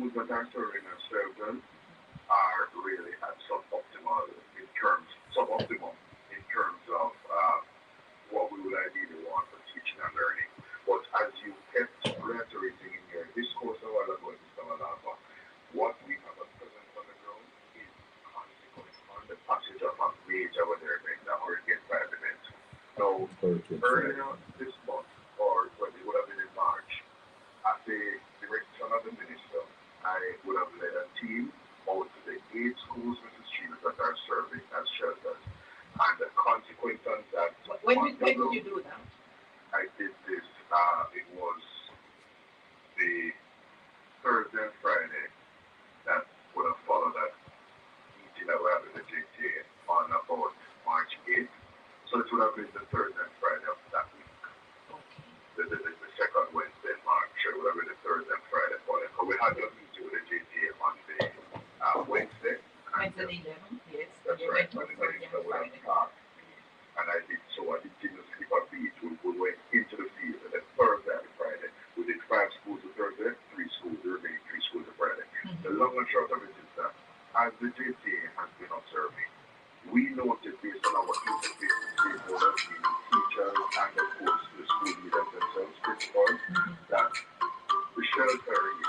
schools that are serving as children are really at suboptimal in terms of what we would ideally want for teaching and learning. But as you kept reiterating in your discourse a while ago, Mr. Malava, what we have at present on the ground is consequence on the passage of a major weather event, a Hurricane 5 event. Now, earlier this month, or when it would have been in March, as a direction of the minister, I would have led a team out to the 8 schools, Mrs. Shields, that are serving as shelters. And the consequence of that. When did you do that? I did this, it was the Thursday and Friday that would have followed that meeting that we had with the JTA on about March 8th. So it would have been the Thursday and Friday of that week. Okay. The second Wednesday in March, it would have been the Thursday and Friday following. So we had a meeting with the JTA on the Wednesday. Wednesday 11th, yes. That's right. And the minister would have talked. And I didn't skip a beat. We went into the field, and then Thursday and Friday, we did 5 schools on Thursday, 3 schools, the remaining 3 schools on Friday. The long and short of it is that, as the JTA has been observing, we noted based on our interface with stakeholders, meaning teachers, and of course the school leaders themselves, principals, that the sheltering,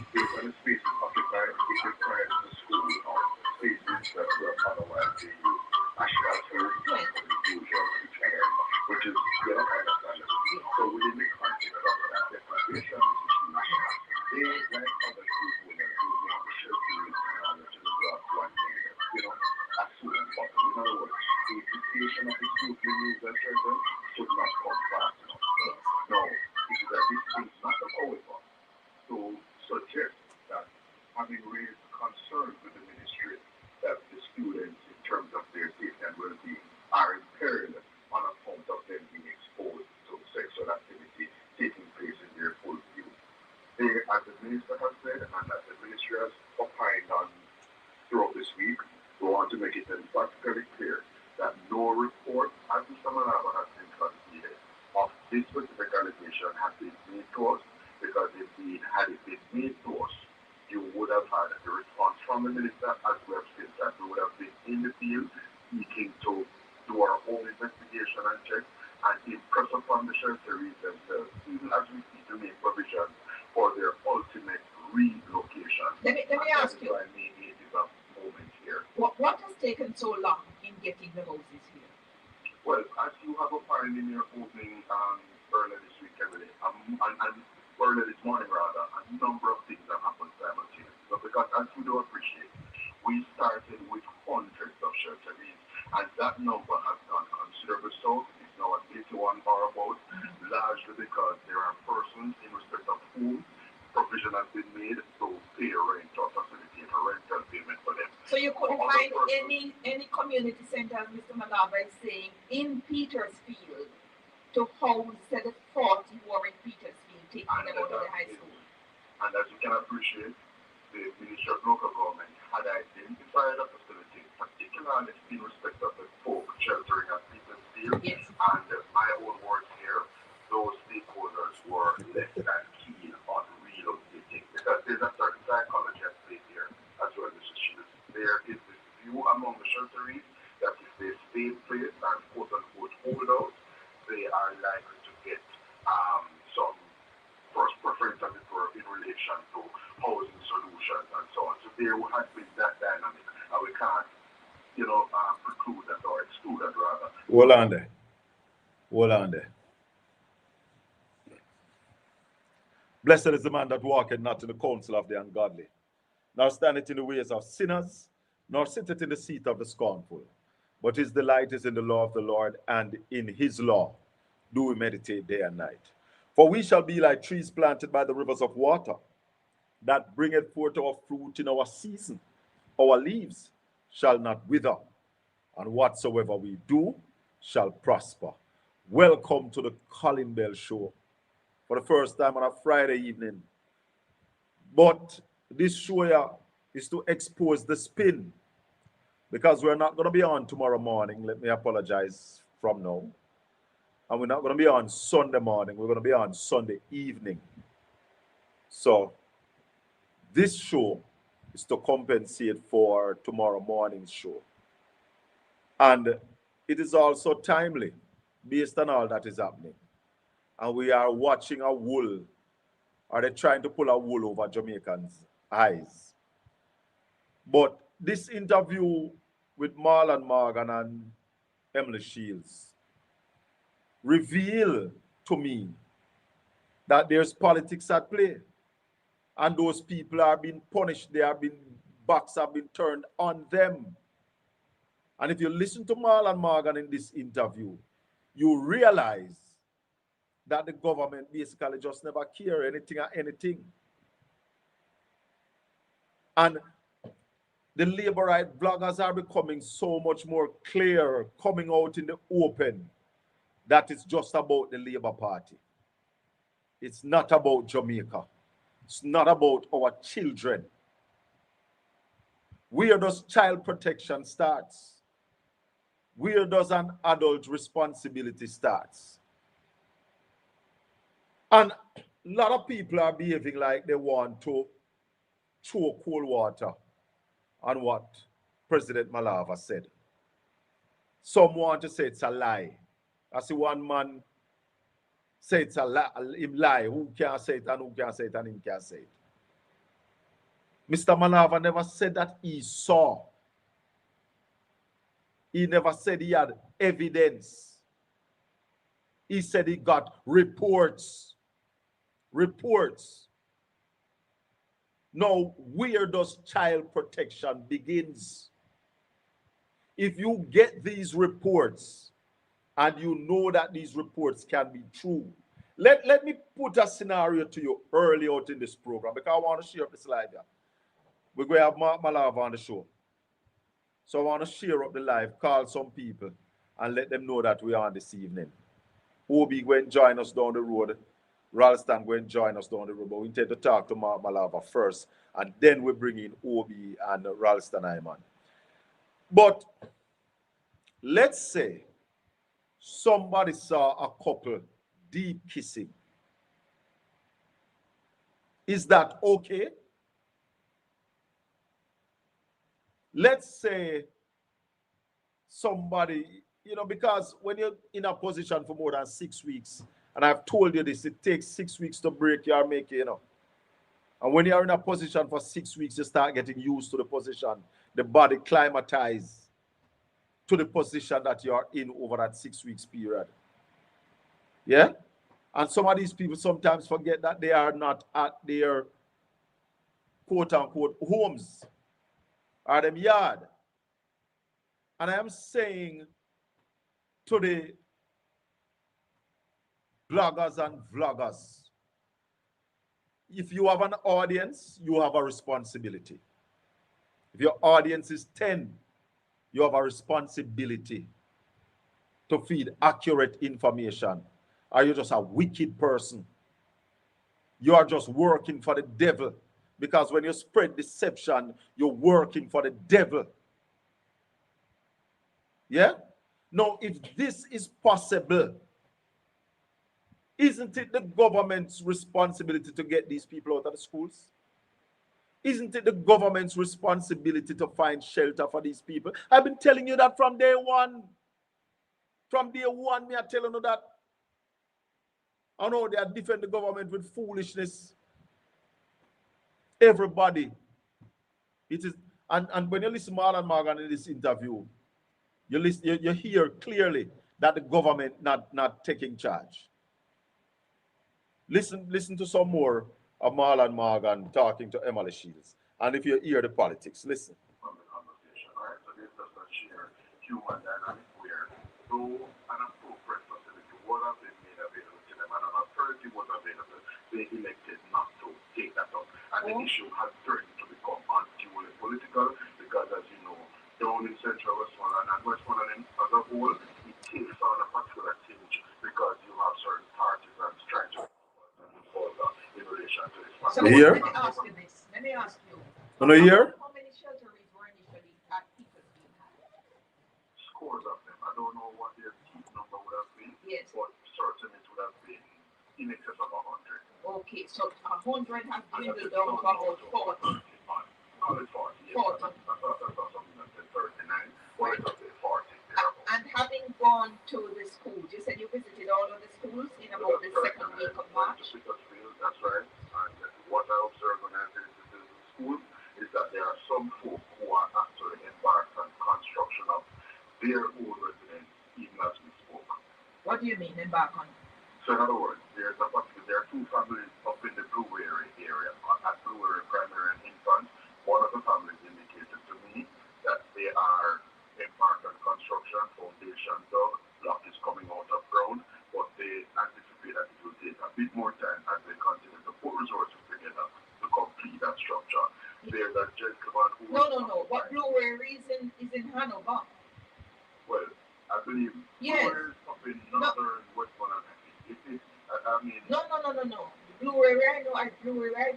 based on the spaces occupied, it requires the school or spaces that were otherwise being used as sheltering for the usual teaching, which is, understandable. So within the context of that declaration, they, like other stakeholders, will want the sheltering in order to drop one day, as soon as possible. In other words, the situation of the school being used as shelter should not come fast enough. No, it is that this thing is not however to suggest that having raised concerns with the ministry that the students, in terms of their safety and well-being, are impaired on account of them being exposed to sexual activity taking place in their full view. They, as the minister has said, and as the ministry has opined on throughout this week, we want to make it emphatically clear that no report, as Mr. Malava has been conceded, of this specific allegation has been made to us, because indeed, had it been made to us, you would have had a response from the minister, as we have said that we would have been in the field seeking to do our own investigation and check and impress upon the shelteries themselves, even as we seek to make provision for their ultimate relocation. Let me ask you. Maybe it is a moment here. What has taken so long in getting the houses here? Well, as you have opined in your opening earlier this week, Emily, and earlier this morning rather, a number of things have happened simultaneously. So because as you do appreciate, we started with hundreds of shelteries, and that number has gone considerably so. It's now at 81 or about, largely because there are persons in respect of whom provision has been made to pay rent or facilitate a rental payment for them. So you couldn't find any community centers, Mr. Malava is saying, in Petersfield to house the 40 who are in Petersfield taking them out of the high school. And as you can appreciate, the Ministry of Local Government had identified a facility, particularly in respect of the folk sheltering at Petersfield. Yes. And my own words here, those stakeholders were less than keen on relocating, because there's a certain psychology at play here as well, Mr. Shields. There is this view among the shelteries that if they stay in place and quote-unquote hold out, they are likely to get some first preference, as it were, in relation to housing solutions and so on. So there has been that dynamic, and we can't, preclude that or exclude that rather. Hold on there. Blessed is the man that walketh not in the counsel of the ungodly, nor standeth in the ways of sinners, nor sitteth in the seat of the scornful. But his delight is in the law of the Lord, and in his law do we meditate day and night. For we shall be like trees planted by the rivers of water, that bringeth forth our fruit in our season. Our leaves shall not wither, and whatsoever we do shall prosper. Welcome to the Colin Bell Show for the first time on a Friday evening. But this show here is to expose the spin, because we're not going to be on tomorrow morning. Let me apologize from now. And we're not going to be on Sunday morning. We're going to be on Sunday evening. So This show is to compensate for tomorrow morning's show. And it is also timely based on all that is happening. And we are watching a wool, or they're trying to pull a wool over Jamaicans' eyes. But this interview with Marlon Morgan and Emily Shields reveal to me that there's politics at play. And those people are being punished. Backs have been turned on them. And if you listen to Marlon Morgan in this interview, you realize that the government basically just never care anything or anything. And the labor right bloggers are becoming so much more clear, coming out in the open, that it's just about the Labour Party. It's not about Jamaica. It's not about our children. Where does child protection starts? Where does an adult responsibility starts? And a lot of people are behaving like they want to throw cold water on what President Malava said. Some want to say it's a lie. I see one man say it's a lie. Who can say it and who can say it and him can say it. Mr. Malava never said that he saw. He never said he had evidence. He said he got reports. Reports. Now, where does child protection begins? If you get these reports and you know that these reports can be true, let me put a scenario to you early out in this program, because I want to share up the slide here. We're going to have Mark Malava on the show. So I want to share up the live, call some people, and let them know that we are on this evening. Obi go and join us down the road. Ralston go and join us down the road. But we intend to talk to Mark Malava first, and then we bring in Obi and Ralston Iman. But let's say somebody saw a couple deep kissing. Is that okay? Let's say somebody, because when you're in a position for more than 6 weeks, and I've told you this, it takes 6 weeks to break your make, And when you're in a position for 6 weeks, you start getting used to the position. The body climatizes to the position that you're in over that 6 weeks period. Yeah? And some of these people sometimes forget that they are not at their quote-unquote homes or them yard. And I am saying to the bloggers and vloggers, if you have an audience, you have a responsibility. If your audience is 10, you have a responsibility to feed accurate information. Are you just a wicked person? You are just working for the devil. Because when you spread deception, you're working for the devil. Yeah? Now, if this is possible, isn't it the government's responsibility to get these people out of the schools? Isn't it the government's responsibility to find shelter for these people? I've been telling you that from day one. From day one, me are telling you that. I know they are defending the government with foolishness. Everybody. It is, and when you listen to Marlon Morgan in this interview, you hear clearly that the government not taking charge. Listen to some more of Marlon Morgan talking to Emily Shields. And if you hear the politics, listen. From the conversation, right? So this does not share human dynamic where though an appropriate facility was have been made available to them and an authority was available, they elected not to take that up. And the issue has threatened to become unduly political because, as you know, down in Central Westmoreland and Westmoreland as a whole, it takes on a particular tinge because you have certain parties and structures in relation to this. So let me ask you this. Let me ask you. How many shelters were initially at People's Being? Scores of them. I don't know what their peak number would have been, yes, but certainly it would have been in excess of 100. Okay, so 100 has dwindled down to about 40. Call it 40. Yes. 40. That's something that said 39. Well, it's up to 40. And having gone to the schools, you said you visited all of the schools in about the second week of March? That's right. And what I observed when I visited the schools is that there are some folk who are actually embarked on construction of their own residence, even as we spoke. What do you mean embark on? So in other words, there are two families up in the Blue area, at Blue Primary and Infant. One of the families indicated to me that they are embarked on construction, foundation dug, block is coming out of ground, but they anticipate that it will take a bit more time as they continue to put resources together to complete that structure. There's a gentleman who... No. What Blue Area is in Hanover? Well, I believe yes. Blue Area is up in northern Westmoreland. No. Blue Area I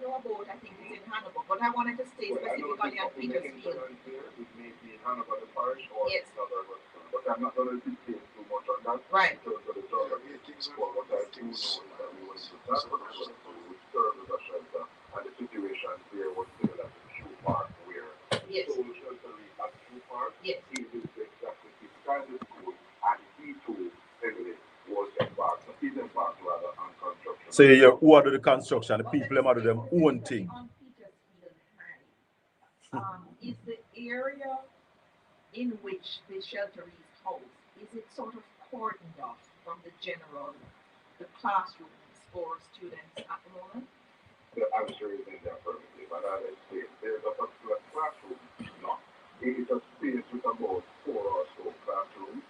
know about, I think it's in Hanover, but I wanted to stay specifically on Petersfield. It may be in Hanover, the parish, or yes. Northern Westmoreland. But I'm not going to detail too much on that. Right. Because of the geography. But what I do know is that we went to that particular school, which served as a shelter, and the situation there was similar to Q Park, where yes. the soul shelter at Q Park, yes. he visited exactly beside the school, and he too, Emily, was embarked, he's embarked rather on construction. So you order the construction, the people them do them own thing. On Petersfield High, is the area in which the shelter is housed, is it sort of cordoned off from the classrooms for students at the moment? I'm sure it's in there perfectly, but I'll explain. There's a particular classroom, no. It is a space with about 4 or so classrooms,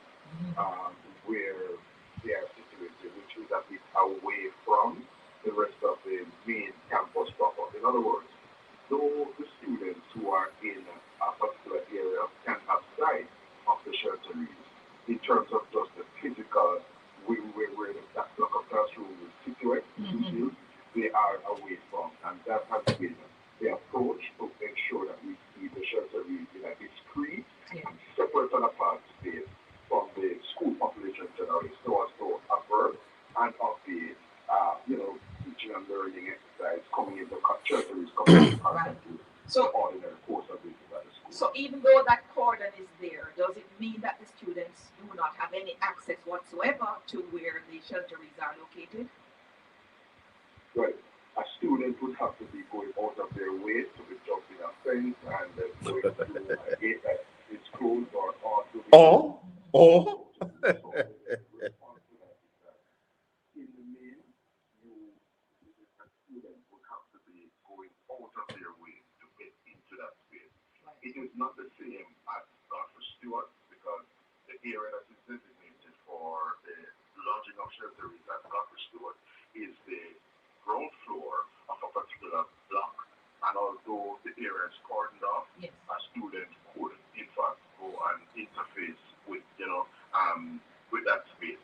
where they are situated, which is a bit away from the rest of the main campus proper. In other words, though the students who are in a particular area can have sight of the shelteries in terms of just the physical where that block of classroom is situated, they are away from, and that has been the approach to ensure that we see the shelteries in a discrete and separate and apart space from the school population generally, so as to avert and of the teaching and learning exercise coming in the shelteries coming in contact with the ordinary course of business at the school. So even though that cordon is there, does it mean that the students do not have any access whatsoever to where the shelteries are located? Well, a student would have to be going out of their way to be jumping a fence and going through a gate that is closed or in the main, a student would have to be going out of their way to get into that space. Right. It is not the same as Godfrey Stewart, because the area that is designated for the lodging of shelteries at Godfrey Stewart is the ground floor of a particular block. And although the area is cordoned off, a student could, in fact, go and interface with, with that space.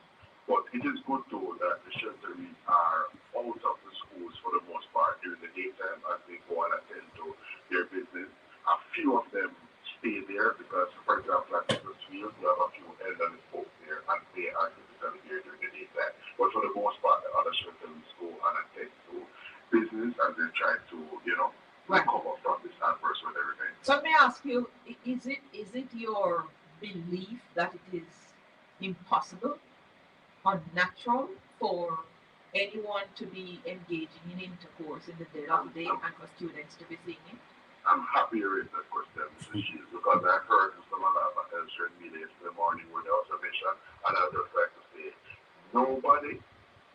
But it is good, though, that the shelteries are out of the schools for the most part during the daytime as they go and attend to their business. A few of them stay there because, for example, at Petersfield, you have a few elderly folk there, and they are typically there during the daytime. But for the most part, the other shelteries go and attend to business as they try to, recover from this adverse weather event. So let me ask you, is it your belief that it is impossible, unnatural for anyone to be engaging in intercourse in the dead of day and for students to be seeing it? I'm happy you raised that question, Mrs. Shields, because I heard Mr. Malava answering me yesterday morning with the observation, and I'd just like to say, nobody,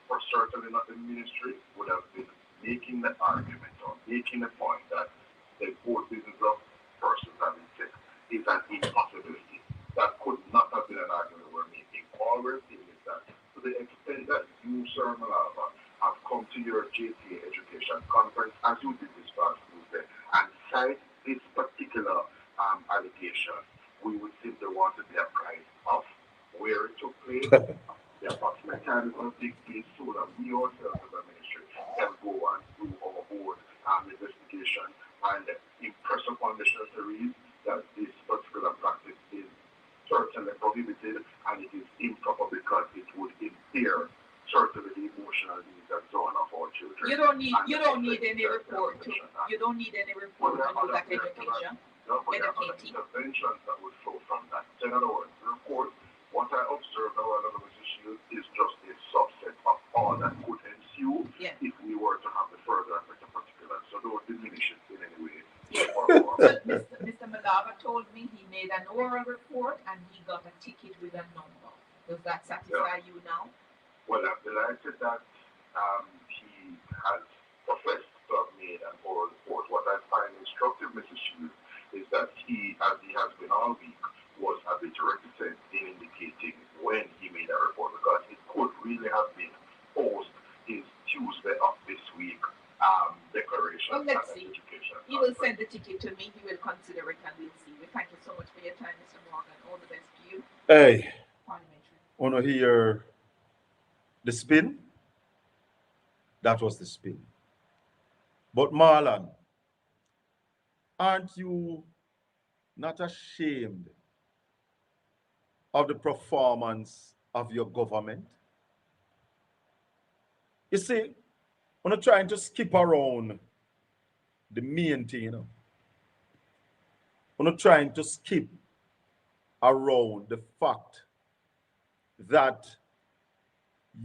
or certainly not the ministry, would have been making the argument or making the point that the whole business of persons having sex is an impossibility. That could not have been an argument we're making. All we're saying is that to the extent that you, Sir Malava, have come to your JTA education conference, as you did this past Tuesday, and cite this particular allegation, we would simply want to be apprised of where it took place, the approximate time it's going to take place, so that we ourselves as a ministry can go and do our own investigation and impress upon the shelteries that this particular practice is certainly prohibited and it is improper because it would impair certainly the emotional needs and so on of our children. You don't need any report to you don't need any report to do that education. Educating. Interventions that would flow from that. In other words, the report, what I observed now another issue is just a subset of all that could ensue if we were to have the further effect of particulars. So don't diminish it in any way. Yes. But Mr. Malava told me he made an oral report and he got a ticket with a number. Does that satisfy you now? Well, I'm delighted that he has professed to have made an oral report. What I find instructive, Mrs. Shields, is that he, as he has been all week, was a bit reticent in indicating when he made a report, because it could really have been post his Tuesday of this week declaration. Well, let's see. He will send the ticket to me. He will consider it, and we'll see. We thank you so much for your time, Mr. Morgan. All the best to you. Hey, want to hear the spin? That was the spin. But Marlon, aren't you not ashamed of the performance of your government? You see, I'm not trying to skip around the main thing, you know. I'm not trying to skip around the fact that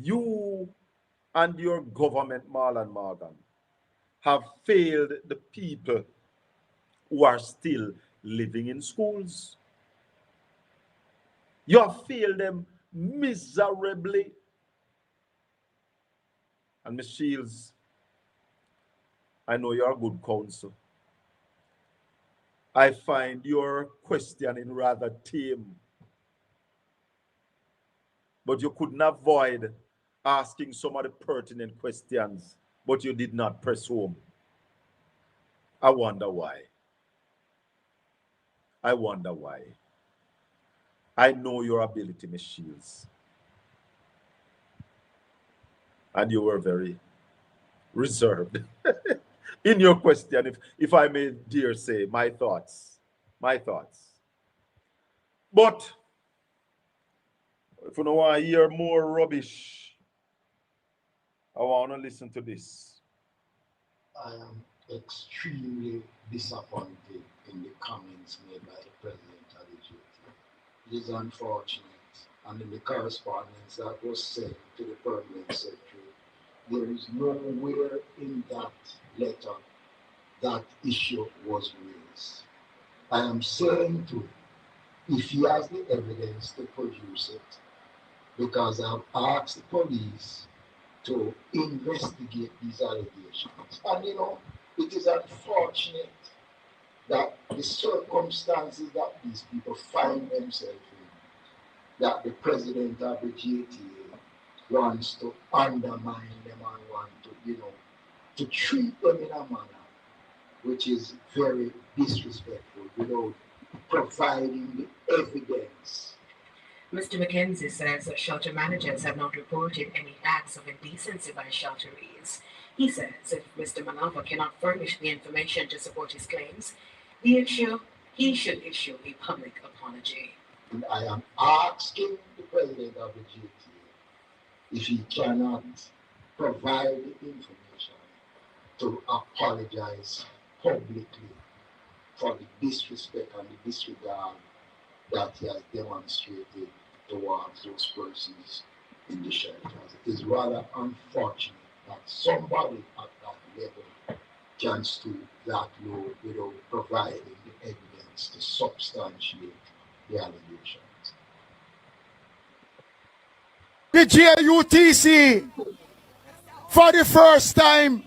you and your government, Marlon Morgan, have failed the people who are still living in schools. You have failed them miserably. And Ms. Shields, I know you're a good counsel. I find your questioning rather tame. But you couldn't avoid asking some of the pertinent questions, but you did not press home. I wonder why. I wonder why. I know your ability, Ms. Shields. And you were very reserved in your question, if I may dare say, my thoughts. But if you don't want to hear more rubbish, I want to listen to this. I am extremely disappointed in the comments made by the President of the GT. It is unfortunate, and in the correspondence that was sent to the Permanent Secretary, there is nowhere in that letter that issue was raised. I am saying to him, if he has the evidence to produce it, because I've asked the police to investigate these allegations. And you know, it is unfortunate that the circumstances that these people find themselves in, that the president of the GTA wants to undermine them and want to, you know, to treat them in a manner which is very disrespectful without providing the evidence. Mr. McKenzie says that shelter managers have not reported any acts of indecency by shelterees. He says if Mr. Manava cannot furnish the information to support his claims, he should issue a public apology. And I am asking the president of the GTA if he cannot provide the information to apologize publicly for the disrespect and the disregard that he has demonstrated towards those persons in the shelters. It is rather unfortunate that somebody at that level can stoop that low without providing the evidence to substantiate the allegations. The JUTC, for the first time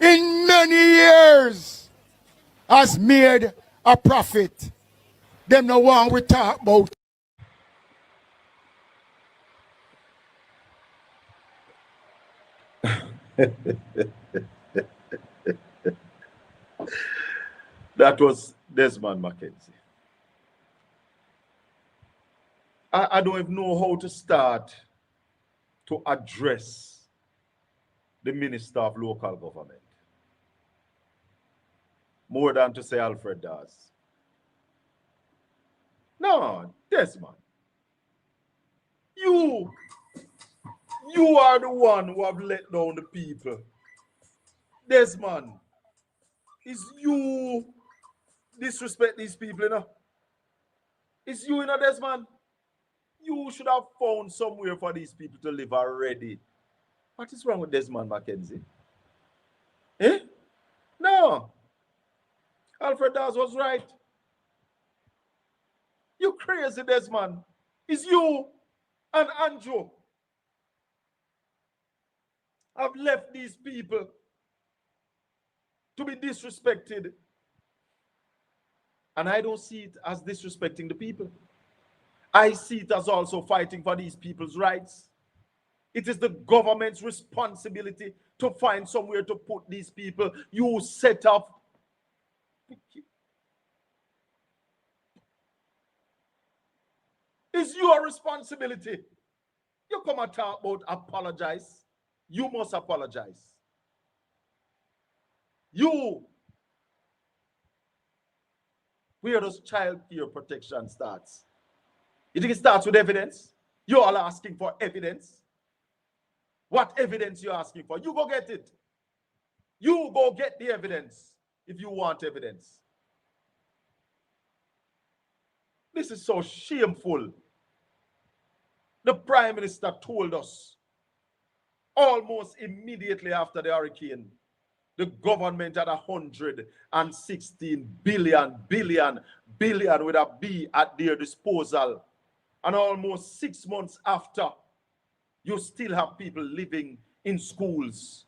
in many years, has made a profit. Them no one we talk about. That was Desmond McKenzie. I don't even know how to start to address the Minister of Local Government. More than to say Alfred does. No, Desmond. You are the one who have let down the people Desmond, is you disrespect these people, you know? It's you, you know, Desmond. You should have found somewhere for these people to live already. What is wrong with Desmond Mackenzie? Eh? No. Alfred Dawes was right. You crazy, Desmond. It's you and Andrew have left these people to be disrespected. And I don't see it as disrespecting the people. I see it as also fighting for these people's rights. It is the government's responsibility to find somewhere to put these people. You set up. It's your responsibility. You come and talk about apologize. You must apologize. You. Where does child care protection starts? You think it starts with evidence? You all asking for evidence. What evidence you asking for? You go get it. You go get the evidence if you want evidence. This is so shameful. The Prime Minister told us almost immediately after the hurricane, the government had 116 billion with a B at their disposal. And almost 6 months after, you still have people living in schools.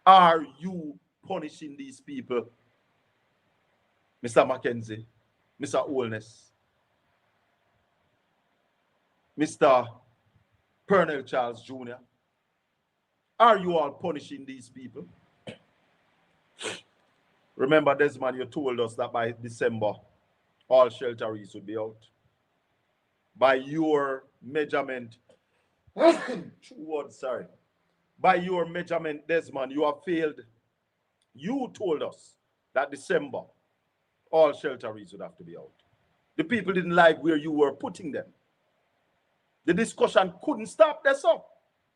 Are you punishing these people? Mr. Mackenzie, Mr. Holness, Mr. Pernell Charles Jr., are you all punishing these people? Remember, Desmond, you told us that by December, all shelteries would be out. By your measurement, by your measurement, Desmond, you have failed. You told us that December, all shelteries would have to be out. The people didn't like where you were putting them. The discussion couldn't stop this up.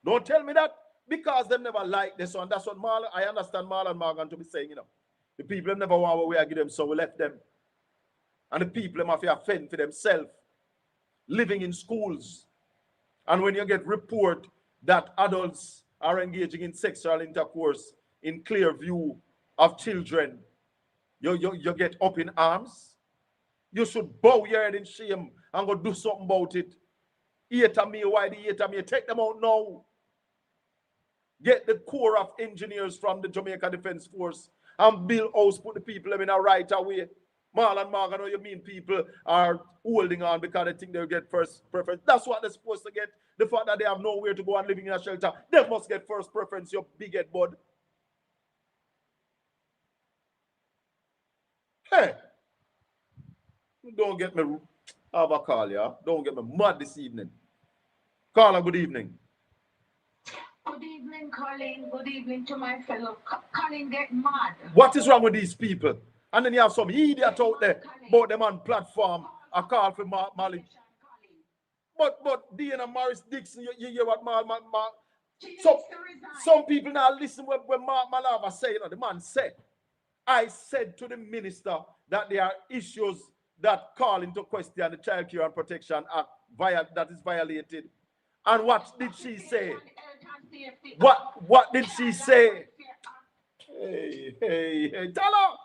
Don't tell me that because they never liked this one. That's what I understand Marlon Morgan to be saying, you know. The people never want where we give them, so we left them. And the people have to fend for themselves, living in schools. And when you get report that adults are engaging in sexual intercourse in clear view of children, you get up in arms. You should bow your head in shame and go do something about it. Why the 8 take them out now. Get the Corps of Engineers from the Jamaica Defense Force and build house, put the people in a right away. Marlon Morgan, you mean people are holding on because they think they'll get first preference. That's what they're supposed to get. The fact that they have nowhere to go and living in a shelter, they must get first preference, you big head bud. Hey, don't get me, have a call, yeah? Don't get me mad this evening. Carla, good evening. Good evening, Colin. Good evening to my fellow. Colin, get mad. What is wrong with these people? And then you have some idiot out there about them on platform. I call for Mali. But Dean and Morris Dixon, you hear what some people now listen when Mark Malava say, you know, the man said, I said to the minister that there are issues that call into question the Child Care and Protection Act that is violated. And what did she say? What did she say? Hey, tell her.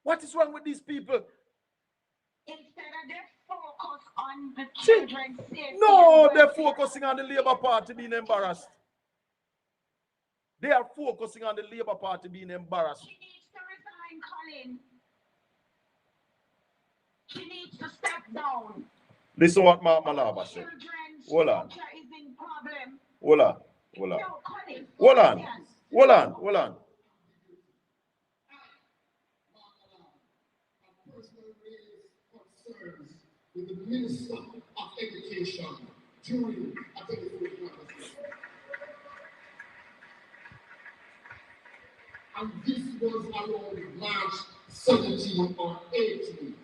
What is wrong with these people? Instead of they focus on the children's safety. No, they're focusing on the Labour Party being embarrassed. They are focusing on the Labour Party being embarrassed. She needs to resign, Colin. She needs to step down. Listen to what Mark Malava said. Hold on. Hold on. With the Minister of Education during a telephone conversation. And this was around March 17 or 18.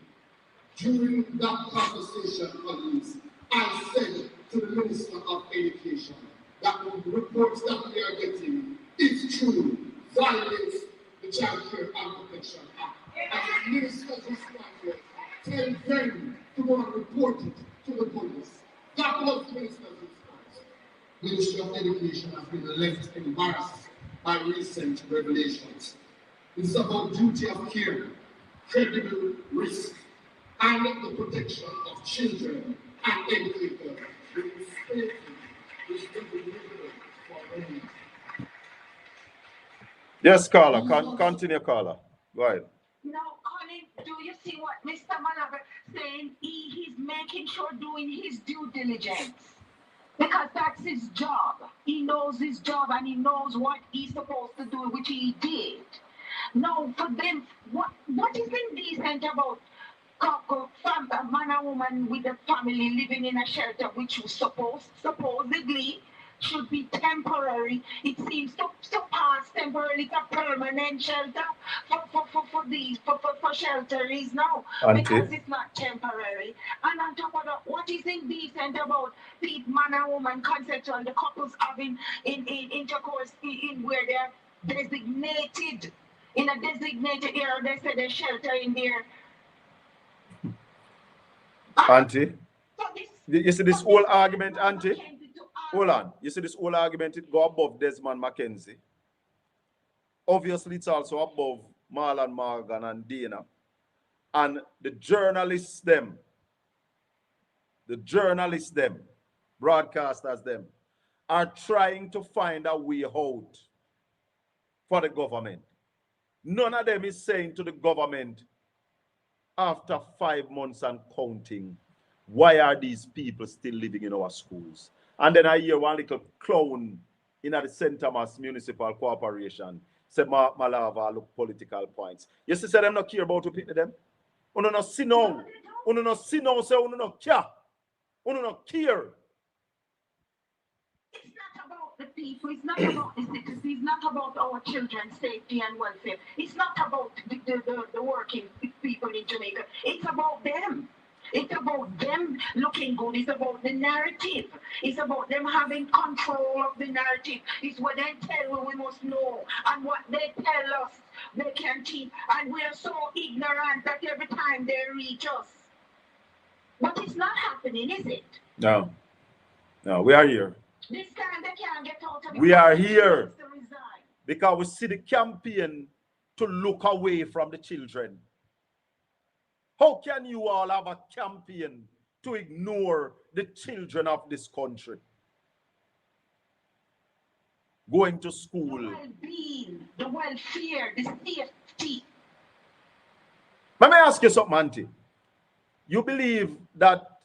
During that conversation, colleagues, I said to the Minister of Education that the reports that we are getting is true, violates the Child Care and Protection Act. And the minister's response tell them to go and report it to the police. That was the minister's response. Ministry of Education has been left embarrassed by recent revelations. It's about duty of care, credible risk, and the protection of children and educators. The safety is indivisible for many. Yes, Carla. Continue, Carla. Go ahead. Now, Colin, do you see what Mr. Malabar saying? He's making sure doing his due diligence. Because that's his job. He knows his job and he knows what he's supposed to do, which he did. Now, for them, what is indecent about a man and woman with a family living in a shelter, which was supposedly should be temporary? It seems to pass temporarily to permanent shelter for shelters now, because it's not temporary. And on top of that, what is indecent about man and woman consensual, the couples having in intercourse in where they're designated in a designated area? They say they shelter in there. Auntie, you see this whole argument, Auntie? Hold on. You see this whole argument, it go above Desmond McKenzie. Obviously, it's also above Marlon Morgan and Dana. And the journalists them, broadcasters them, are trying to find a way out for the government. None of them is saying to the government, after 5 months and counting, why are these people still living in our schools? And then I hear one little clown in the St. Thomas Municipal Corporation say, Malava look political points. You see, say them not care about to pick them. Uno no see now. Uno no see now, say uno no care. Uno no care. It's not about the people, it's not about the citizens, it's not about our children's safety and welfare. It's not about the working people in Jamaica. It's about them. It's about them looking good. It's about the narrative. It's about them having control of the narrative. It's what they tell we must know. And what they tell us, they can keep. And we are so ignorant that every time they reach us. But it's not happening, is it? No. No, we are here. This time they can't get out of it. We are here because we see the campaign to look away from the children. How can you all have a campaign to ignore the children of this country? Going to school. The well-being, the welfare, the safety. Let me ask you something, Auntie. You believe that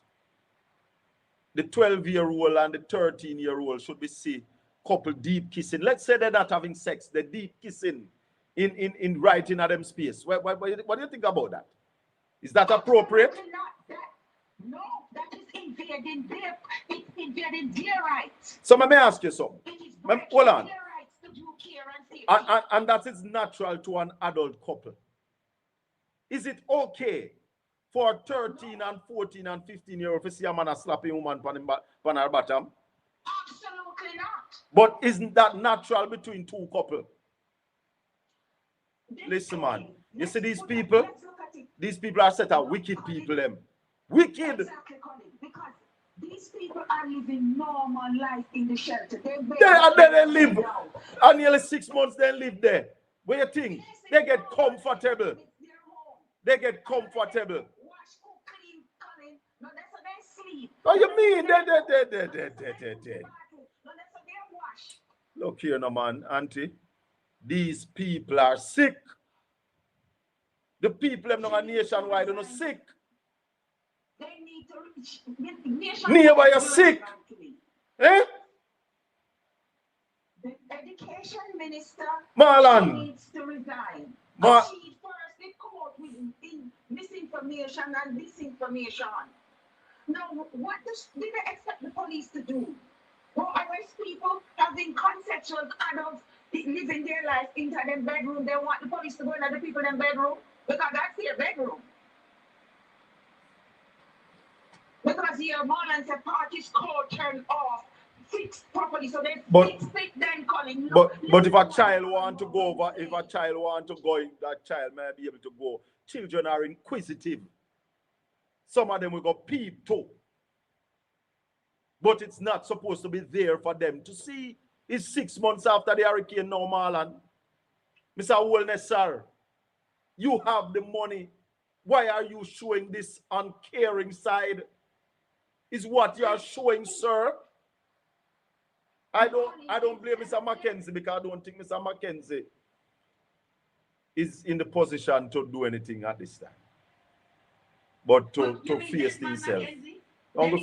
the 12-year-old and the 13-year-old should be see couple deep kissing? Let's say they're not having sex, they're deep kissing in right in them space. What do you think about that? Is that appropriate? No, that is invading their rights. So let me ask you something. Hold on. Their rights to do care and safety. And that is natural to an adult couple. Is it okay for 13 and 14 and 15-year-old to see a man slapping a woman on her bottom? Absolutely not. But isn't that natural between two couples? Listen, man. You see these people? These people are set of wicked people, them. Wicked. Exactly, Colin. Because these people are living normal life in the shelter. They live. And nearly 6 months they live there. What do you think? They get comfortable. They get comfortable. Wash, cook, clean, Colin. No, that's what they sleep. What you mean? No, that's what they wash. Look here, no man, Auntie. These people are sick. The people in our nationwide are not sick. They need to reach. Neighbor, you're sick. Eh? The education minister Marlon needs to resign. She first did come out with misinformation and disinformation. Now, what did they expect the police to do? Go arrest people having consensual adults living their life into their bedroom? They want the police to go into the people in their bedroom because that's their bedroom. Because here, Marlon said parties call turned off fixed properly. So they But- fix it then, Colin. But if a child want to go over, if a child want to go, that child may be able to go. Children are inquisitive. Some of them will go peep too. But it's not supposed to be there for them to see. It's 6 months after the hurricane now, Marlon. Mr. Wellness, sir, you have the money. Why are you showing this uncaring side? Is what you are showing, sir. I don't blame Mr. Mackenzie because I don't think Mr. Mackenzie is in the position to do anything at this time. But to face himself. Uncle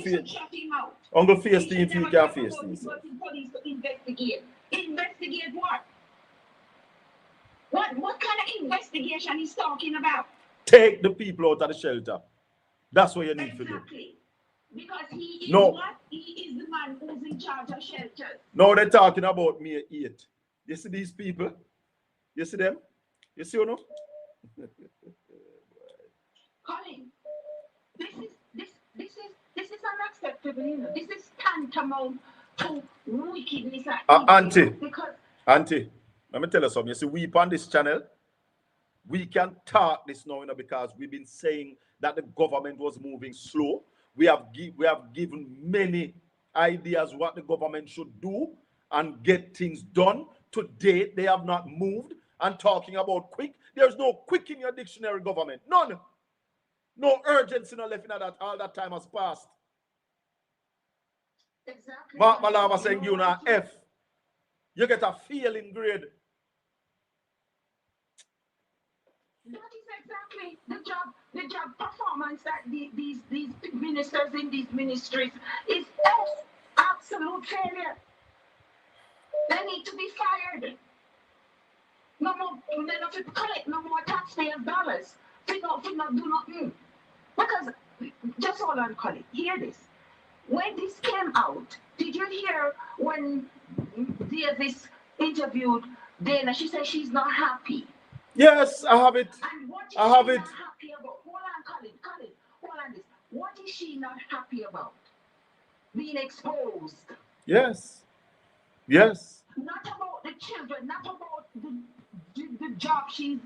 face the if he can face himself. Police to investigate. Investigate what? What kind of investigation he's talking about? Take the people out of the shelter. That's what you need to do. Exactly. Because he is No. what? He is the man who's in charge of shelters. Now they're talking about me 8. You see these people? You see them? You see or no? Colin, this is unacceptable, you know. This is tantamount to wickedness and Auntie. because Auntie, let me tell you something. You see, we on this channel, we can talk this now, you know, because we've been saying that the government was moving slow. We have given many ideas what the government should do and get things done. To date, they have not moved. And talking about quick, there's no quick in your dictionary, government. None. No urgency no left in that. All that time has passed. exactly. Mark Malava saying you an F. You get a failing grade. That is exactly the job performance that these ministers in these ministries is absolute failure. They need to be fired. No more, they don't have to collect no more taxpayers' dollars. They not do nothing. Because, just hold on, Colin, hear this. When this came out, did you hear when Davis interviewed Dana? She said she's not happy. Yes, I have it. And what is I have she it. not happy about? Hold on, Colin, hold on this. What is she not happy about? Being exposed. Yes. Yes. Not about the children, not about the job she's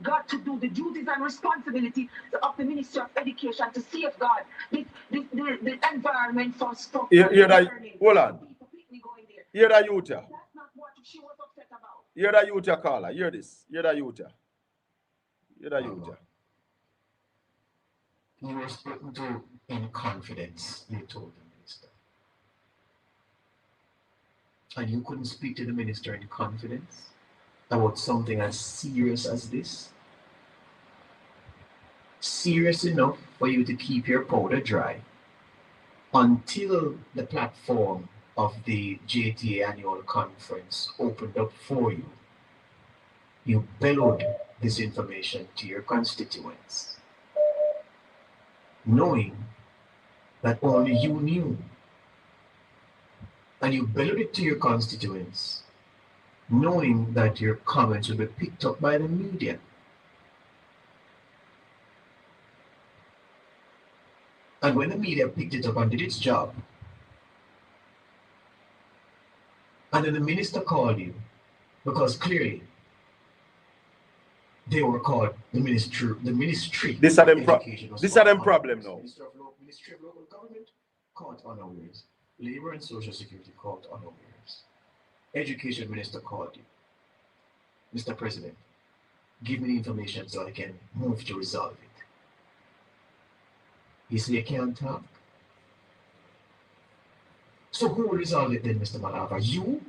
got to do, the duties and responsibility of the Ministry of Education to safeguard the environment for Hear that? learning. Hold on. People going there. Hear that, youth. That's not what she was upset about. Hear that, youth, caller. Hear this. Hear that, youth. Hear that, youth. You were spoken to in confidence, you told the minister. And you couldn't speak to the minister in confidence about something as serious as this? Serious enough for you to keep your powder dry until the platform of the JTA annual conference opened up for you. You bellowed this information to your constituents, knowing that only you knew. And you bellowed it to your constituents, knowing that your comments will be picked up by the media. And when the media picked it up and did its job, and then the minister called you, because clearly they were called the ministry. This are them Education was this are them called problem unawares. now. Ministry of Local Government caught unawares. Labor and Social Security caught unawares. Education Minister called you. Mr. President, give me the information so I can move to resolve it. You say you can't talk? So who will resolve it then, Mr. Malava? You?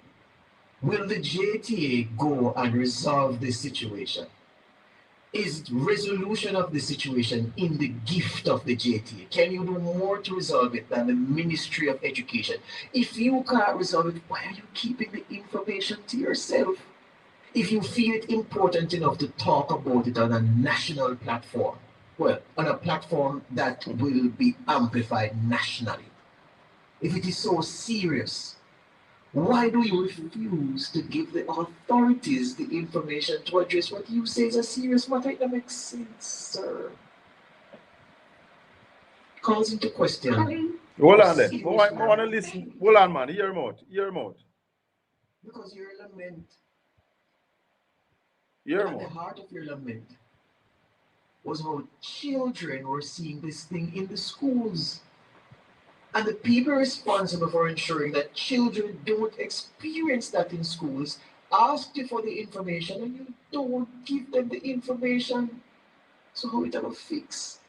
Will the JTA go and resolve this situation? Is resolution of the situation in the gift of the JTA? Can you do more to resolve it than the Ministry of Education? If you can't resolve it, why are you keeping the information to yourself? If you feel it important enough to talk about it on a national platform, well, on a platform that will be amplified nationally. If it is so serious, why do you refuse to give the authorities the information to address what you say is a serious matter? It doesn't make sense, sir. Calls into question Hold How on there. serious I want to listen. Hold on, man. Hear him out. Hear him out. Because your lament, Hear him at the out. heart of your lament, was how children were seeing this thing in the schools. And the people responsible for ensuring that children don't experience that in schools ask you for the information and you don't give them the information. So how it ever fix?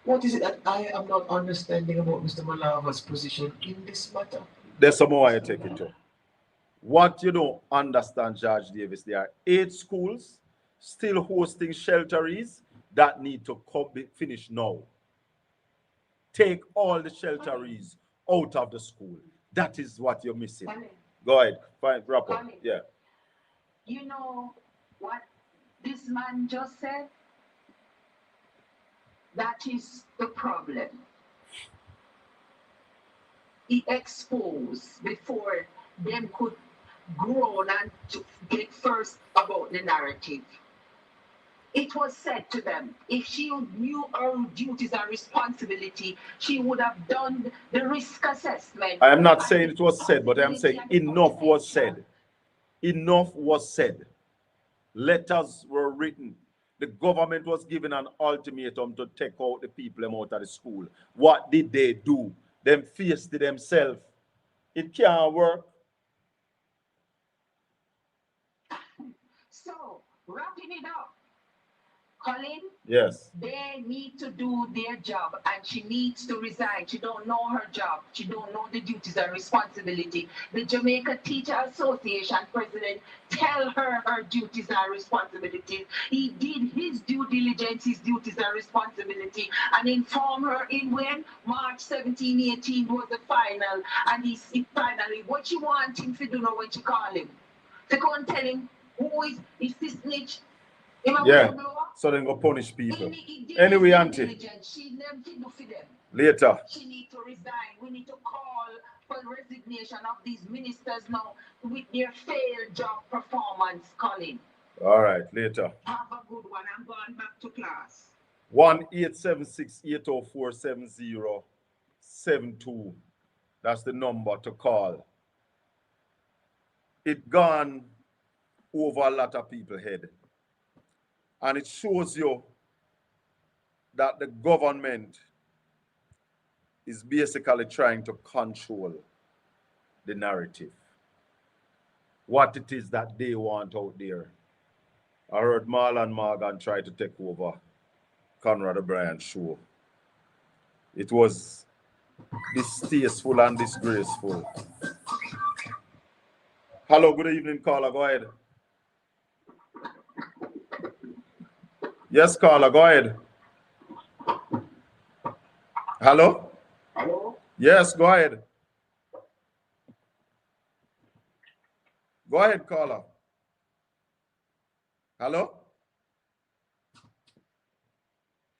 What is it that I am not understanding about Mr. Malava's position in this matter? There's some more I take it to. What you don't understand, Judge Davis, there are 8 schools still hosting shelteries that need to be finished now. Take all the shelteries out of the school. That is what you're missing. Go ahead. Fine, wrap up. Yeah. You know what this man just said? That is the problem. He exposed before them could grow and to get first about the narrative. It was said to them, if she knew her duties and responsibility, she would have done the risk assessment. I am not saying it was said, but I'm saying enough was said. Enough was said. Letters were written. The government was given an ultimatum to take out the people out of the school. What did they do? Them faced themselves. It can't work. So, wrapping it up, Colin, yes, they need to do their job and she needs to resign. She don't know her job. She don't know the duties and responsibility. The Jamaica Teacher Association president tell her her duties and responsibilities. He did his due diligence, his duties and responsibility, and inform her in when March 17, 18 was the final. And he finally, what she want him to do now when she call him? To go and tell him who is the snitch. Yeah, so then go punish people. Anyway, Auntie. Later. She need to resign. We need to call for resignation of these ministers now with their failed job performance, Colin. All right, later. Have a good one. I'm going back to class. 1-876-804-7072. That's the number to call. It gone over a lot of people's head. And it shows you that the government is basically trying to control the narrative. What it is that they want out there. I heard Marlon Morgan try to take over Conrad O'Brien's show. It was distasteful and disgraceful. Hello, good evening, caller. Go ahead. Yes, caller, go ahead. Hello? Hello? Yes, go ahead. Go ahead, caller. Hello?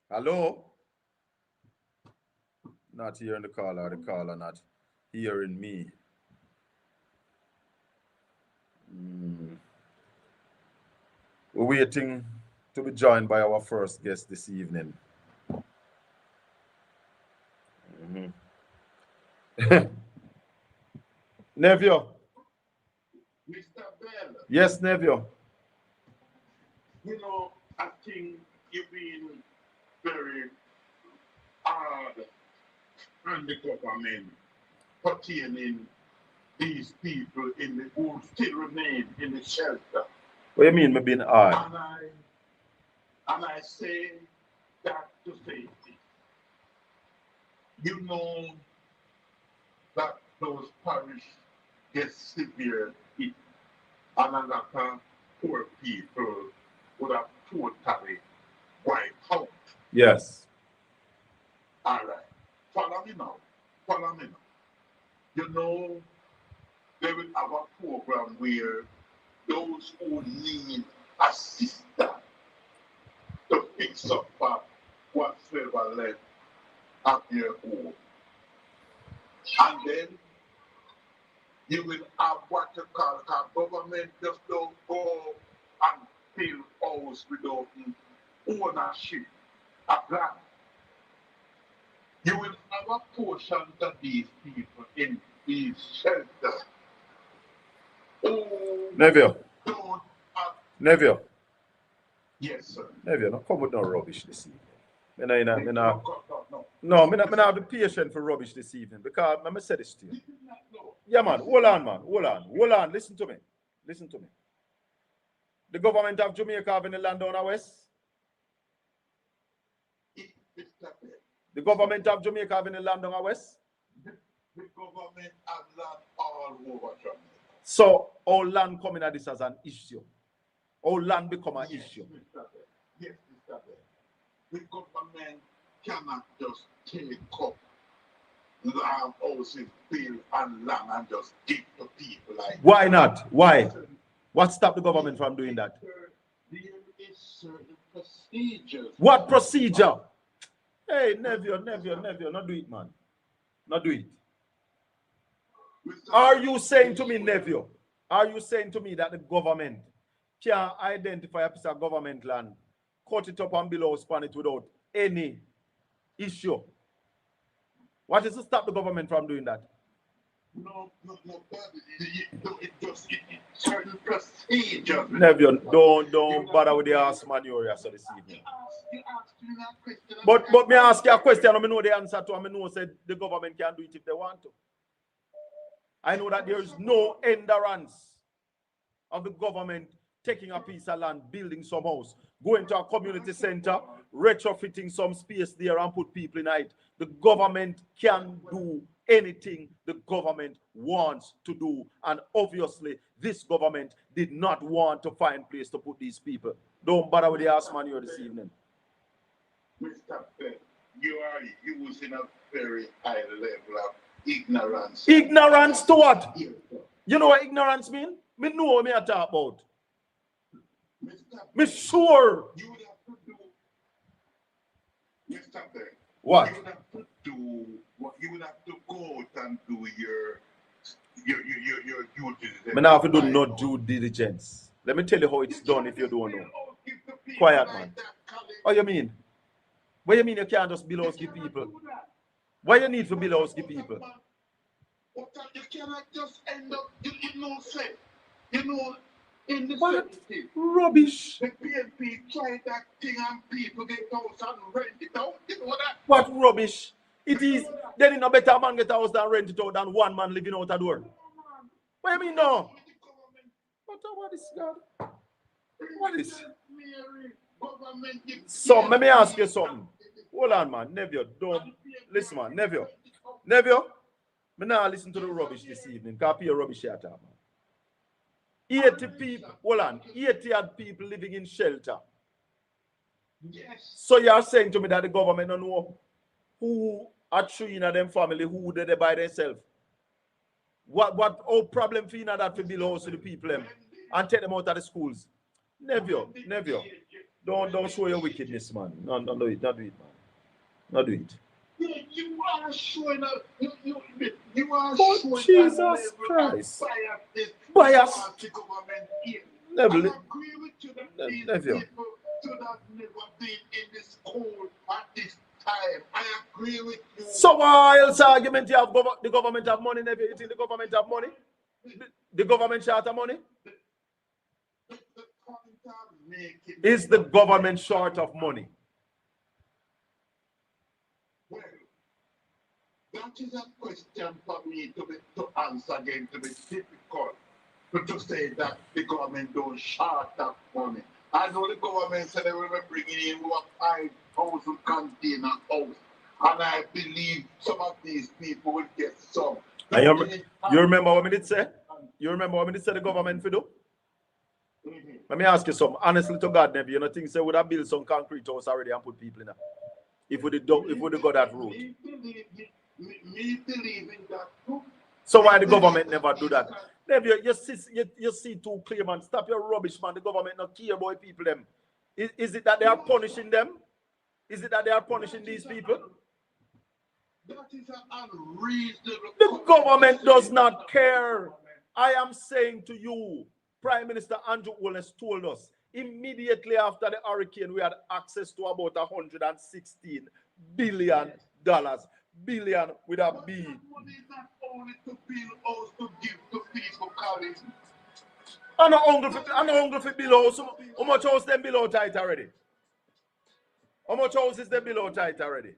Hello? Not hearing the caller not hearing me. We're waiting to be joined by our first guest this evening. Nevio. Mr. Bell. Yes, Nevio. You know, I think you've been very hard on the government pertaining these people in the who still remain in the shelter. What do you mean, me being hard? And I say that to say this. You know that those parish get severe hit, and a lot of poor people would have totally wiped out. Yes. All right. Follow me now. Follow me now. You know, they will have a program where those who need assistance to fix up whatsoever left at their home. And then you will have what you call government just don't go and build house without ownership, a plan. You will have a portion of these people in these shelters who Neville, don't have. Neville, Yes, sir. Neville, no come with no rubbish this evening. Me No, not have the patience for rubbish this evening because let me say this to you. Yeah, man, hold on. Listen to me. The government of Jamaica have any land on our west? The government of Jamaica have any land on our west? The government has land all over Jamaica. So our land coming at this as an issue. Our land become an issue. Yes, Mr. Bell. The government cannot just take up land houses, build and land and just give to people like Why not? Why? What stopped the government from doing that? There is certain procedures. What procedure? Hey, Neville, not do it, man. Not do it. Are you saying to me, Neville? Are you saying to me that the government can identify a piece of government land, cut it up and below, span it without any issue? What is to stop the government from doing that? No, it's certain procedures. Neville, don't bother with the ass manure so this evening. You asked me that question. But me ask you a question, I know the answer to, I know said the government can do it if they want to. I know that there is no hindrance of the government taking a piece of land, building some house, going to a community center, retrofitting some space there and put people in it. The government can do anything the government wants to do. And obviously, this government did not want to find place to put these people. Don't bother with the ass manure this evening. Mr. Bell, you are using a very high level of ignorance. Ignorance to what? You know what ignorance mean? Me know what me I talk about. Me sure. You would have to do, Mr. Bell. What? You would have to do what you would have to go out and do your due diligence. Me now have to do no due diligence. Let me tell you how it's done if you don't know. Quiet, man. What you mean? What you mean you can't just bill house give people? What you need for bill house give people? You cannot just end up, you know, in the What? city. Rubbish. The PNP try that thing and people get house and rent it out. You know that? What rubbish? It is. Then no better man get a house than rent it out than one man living out a door. What you mean no? What is God? What is? So let me ask you something. Hold on, man. Neville, don't listen, man. Neville, me now listen to the rubbish this evening. Copy your rubbish here, man. 80 people, hold on, 80 odd people living in shelter. Yes. So you are saying to me that the government don't know who are three in them family, who did they by themselves? What problem for you know that for build house to the people and take them out of the schools? Neville, don't show your wickedness, man. No, do it, man. Not do it. You are showing up. You are Oh, showing Jesus Christ. Bias. Neville. I agree with you that these Neville. people should have never been in the school at this time. I agree with you. So why else argument you have the government have money, Neville? You think the government have money? The government short of money? Is the government short of money? Well, that is a question for me to answer again, to be difficult. But to say that the government don't short of money. I know the government said they will be bringing in over 5,000 container house. And I believe some of these people will get some. You remember what me did say? You remember what me did say the government for do? Let me ask you something. Honestly to God, Neville, you know things say would have built some concrete house already and put people in there. If we go that route. Me believe in that too. So why the government never do that? Neville, you see two claimants. Stop your rubbish, man. The government not care about people them. Is it that they are punishing them? Is it that they are punishing these people? That is an unreasonable. The government does not care. I am saying to you, Prime Minister Andrew Holness told us immediately after the hurricane, we had access to about $116 billion. billion with a B. Money is not only to build house, to give to fees for college. I know hungry for below. So how much house them below tight already? How much houses them below tight already?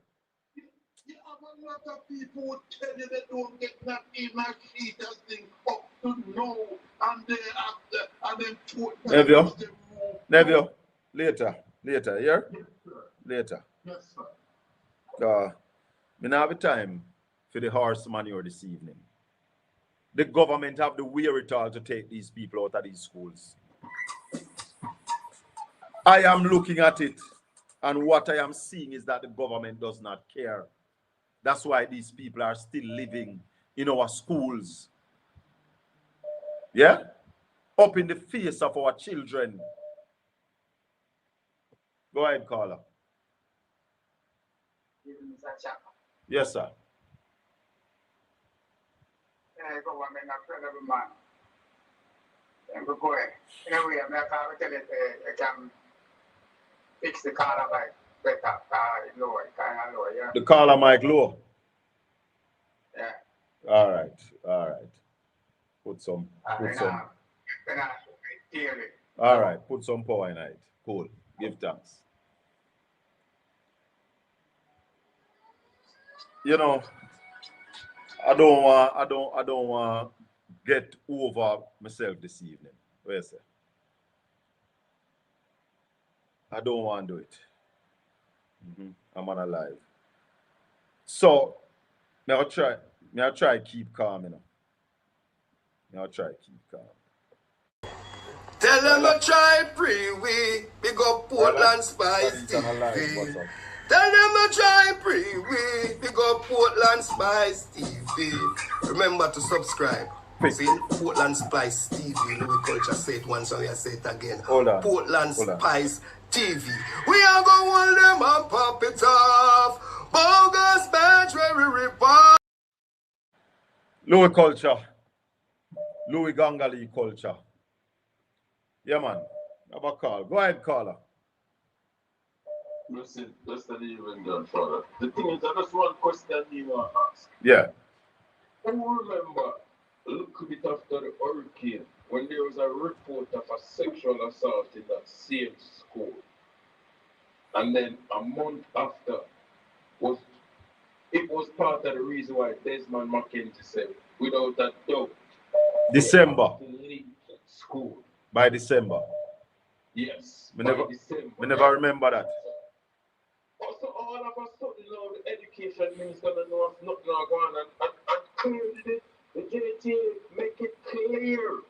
You have a lot of people who tell you they don't get that in my sheet as thing up to know, and they have the, and then put Neville, later, yeah? Later. Yes, sir. I don't have time for the horse manure this evening. The government have the wherewithal to take these people out of these schools. I am looking at it, and what I am seeing is that the government does not care. That's why these people are still living in our schools. Yeah? Up in the face of our children. Go ahead, caller. Yes, sir. Government not friend of a man. And go ahead. Anyway, I'm not going to tell it, I can fix the collar mic better. Lower, kind of lower, yeah. The caller mic low. Yeah. All right. Put some. All right. Put some power in it. Cool. Give thanks. You know, I don't want to get over myself this evening. Where is it? I don't want to do it. I'm on a live. So, I'll try to keep calm, you know. I'll try to keep calm. Tell them I try pre-we, big up PortlandspiceTV. Tell them I try pre-we, big up PortlandspiceTV. Remember to subscribe. See, PortlandspiceTV, Louis Culture say it once, so I say it again. PortlandspiceTV. We are going to hold them and pop it off. Bogus match where we report. Louis Culture. Louis Gangali Culture. Yeah, man. Have a call. Go ahead, caller. Listen, that's not even done, Father. The thing is, I just one question you want to ask. Yeah. Who remember a little bit after the hurricane when there was a report of a sexual assault in that same school? And then a month after, it was part of the reason why Desmond Mackenzie said, without a doubt, December. School. By December. Yes. We never remember that. Also, all of a sudden now the education minister doesn't know if nothing are going on and clearly the JTA make it clear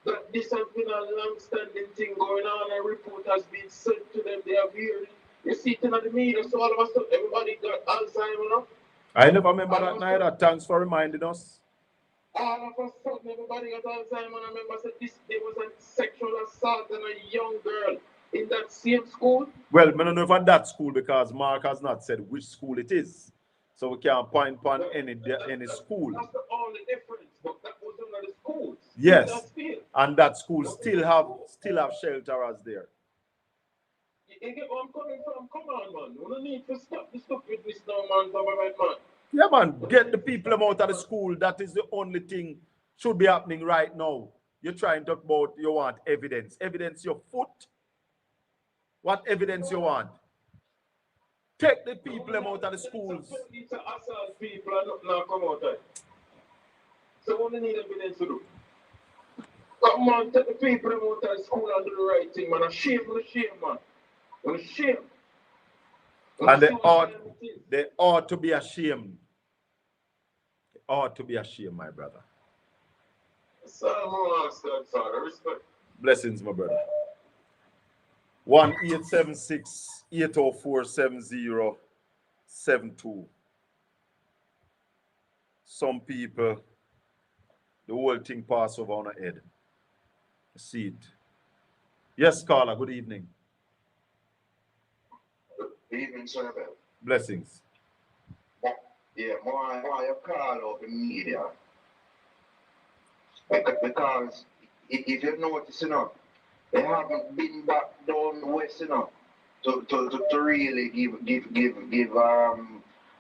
that this has been a long-standing thing going on. A report has been sent to them. They have heard it. You see it in the media, so all of a sudden everybody got Alzheimer's now. I never remember that neither. Thanks for reminding us. All of a sudden everybody got Alzheimer's. I remember said there was a sexual assault on a young girl in that same school. Well, I don't know if at that school because Mark has not said which school it is. So we can't point upon any school. That's the only difference, but that was one of the schools. Yes. And that school still have shelterers there. You get where I'm coming from? Come on, man. We don't need to stop the stupidness now, man, government, man. Yeah, man. Get the people out of the school. That is the only thing should be happening right now. You're trying to talk about you want evidence. Evidence your foot. What evidence you want? Take the people out of the schools. It's to assault people and not come out there. So what do you need evidence to do? Come on, take the people out of the school and do the right thing, man. A shame, man. A shame. And they ought to be ashamed. They ought to be ashamed, my brother. Respect. Blessings, my brother. 1-876-804-7072. Some people, the whole thing pass over on our head. See it. Yes, caller, good evening. Good evening, sir. Blessings. Yeah, more you call out the media. Because if you notice enough, they haven't been back down west enough to really give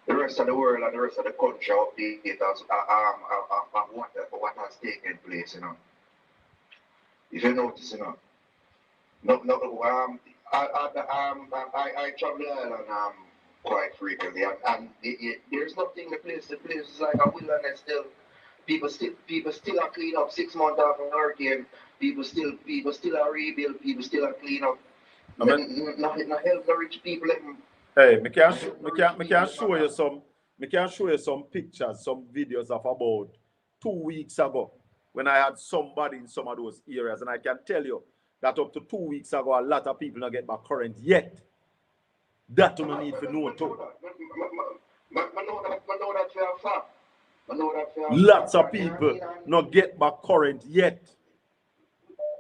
the rest of the world and the rest of the country update us what has taken place, you know. If you notice, you know. I travel the island quite frequently, and there's nothing the place. The place is like a wilderness still. People still are clean up 6 months after a hurricane. People still are rebuild. People still are clean up. I mean, Not help the rich people. hey, me can show you some pictures, some videos of about 2 weeks ago when I had somebody in some of those areas, and I can tell you that up to 2 weeks ago, a lot of people not get back current yet. That you don't need to know too. Lots of people not get back current yet.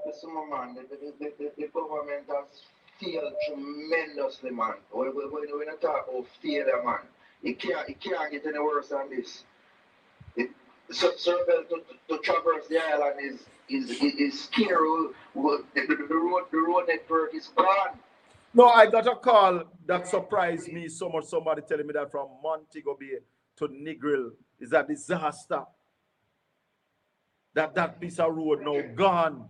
Listen, man, the government has failed tremendously, man. When I talk about failure, man, it can't get any worse than this. To traverse the island is scary. The road network is gone. No, I got a call that surprised me so much. Somebody telling me that from Montego Bay to Negril is a disaster. That piece of road now gone.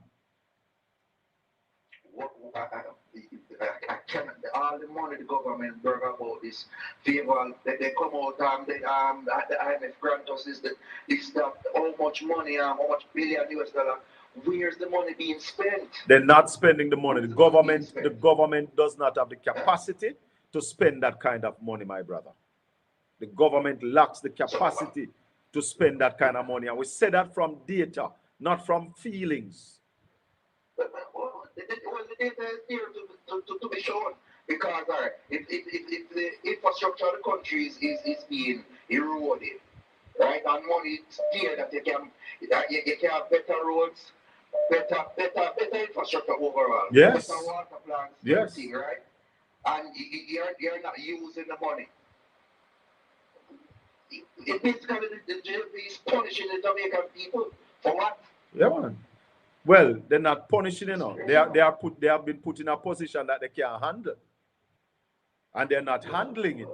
I cannot, all the money the government bring about this favor, they come out the IMF grant us this stuff, how much money, how much billion US dollar. Where's the money being spent? They're not spending the money. The government does not have the capacity to spend that kind of money, my brother. The government lacks the capacity to spend that kind of money. And we say that from data, not from feelings. Well, the data is there to be shown. Because if the infrastructure of the country is being eroded, right, and money is there that you can have better roads, better infrastructure overall. Yes. Better water plants, yes. Everything, right? And you're not using the money. It basically the JLP is punishing the Jamaican people for what? Yeah, man. Well, they're not punishing, you know. They have been put in a position that they can't handle. And they're not handling it.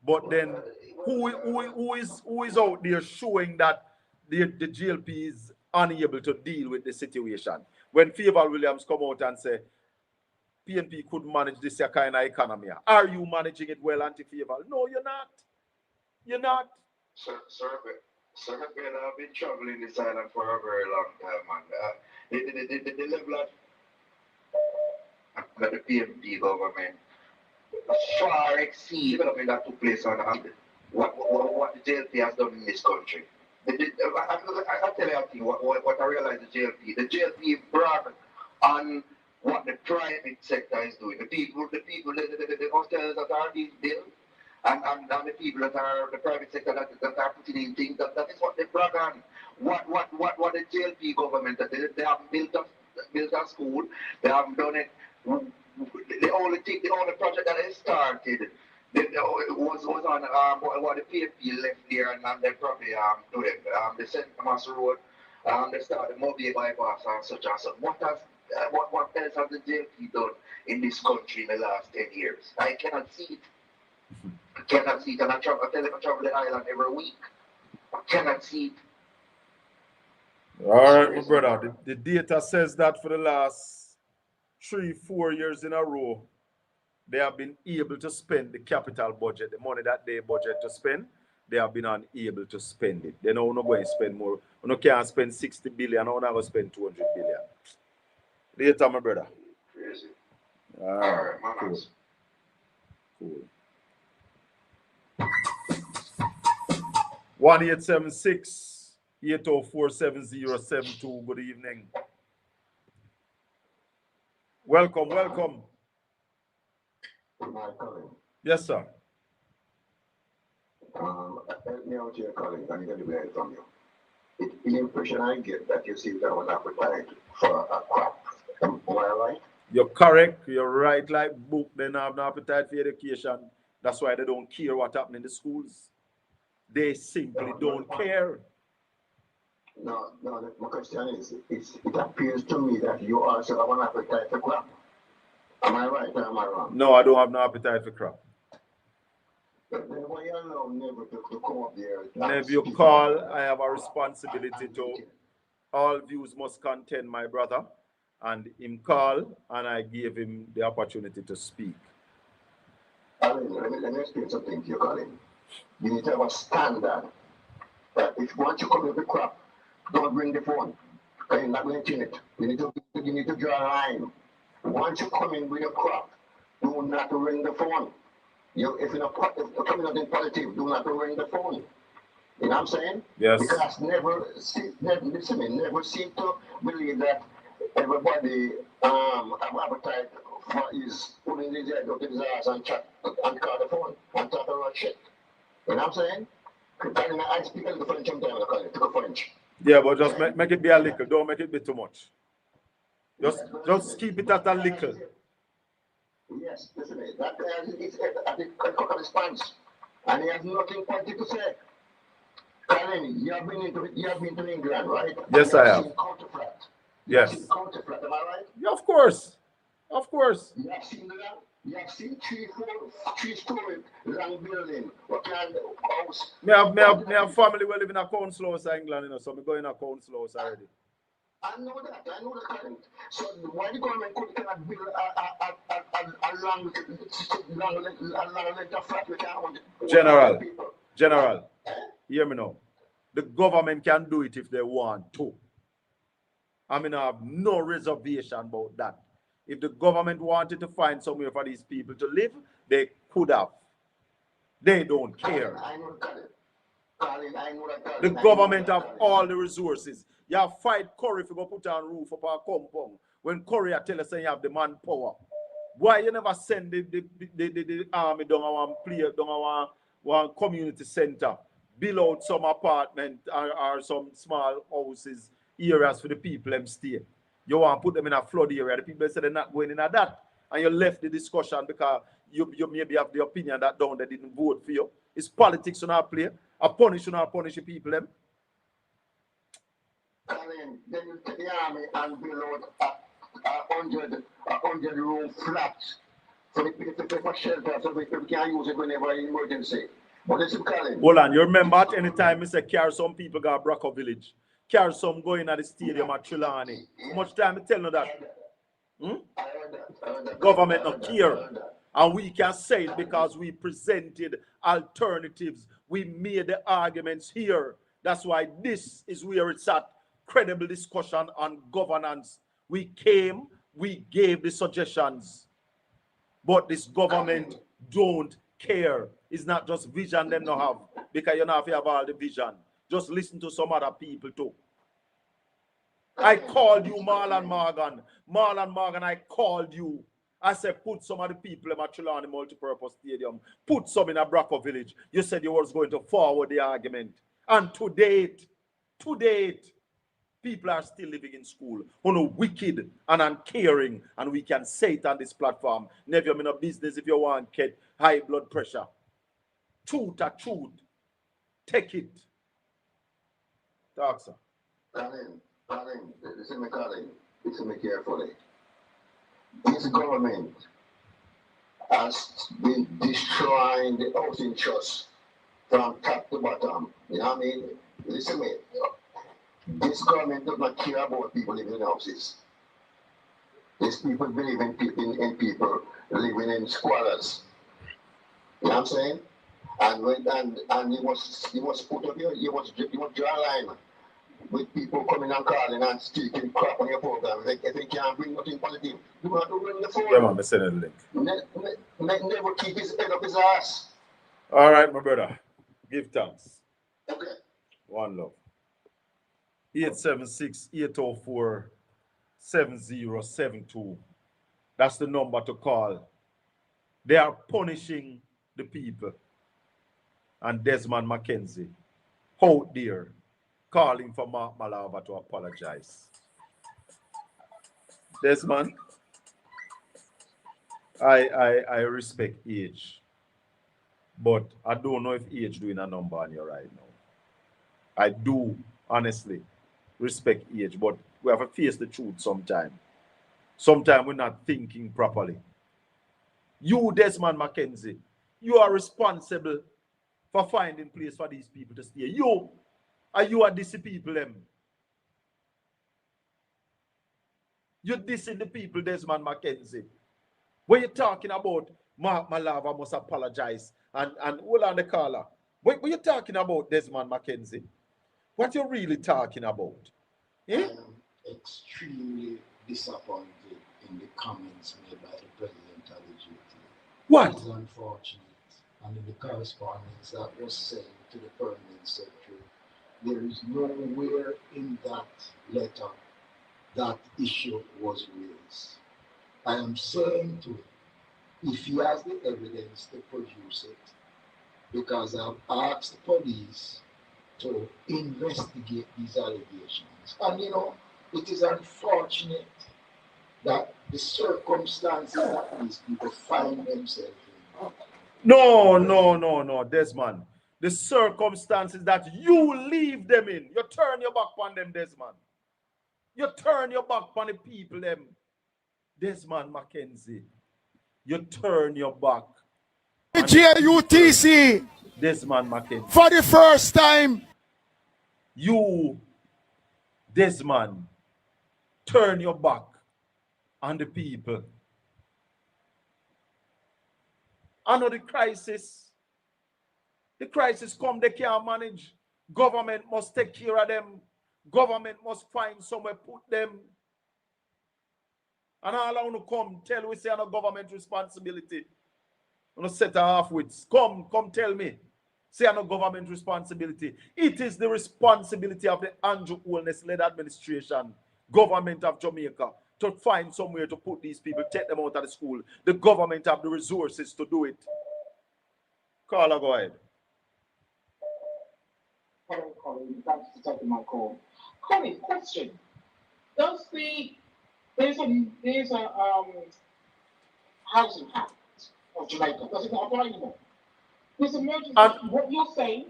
But then who is out there showing that the GLP is unable to deal with the situation? When Favor Williams come out and say PNP could manage this kind of economy, are you managing it well, Anti-Favor? No, you're not. You're not. Sir, I've been traveling this island for a very long time, and the level of the PNP government far exceed development that took place on what the JLP has done in this country. I tell you what I realize the JLP brag on what the private sector is doing. The hostels that are being built, and the people that are the private sector that are putting in things, that is what they brag on. What the JLP government, they have built a school, they have done it. The only project that they started was on what the PFP left there, and they probably do it. The St. Thomas Road, they started Mobile bypass and such and such. What else has the JLP done in this country in the last 10 years? I cannot see it. I cannot see it, and I tell them I travel the island every week. I cannot see it. All right, my brother. The data says that for the last 3-4 years in a row, they have been able to spend the capital budget, the money that they budget to spend, they have been unable to spend it. They know we're not going to spend more. We can't spend 60 billion, we're not going to spend 200 billion. Data, my brother. Crazy. All right, cool. 1876 804 7072. Good evening. Welcome. My colleague. Yes, sir. Help me out here, colleague, and get the way from you. The impression I get that you seem to have an appetite for a crop. Am I right? You're correct. You're right. Like book, they don't have no appetite for education. That's why they don't care what happens in the schools. They simply don't care. No, my question is, it appears to me that you also have an appetite for crop. Am I right or am I wrong? No, I don't have no appetite for crop. Why you allow Never to come up there? Whenever you call, I have a responsibility to all views must contend, my brother. And him call, and I gave him the opportunity to speak. Colin, let me explain something to you, Colin. You need to have a standard that if once you come with the crop, don't bring the phone. Because you're not going to it. You need to draw a line. Once you come in with a crop, do not ring the phone. If you're coming out in politics, do not ring the phone. You know what I'm saying? Yes. Because never seem to believe that everybody have appetite for is putting his head up his ass and chat and call the phone and talk about shit. You know what I'm saying? I speak a little French sometimes, I call it French. Yeah, but just make it be a little. Don't make it be too much. Just keep it at a little. Yes, listen, that guy is at the cock of his pants, and he has nothing positive to say. Colin, you have been to England, right? Yes, I have. Seen counterfeit. Yes. Seen counterfeit, am I right? Yeah, of course. Of course. You have seen that? You have seen three-story long building. What kind of house? Me have family who live in a council house in England, you know, so me go in a council house already. I know that, Colin. So why the government cannot build a long length of flat we can own? General, hear me now. The government can do it if they want to. I mean, I have no reservation about that. If the government wanted to find somewhere for these people to live, they could have. They don't care. I know that. The government have all the resources. You have fight Curry if you go put on roof up our compound. When Curry tell us you have the manpower. Why you never send the army down our one community center, build out some apartment or some small houses, areas for the people them stay. You want to put them in a flood area. The people say they're not going in at that. And you left the discussion because you maybe have the opinion that they didn't vote for you. It's politics on our play. A punish the people them. Colin, then you take the army and build out a 100 room flat for the people for shelter so people can use it whenever in emergency. But listen, Colin. Hold on, you remember at any time I say carry some people go to Bracco village. Carry some going at the stadium at Trelawney. How much time I tell you that? I heard that. Government not care. And we can say it because we presented alternatives. We made the arguments here. That's why this is where it's at. Credible discussion on governance. We came, we gave the suggestions. But this government don't care. It's not just vision them no have. Because you don't have all the vision. Just listen to some other people too. I called you, Marlon Morgan. Marlon Morgan, I called you. I said, put some of the people in Trelawney Multipurpose Stadium. Put some in a Bracco village. You said you was going to forward the argument. And to date, people are still living in school who know wicked and uncaring, and we can say it on this platform. Never in a business if you want get high blood pressure. Truth. Take it. Talk, sir. Colin, listen me carefully. This government has been destroying the housing trust from top to bottom. You know what I mean? Listen to me. This government does not care about people living in houses. These people believe in people living in squalors. You know what I'm saying? And you must put up you must draw a line with people coming and calling and speaking crap on your program. If they can't bring nothing positive, you have to ring the phone. Yeah, man, I send a link. Never keep his head up his ass. All right, my brother. Give thanks. Okay. One love. 876-804-7072. That's the number to call. They are punishing the people. And Desmond McKenzie out there calling for Mark Malava to apologize. Desmond, I respect age, but I don't know if age doing a number on you right now. I do honestly respect age, but we have to face the truth sometime. Sometimes we're not thinking properly. You, Desmond McKenzie, You are responsible for finding place for these people to stay. You are dissing people them. You're dissing the people, Desmond Mackenzie. When you're talking about Mark Malava must apologize and hold on the caller. What you're talking about, Desmond Mackenzie? What you're really talking about? I am extremely disappointed in the comments made by the President of the GT. What? It's unfortunate. And in the correspondence that was sent to the Permanent Secretary, there is nowhere in that letter that issue was raised. I am saying to him, if he has the evidence to produce it, because I've asked the police to investigate these allegations. And it is unfortunate that the circumstances that these people find themselves in. No, Desmond. The circumstances that you leave them in. You turn your back on them, Desmond. You turn your back on the people, them. Desmond Mackenzie. You turn your back. The JUTC. Desmond Mackenzie. For the first time. You, Desmond, turn your back on the people. I know the crisis come, they can't manage. Government must take care of them. Government must find somewhere put them. And all I want to come tell we say no government responsibility. I'm going to set her half wits. Come tell me. Say no government responsibility. It is the responsibility of the Andrew Holness-led administration, government of Jamaica, to find somewhere to put these people, take them out of the school. The government have the resources to do it. Carla, go ahead. Hello, Colin. Thanks for taking my call. Colin, question. There's a housing act of Jamaica. Does it not apply anymore? This emergency, what you're saying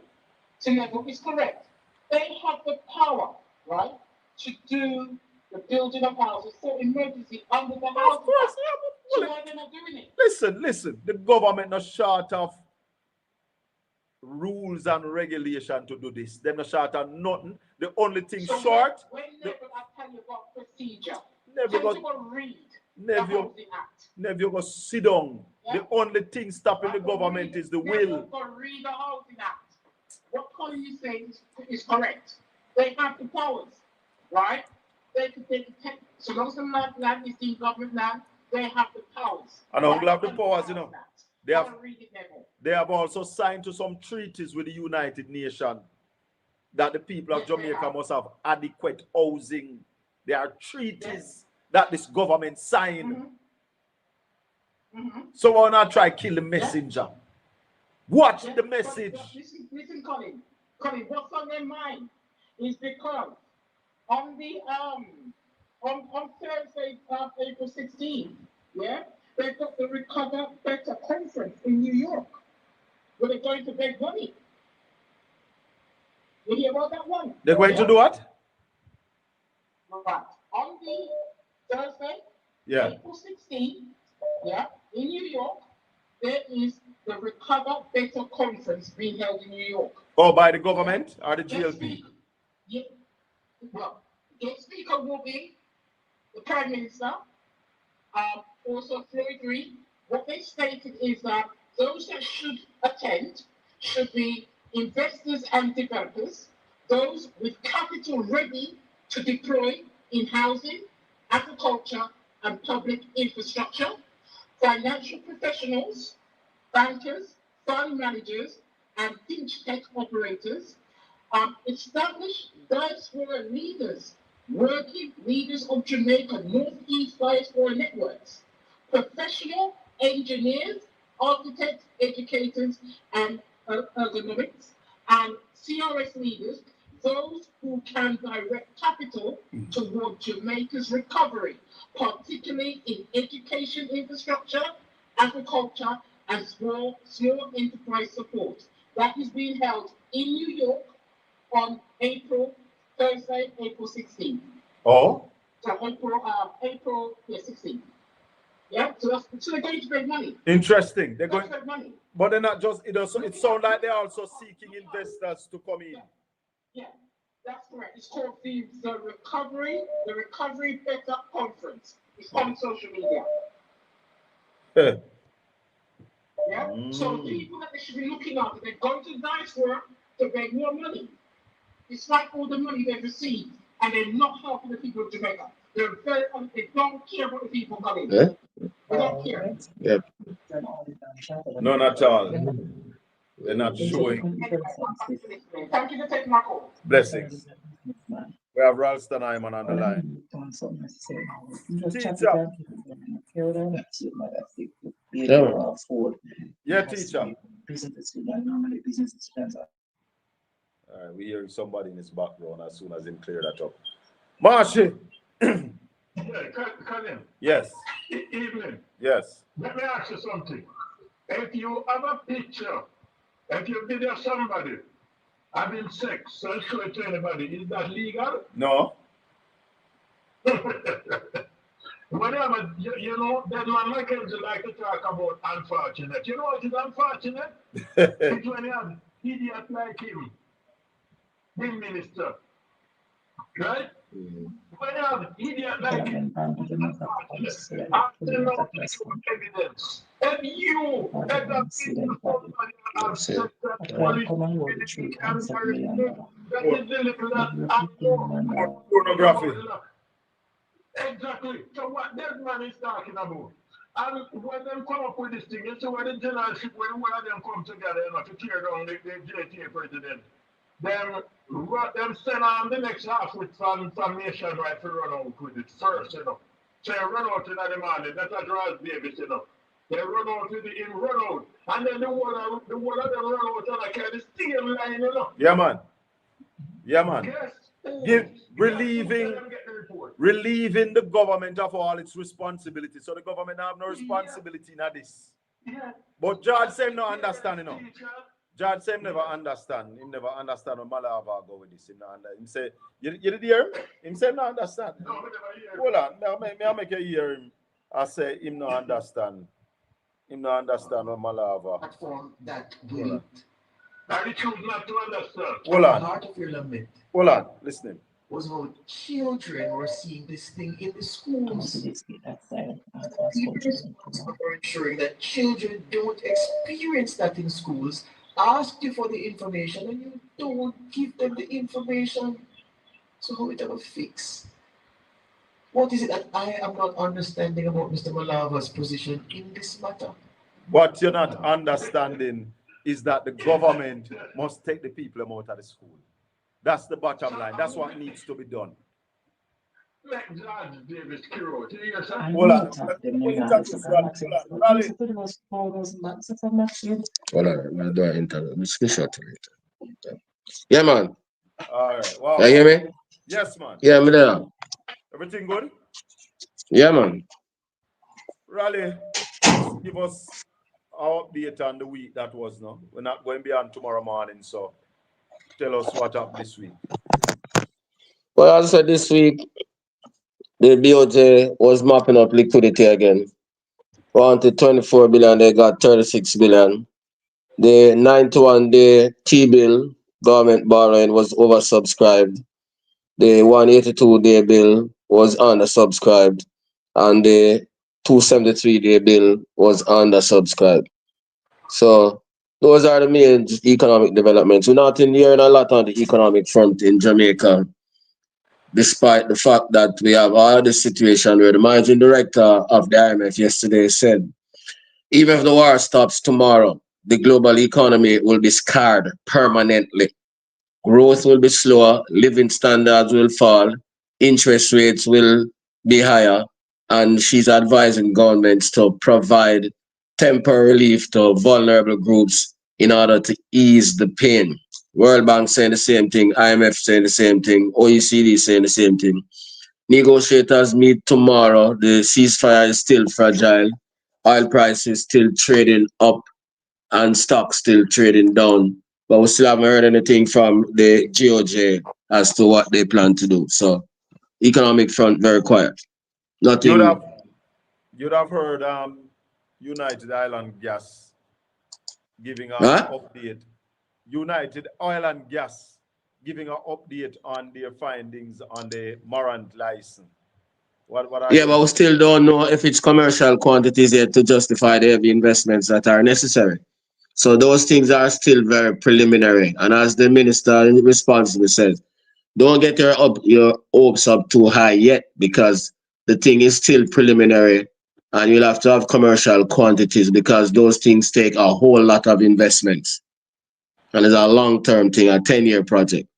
to Neville is correct. They have the power, right, to do the building of houses for emergency under the housing. Of course, yeah. So why are they not doing it? Listen. The government not short of rules and regulation to do this. They're not short of nothing. The only thing so short. When Neville, I tell you about procedure. Never go read the Housing Act. Never go sit down. Yeah. The only thing stopping the government is the will. Go read the Housing Act. What Colin is saying is correct. They have the powers, right? They can take, so long as the land is in government land, they have the powers. And all have the powers, They have also signed to some treaties with the United Nations that the people of Jamaica must have adequate housing. There are treaties that this government signed. So why not try kill the messenger? Watch the message. Listen, Colin. Colin, what's on their mind is because on the on Thursday, April 16th, they've got the Recover Better conference in New York, where they're going to beg money. You hear about that one? They're going to do what? Right. On the Thursday, April 16th, in New York, there is the Recover Better conference being held in New York. Oh, by the government or the GLP? Well, the speaker will be the Prime Minister, also Floyd Reid. What they stated is that those that should attend should be investors and developers, those with capital ready to deploy in housing, agriculture, and public infrastructure, financial professionals, bankers, fund managers, and fintech operators, established diaspora leaders, working leaders of Jamaica Northeast diaspora networks, professional engineers, architects, educators, and ergonomics, and CRS leaders, those who can direct capital toward Jamaica's recovery, particularly in education infrastructure, agriculture, and small enterprise support. That is being held in New York on Thursday, April 16th. Oh? So April 16th. Yeah, so they're going to make money. Interesting. They're They're going, going to make money. but they're not just. It sounds like they're also seeking investors to come in. Yeah, that's correct. It's called the Recovery Better Conference. It's on social media. Yeah. So the people that they should be looking after, they're going to diaspora to make more money. It's like all the money they've received, and they're not helping the people of Jamaica. They don't care about the people coming. Yeah? They don't care. Yeah. No, not at all. They're not showing. Thank you for taking my call. Blessings. We have Ralston Hyman on the line. Teacher. Yeah, teacher. All right, we hear somebody in his background as soon as he clear that up. Marshy. Colin. Yes. Evening. Yes. Let me ask you something. If you have a picture, if you video somebody having sex and show it to anybody, is that legal? No. Whatever, you know, that man Mackenzie like to talk about unfortunate. You know what is unfortunate? It's when you have idiot like him, big minister, right? When you have idiot like him, unfortunate. After no evidence. And you, as a people, have said that police can that is the little that pornography. Exactly. So what that man is talking about. And when them come up with this thing, you see when the generalship, when one of them come together, you know, to tear down the JTA president, them send on the next half with some nationwide to run out with it first, you know. So they run out in the morning, that's a draws babies, you know. They run out with the run out. And then the one of them run out and I carry the steel line, you know. Yeah, man. Yeah, man. Yes. Relieving the government of all its responsibility. So the government have no responsibility in this. Yeah. But George said no understand, you know. George said never understand. He never understand when Malava go with this. He say, you did hear him? He said no understand. No, we never hear him. Hold on, may I make you hear him? I say him no understand. Him no understand when Malava. Platform that will I choose not to understand. Hold on. Part of your lament Hold on, listening. was how children were seeing this thing in the schools. People responsible for ensuring that children don't experience that in schools, ask you for the information and you don't give them the information. So how it ever fix? What is it that I am not understanding about Mr. Malava's position in this matter? What you're not understanding is that the government must take the people out of the school. That's the bottom line. That's what needs to be done. Hold on, I'm doing interview. Screenshot later. Yeah, man. All right. Wow. You hear me? Yes, man. Yeah, I'm there. Everything good? Yeah, man. Raleigh, give us our update on the week that was, no? We're not going beyond tomorrow morning, so tell us what happened this week. Well, as I said, this week, the BOJ was mopping up liquidity again. Wanted 24 billion, they got 36 billion. The 91-day T-bill, government borrowing, was oversubscribed. The 182-day bill was undersubscribed. And the 273-day bill was undersubscribed. So those are the main economic developments. We're not hearing a lot on the economic front in Jamaica, despite the fact that we have all this situation where the managing director of the IMF yesterday said, even if the war stops tomorrow, the global economy will be scarred permanently. Growth will be slower, living standards will fall, interest rates will be higher, and she's advising governments to provide temporary relief to vulnerable groups in order to ease the pain. World Bank saying the same thing, IMF saying the same thing, OECD saying the same thing. Negotiators meet tomorrow. The ceasefire is still fragile. Oil prices still trading up and stocks still trading down. But we still haven't heard anything from the GOJ as to what they plan to do. So economic front very quiet. Nothing. You'd have heard United Island Gas giving an update. United Oil and Gas giving an update on their findings on the Morant license. What Yeah, but we still don't know if it's commercial quantities yet to justify the heavy investments that are necessary. So those things are still very preliminary. And as the minister responsible says, don't get your hopes up too high yet, because the thing is still preliminary and you'll have to have commercial quantities because those things take a whole lot of investments. And it's a long-term thing, a 10-year project.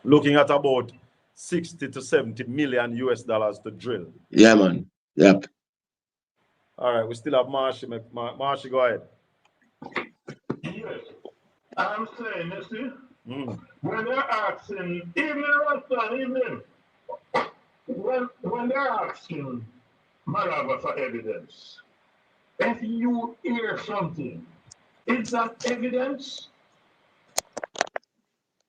Looking at about 60 to 70 million US dollars to drill. Yeah, man. Yep. All right, we still have Marshy. Marshy, go ahead. Yes. I'm saying, you see, when they're asking, when they're asking Malava for evidence, if you hear something, is that evidence?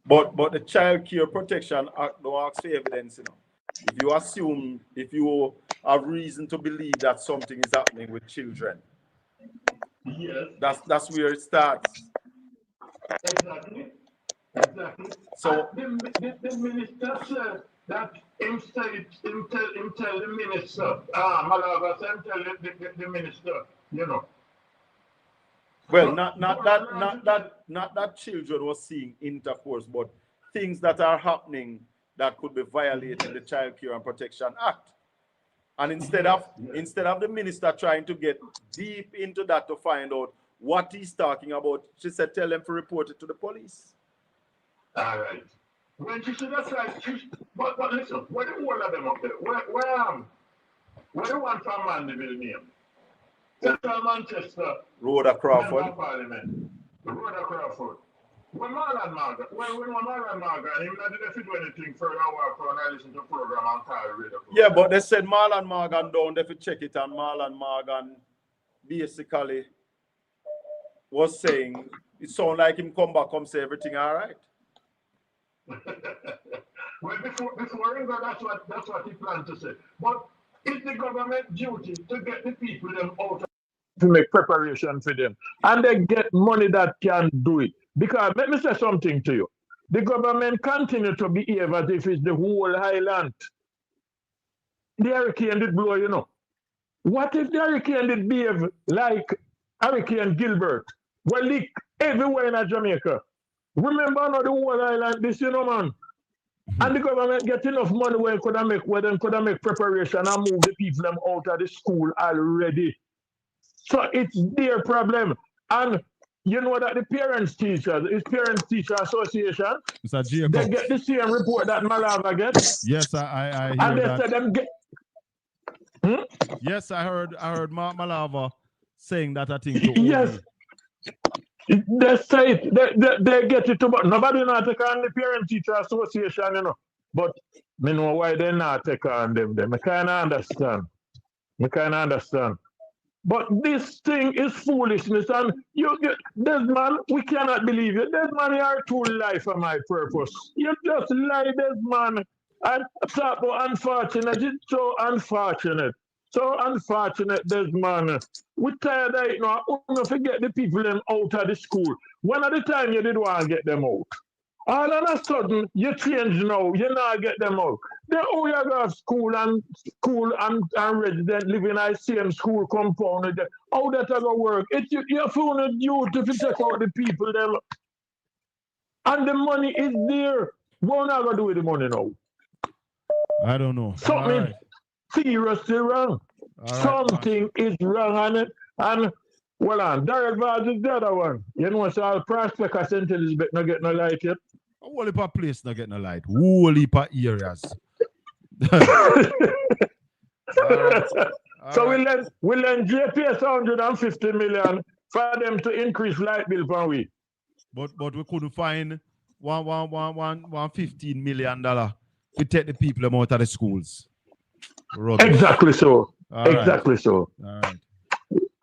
But the Child Care Protection Act don't ask for evidence, you know. If you have reason to believe that something is happening with children, yes, that's where it starts. Exactly. So the minister said that him tell the minister, Malava said tell the minister, you know. Well, not that children were seeing intercourse, but things that are happening that could be violating the Child Care and Protection Act. And instead of the minister trying to get deep into that to find out what he's talking about, she said, tell them to report it to the police. All right. When she should have said, but listen, where the whole of them up there? Where the one from Mandeville name? Central Manchester. Rhoda Crawford. Parliament. Rhoda Crawford. When Marlon Margaret, when Marlon Margaret, he didn't do anything for an hour and I listen to the program and call radio. Yeah, but they said Marlon Morgan down, they could check it, and Marlon Morgan basically was saying, it sounded like him come back, say everything all right. Well, before he go, that's what he planned to say. But it's the government duty to get the people them out to make preparation for them. And they get money that can do it. Because let me say something to you. The government continue to behave as if it's the whole island. The hurricane did blow, you know. What if the hurricane did behave like Hurricane Gilbert? Well, leak everywhere in Jamaica. Remember now the whole island, this, you know, man. And the government get enough money where they could make preparation and move the people them out of the school already. So it's their problem. And you know that the Parents-Teacher Association, they get the same report that Malava gets. Yes, I hear and they that. said them get. Yes, I heard Mark Malava saying that, I think. Yes. They say it, they get it to, but nobody not take on the Parent-Teacher Association, you know. But me know why they not take on them. I kind of understand. But this thing is foolishness, and Desmond, we cannot believe you. Desmond, you are too lie for my purpose. You just lie, Desmond. And talk about unfortunate. It's so unfortunate. So unfortunate, Desmond. We tired of it now. We don't forget the people them out of the school. One at the time you did want to get them out. All of a sudden, you change now. You not get them out. They all you go to school and resident living in the same school compound. How that going to work? You're found you to take out the people them. And the money is there. What are you going to do with the money now? I don't know. Something seriously wrong. Something is wrong on it. And well, Darrell Vaz is the other one. You know, so all prospect of St. Elizabeth not get no light yet. A whole heap of place not get no light. Whole heap of areas. So we lend JPS 150 million for them to increase light bill per week. But we couldn't find $115 million to take the people out of the schools. Rubbish. Exactly so. All right.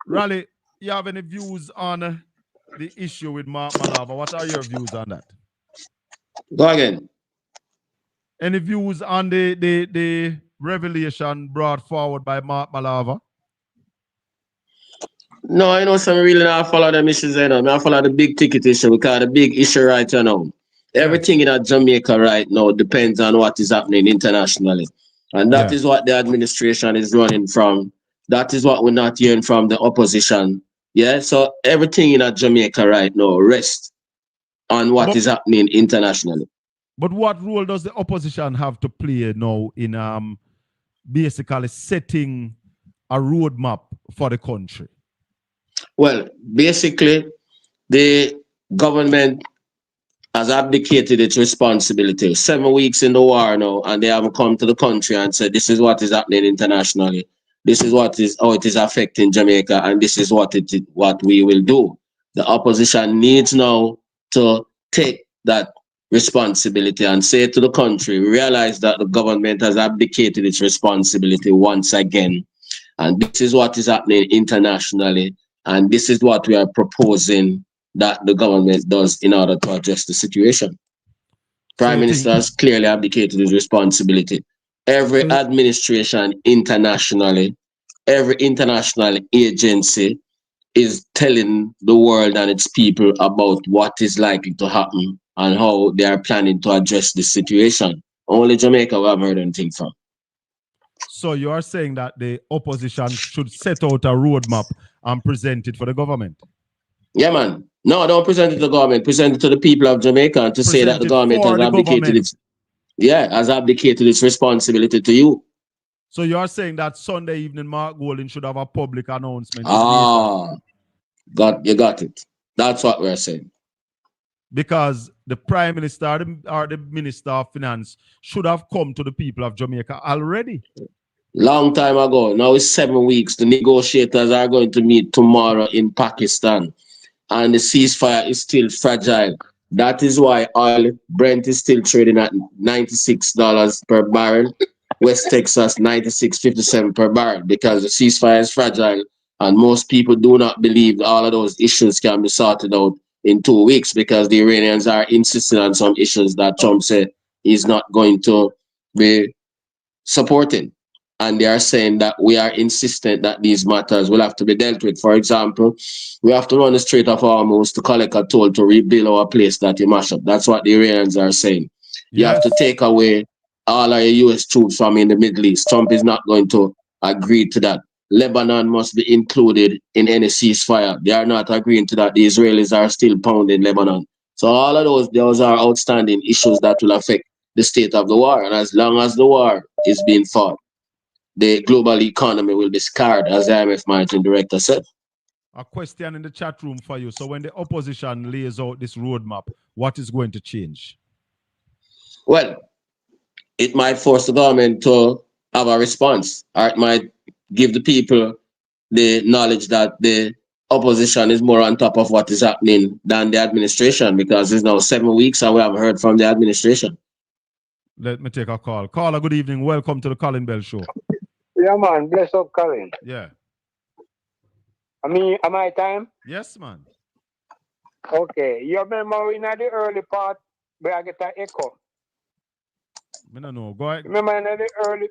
Raleigh, you have any views on the issue with Mark Malava? What are your views on that? Go again. Any views on the revelation brought forward by Mark Malava? No, I know some really not follow them issues, I know. I follow the big ticket issue because the big issue right now. Everything in Jamaica right now depends on what is happening internationally. And that is what the administration is running from. That is what we're not hearing from the opposition. Yeah, so everything in Jamaica right now rests on what is happening internationally. But what role does the opposition have to play now in basically setting a roadmap for the country? Well, basically, the government has abdicated its responsibility. 7 weeks in the war now, and they haven't come to the country and said, this is what is happening internationally. This is how it is affecting Jamaica, and this is what we will do. The opposition needs now to take that responsibility and say to the country, realize that the government has abdicated its responsibility once again. And this is what is happening internationally. And this is what we are proposing that the government does in order to address the situation. Prime Minister has clearly abdicated his responsibility. Every administration internationally, every international agency is telling the world and its people about what is likely to happen and how they are planning to address the situation. Only Jamaica we haven't heard anything from. So you are saying that the opposition should set out a roadmap and present it for the government? Yeah, man. No, don't present it to the government. Present it to the people of Jamaica and to say that the government has abdicated its responsibility to you. So you are saying that Sunday evening Mark Golding should have a public announcement? You got it. That's what we're saying. Because the Prime Minister or the Minister of Finance should have come to the people of Jamaica already. Long time ago. Now it's 7 weeks. The negotiators are going to meet tomorrow in Pakistan. And the ceasefire is still fragile. That is why oil, Brent is still trading at $96 per barrel. West Texas, $96.57 per barrel, because the ceasefire is fragile. And most people do not believe all of those issues can be sorted out in 2 weeks, because the Iranians are insisting on some issues that Trump said he's not going to be supporting. And they are saying that we are insistent that these matters will have to be dealt with. For example, we have to run the Strait of Hormuz to collect a toll to rebuild our place that you mash up. That's what the Iranians are saying. You have to take away all our US troops from in the Middle East. Trump is not going to agree to that. Lebanon must be included in any ceasefire. They are not agreeing to that. The Israelis are still pounding Lebanon. So all of those are outstanding issues that will affect the state of the war. And as long as the war is being fought, the global economy will be scarred, as the IMF managing director said. A question in the chat room for you. So when the opposition lays out this roadmap, what is going to change? Well, it might force the government to have a response, or it might give the people the knowledge that the opposition is more on top of what is happening than the administration, because it's now 7 weeks and we haven't heard from the administration. Let me take a call. Caller, good evening. Welcome to the Colin Bell Show. Yeah, man. Bless up, Colin. Yeah. Am I time? Yes, man. Okay. You remember in the early part where I get an echo? I don't know. Go ahead. Remember in the early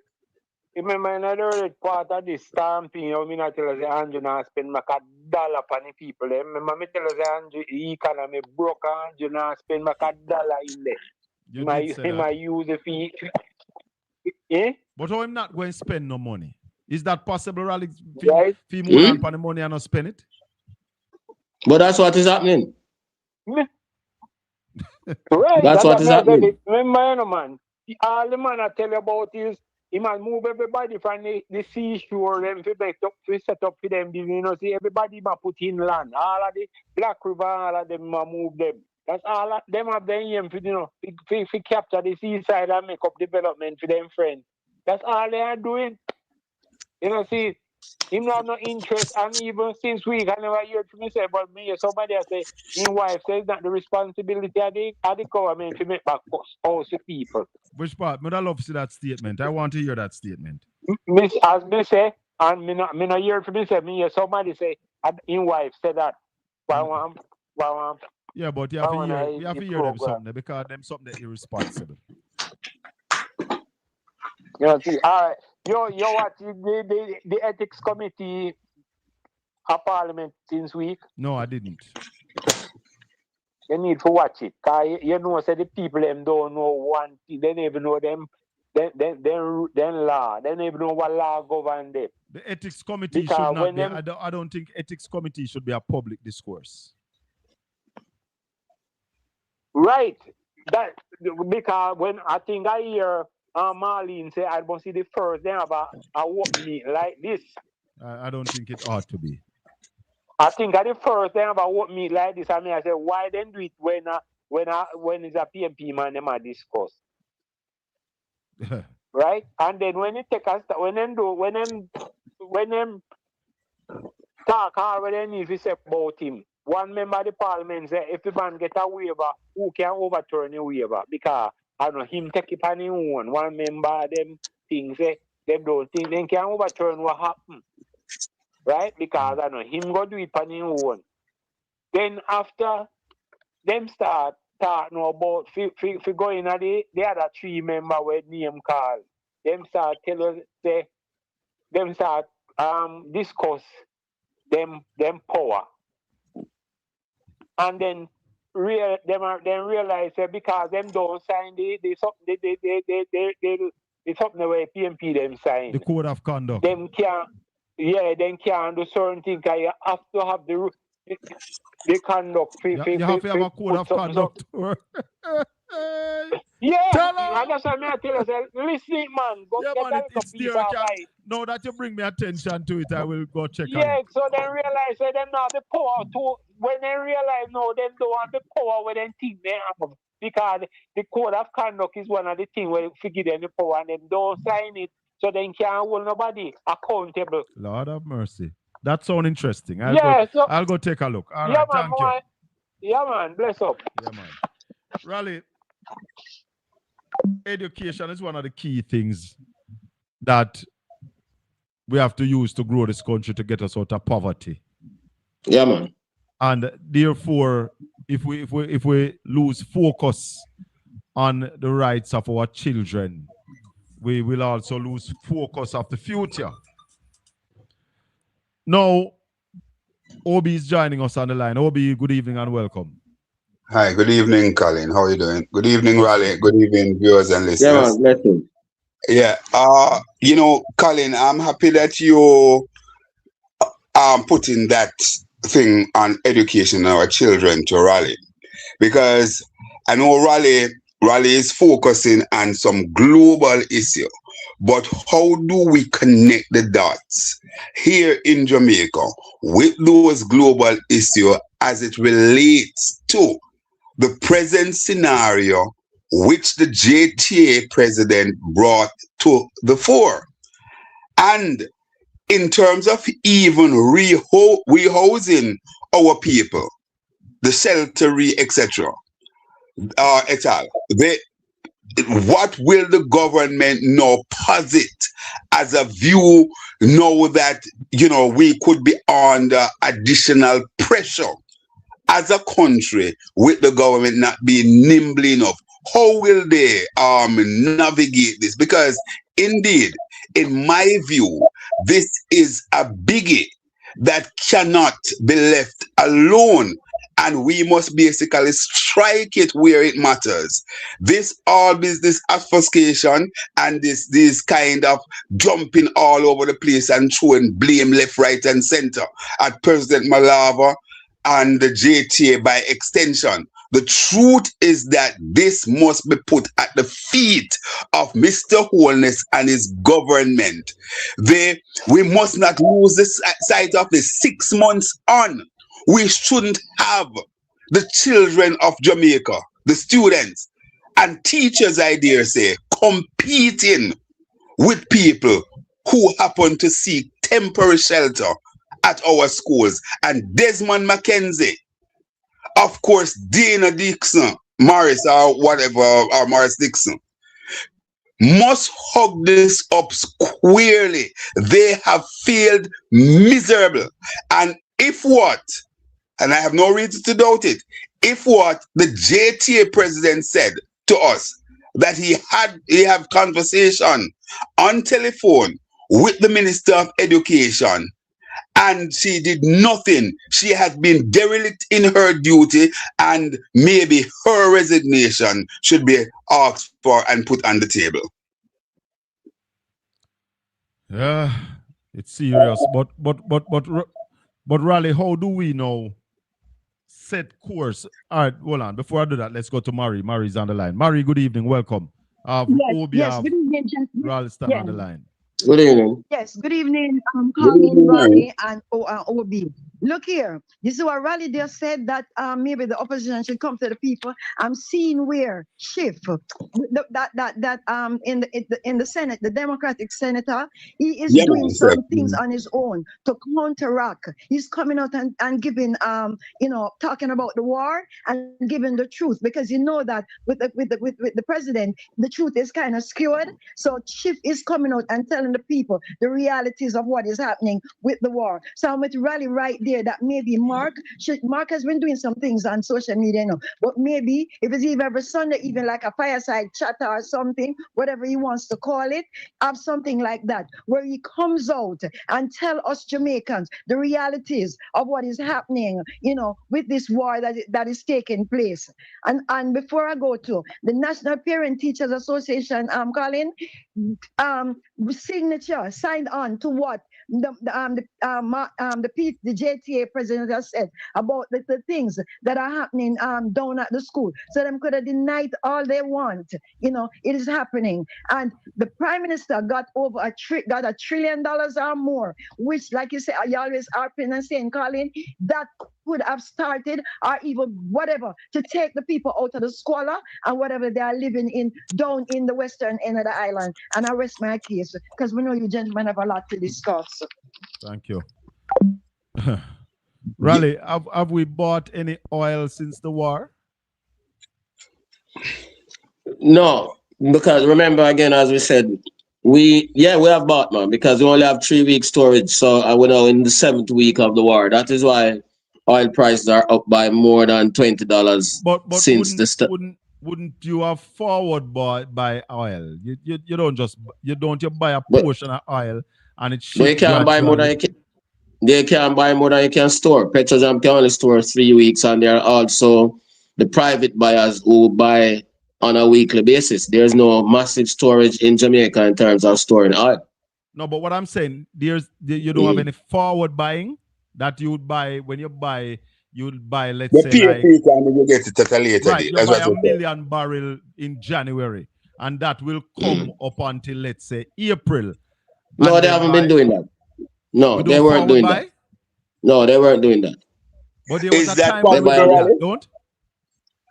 part of this stamping, you mean I tell us the Andrew now spend like $1 on the people. Remember me tell us the Andrew economy broke, Andrew now spend like $1 in there. You did say that. Use the fee. Eh? But how I'm not going to spend no money? Is that possible, Raleigh? Right? Fee more than the money and not spend it? But that's what is happening. Right. That's what is happening. Remember, man, all the man I tell you about is he man move everybody from the seashore them to set up for them business. You know, see everybody man put in land. All of the Black River, all of them man move them. That's all of them have their aim for, you know, for capture the seaside and make up development for them friends. That's all they are doing. You know, see, him not no interest, and even since week I never heard from me say, but me somebody say his wife says that the responsibility of the government to make back house to people. Which part? I love to see that statement. I want to hear that statement. As me say, and me not hear from me say, me hear somebody say his wife said that. Yeah, but you have to hear them something, because them something that irresponsible. You know, see, all right. You watch the ethics committee a parliament since week? No, I didn't. You need to watch it. Cause you know, say the people them don't know one thing. They don't even know them law. They don't even know what law govern them. The ethics committee Because should not when be. them, I don't think ethics committee should be a public discourse. right. That because when I think I hear Marlene say I must see the first them about a work meeting like this. I don't think it ought to be. I think at the first time about what me like this, I mean, I said, why then do it when it's a PMP man them a discuss, right? And then when it take us, when them talk how they need to say about him. One member of the parliament say, if the man get a waiver, who can overturn the waiver? Because I don't know him take it on his own. One member of them things say them don't think they can overturn what happened. Right? Because I know him go do it on his own. Then after them start talking about fi going at the other three member with name call. Them start tell us say them start discuss them power. And then realize that because them don't sign the something where PMP them sign. The code of conduct. Them can't do certain things. You have to have the conduct. You have to have a code of conduct. And that's why I tell you, listen, man. Go get man, a piece of light. Now that you bring me attention to it, I will go check on Yeah, it. so they realize that them not the power to, when they realize, no, them don't have the power when they think they have. Because the code of conduct is one of the things where you give them the power and them don't sign it. So they can't hold nobody accountable. Lord have mercy. That sounds interesting. I'll go take a look. All yeah, right, man, thank you. Yeah, man, bless up. Yeah, man. Raleigh, education is one of the key things that we have to use to grow this country to get us out of poverty. Yeah, man. And therefore, if we lose focus on the rights of our children, we will also lose focus of the future. Now, Obi is joining us on the line. Obi, good evening and welcome. Hi, good evening, Colin. How are you doing? Good evening, Raleigh. Good evening, viewers and listeners. Yeah, man, bless you. Yeah, you know, Colin, I'm happy that you putting that thing on education our children to Raleigh, because I know Raleigh is focusing on some global issue, but how do we connect the dots here in Jamaica with those global issues as it relates to the present scenario which the JTA president brought to the fore? And in terms of even rehousing our people, the sheltery, etc., et al., what will the government now posit as a view now that, you know, we could be under additional pressure as a country with the government not being nimble enough? How will they navigate this? Because indeed, in my view, this is a biggie that cannot be left alone, and we must basically strike it where it matters. This all business obfuscation and this kind of jumping all over the place and throwing blame left, right, and center at President Malava and the JTA by extension. The truth is that this must be put at the feet of Mr. Holness and his government. We must not lose the sight of this. 6 months on, we shouldn't have the children of Jamaica, the students and teachers, I dare say, competing with people who happen to seek temporary shelter at our schools. And Desmond McKenzie, of course, Dana Dixon, Morris or whatever, or Morris Dixon, must hug this up squarely. They have failed miserable. And if what, and I have no reason to doubt it, if what the JTA president said to us, that he had conversation on telephone with the Minister of Education, and she did nothing. She has been derelict in her duty, and maybe her resignation should be asked for and put on the table. Yeah, it's serious. But Raleigh, how do we know set course? All right, hold on. Before I do that, let's go to Murray. Murray's on the line. Murray, good evening. Welcome. Yes, good evening, gentlemen. Raleigh stand on the line. Good evening. Yes, good evening, Good Colin, evening, Mary. Raleigh, and OB. Look here, this is what Raleigh just said, that maybe the opposition should come to the people. I'm seeing where Schiff, in the Senate, the Democratic senator, he is doing some things on his own to counteract. He's coming out and giving, talking about the war and giving the truth, because you know that with the president, the truth is kind of skewed. So Schiff is coming out and telling the people the realities of what is happening with the war. So I'm with Raleigh right there, that maybe Mark has been doing some things on social media, but maybe if it's even every Sunday, even like a fireside chat or something, whatever he wants to call it, have something like that, where he comes out and tell us Jamaicans the realities of what is happening, with this war that is taking place. And before I go to the National Parent Teachers Association, Colin, signature signed on to what the JTA president has said about the things that are happening down at the school. So them could have denied all they want. It is happening. And the prime minister got over $1 trillion or more, which, like you say, you always harping and saying, Colin, that could have started, or even whatever, to take the people out of the squalor and whatever they are living in down in the western end of the island. And I rest my case, because we know you gentlemen have a lot to discuss. Thank you. Raleigh, have we bought any oil since the war? No, because remember again, as we said, we have bought, man, because we only have 3 weeks storage. So we're now in the 7th week of the war. That is why oil prices are up by more than $20 but since the start. Wouldn't you have forward buy oil? You don't buy a portion of oil and it's They can't buy more than you can. They can't buy more than you can store. Petrojam can only store 3 weeks, and there are also the private buyers who buy on a weekly basis. There's no massive storage in Jamaica in terms of storing oil. No, but what I'm saying, you don't have any forward buying that you would buy when you buy. You would buy, let's say, like, and you get it at a later right, date. you buy 1 million barrel in January, and that will come up until, let's say, April. No, they haven't been doing that. No, they weren't doing that. No, they weren't doing that. But there was a time when we did that, don't?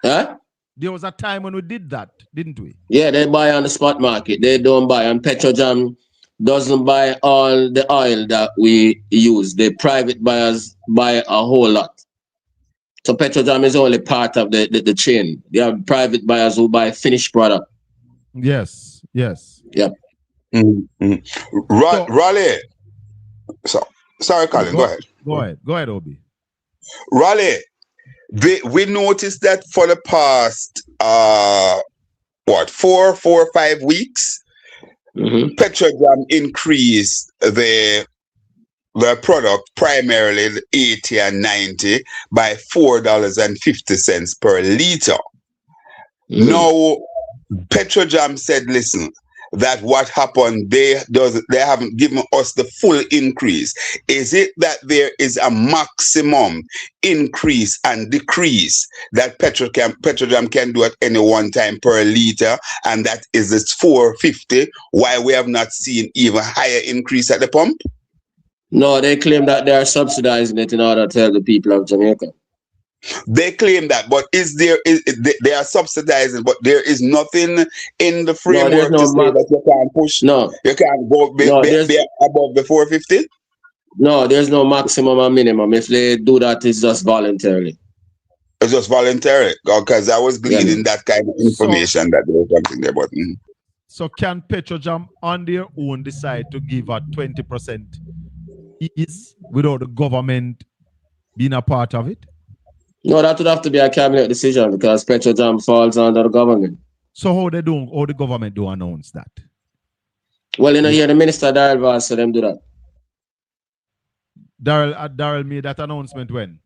Huh? There was a time when we did that, didn't we? Yeah, they buy on the spot market. They don't buy, and Petrojam doesn't buy all the oil that we use. The private buyers buy a whole lot. So Petrojam is only part of the chain. There are private buyers who buy finished product. Yes. Yep. Raleigh. Sorry, Colin, go ahead. Go ahead, Obi. Raleigh, we noticed that for the past 4 or 5 weeks, Petrojam increased the product, primarily the 80 and 90, by $4.50 per liter. Now, Petrojam said, listen, that what happened, they haven't given us the full increase. Is it that there is a maximum increase and decrease that Petrojam can do at any one time per liter, and that is it's $4.50, why we have not seen even higher increase at the pump? No, they claim that they are subsidizing it in order to help the people of Jamaica. They claim that, but they are subsidizing, but there is nothing in the framework to say that you can't push. No, you can't go above the 450. No, there's no maximum or minimum. If they do that, it's just voluntarily. It's just voluntary, because I was gleaning that kind of information that there was something there. But so can Petrojam on their own decide to give a 20% ease without the government being a part of it? No, that would have to be a cabinet decision, because Petrojam falls under the government. So how the government do announce that? Well, here the minister Darvas, so them do that. Daryl made that announcement when?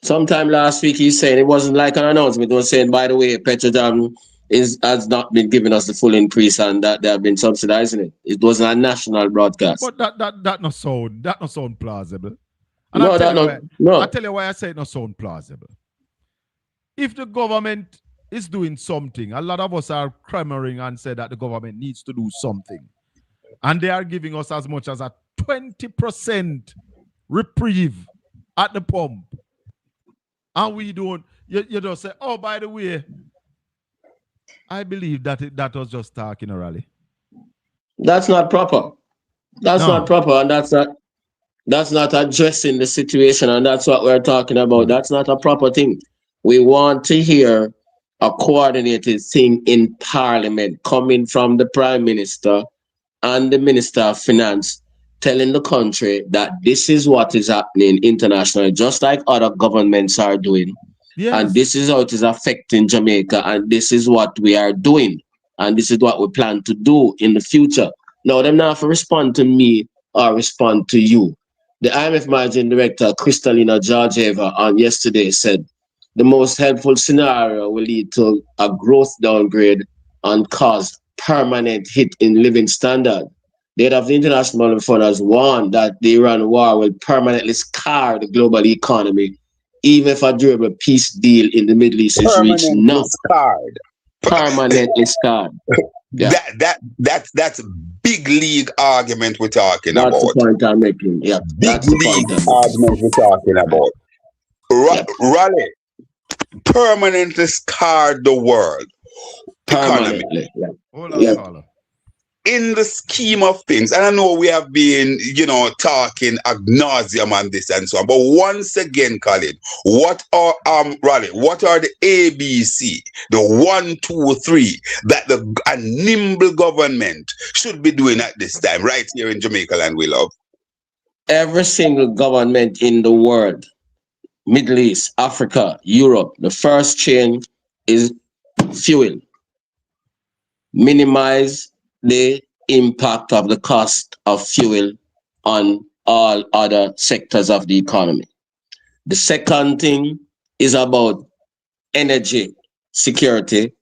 Sometime last week, he said it wasn't like an announcement. He was saying, by the way, Petrodam has not been giving us the full increase and that they have been subsidizing it. It wasn't a national broadcast. But that not sound plausible. And No, I'll tell you why I say it not sound plausible. If the government is doing something, a lot of us are clamoring and say that the government needs to do something. And they are giving us as much as a 20% reprieve at the pump. And we don't, you don't say, oh, by the way, I believe that was just talk in a rally. That's not proper. That's not proper, and that's not addressing the situation, and that's what we're talking about. That's not a proper thing. We want to hear a coordinated thing in Parliament coming from the Prime Minister and the Minister of Finance, telling the country that this is what is happening internationally, just like other governments are doing. Yes. And this is how it is affecting Jamaica, and this is what we are doing, and this is what we plan to do in the future. Now, them not have to respond to me or respond to you. The IMF Managing Director, Kristalina Georgieva, on yesterday said, the most helpful scenario will lead to a growth downgrade and cause permanent hit in living standard. The head of the International Monetary Fund has warned that the Iran war will permanently scar the global economy, even if a durable peace deal in the Middle East is reached now. Permanently scarred. Yeah. That's big league argument we're talking about. That's the point I'm making. Yeah. Big league argument we're talking about. Raleigh permanently scarred the world economy. Yeah. Hold on, Carla. In the scheme of things, and I know we have been, talking ad nauseum on this and so on, but once again, Colin, what are the ABC, the 1, 2, 3 that a nimble government should be doing at this time, right here in Jamaica land we love? Every single government in the world, Middle East, Africa, Europe, the first chain is fuel. Minimize the impact of the cost of fuel on all other sectors of the economy. The second thing is about energy security,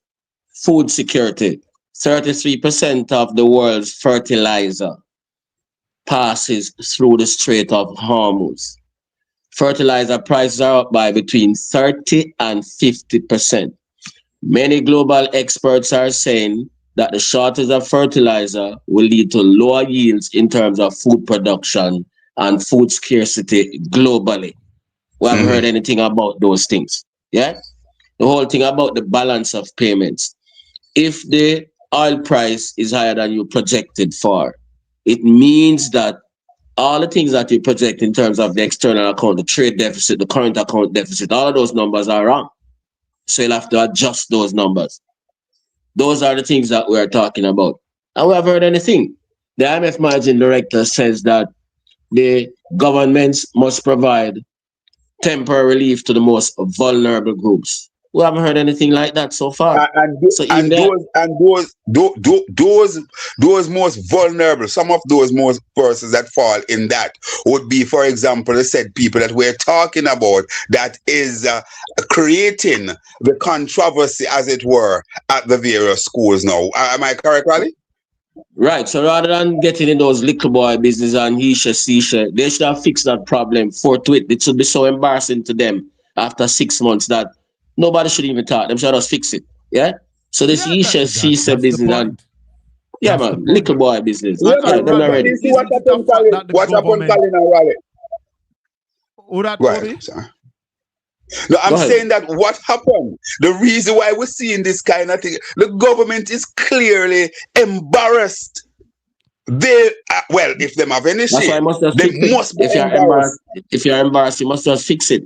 food security. 33% of the world's fertilizer passes through the Strait of Hormuz. Fertilizer prices are up by between 30 and 50%. Many global experts are saying that the shortage of fertilizer will lead to lower yields in terms of food production and food scarcity globally. We haven't heard anything about those things. Yeah? The whole thing about the balance of payments. If the oil price is higher than you projected for, it means that all the things that you project in terms of the external account, the trade deficit, the current account deficit, all of those numbers are wrong. So you'll have to adjust those numbers. Those are the things that we're talking about. And we haven't heard anything. The IMF Managing Director says that the governments must provide temporary relief to the most vulnerable groups. We haven't heard anything like that so far. Those most vulnerable, some of those most persons that fall in that would be, for example, the said people that we're talking about that is creating the controversy, as it were, at the various schools now. Am I correct, Raleigh? Right. So rather than getting in those little boy business and he-she, they should have fixed that problem forthwith. It should be so embarrassing to them after 6 months that nobody should even talk. Them should just fix it. Yeah? So this he-she business and man, little boy business. What happened, Colin and Raleigh? Right, sorry. No, I'm saying that what happened, the reason why we're seeing this kind of thing, the government is clearly embarrassed. They, if they have any shit, they must be embarrassed. If you're embarrassed, you must just fix it.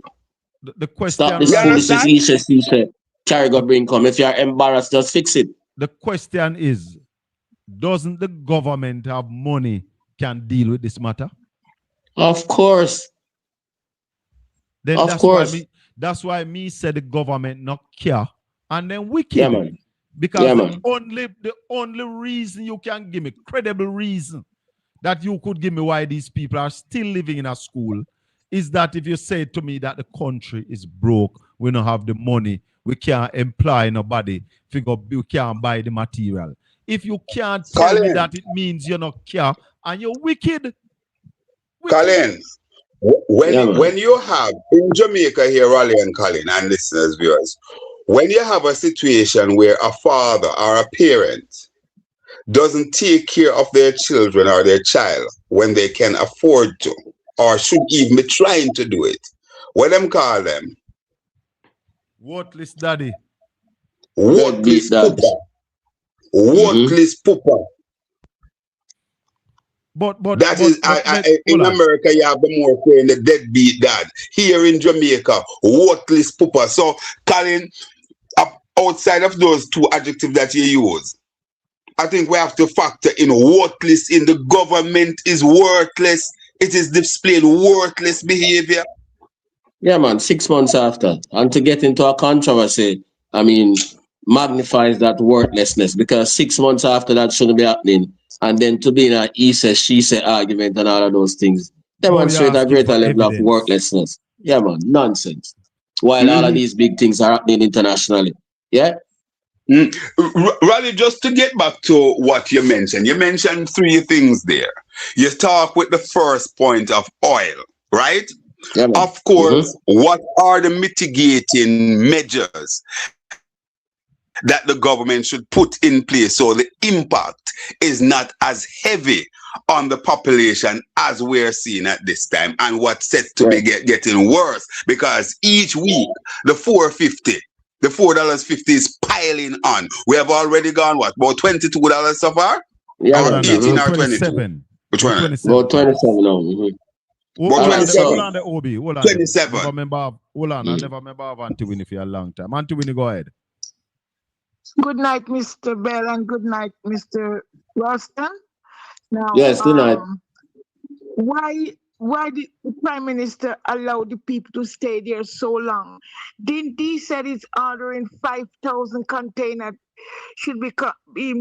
The question, stop this foolishness, he carry God bring come. If you're embarrassed, just fix it. The question is, doesn't the government have money can deal with this matter? Of course. Then that's why me said the government not care, and then wicked. Yeah, man. Because the only reason you can give me credible reason that you could give me why these people are still living in a school is that if you say to me that the country is broke, we don't have the money, we can't employ nobody, we can't buy the material. If you can't tell me that, it means you're not care and you're wicked. Colin, when you have in Jamaica here, Raleigh and Colin and listeners, viewers, when you have a situation where a father or a parent doesn't take care of their children or their child when they can afford to, or should even be trying to do it, what them call them? Worthless daddy. Worthless pooper. Worthless pooper. But in America, you have the more saying the deadbeat dad. Here in Jamaica, worthless pooper. So, Colin, outside of those two adjectives that you use, I think we have to factor in worthless in the government is worthless. It is displaying worthless behavior. Yeah, man, 6 months after. And to get into a controversy, I mean, magnifies that worthlessness, because 6 months after that shouldn't be happening. And then to be in a he says, she said argument and all of those things demonstrate a greater level of worthlessness. Yeah, man, nonsense. While all of these big things are happening internationally. Yeah? Raleigh, just to get back to what you mentioned three things there. You start with the first point of oil, right? Yeah, of course, what are the mitigating measures that the government should put in place so the impact is not as heavy on the population as we're seeing at this time, and what's set to be getting worse, because each week the $4.50 is piling on. We have already gone what, about $22 so far? Yeah, 18 or 27. Which one? About 27 now. About 27. Hold on, the OB. Hold on. 27. I never remember of Auntie Winnie for a long time. Auntie Winnie, go ahead. Good night, Mr. Bell, and good night, Mr. Roston. Now, yes, good night. Why did the Prime Minister allow the people to stay there so long? Didn't he said he's ordering 5,000 containers should be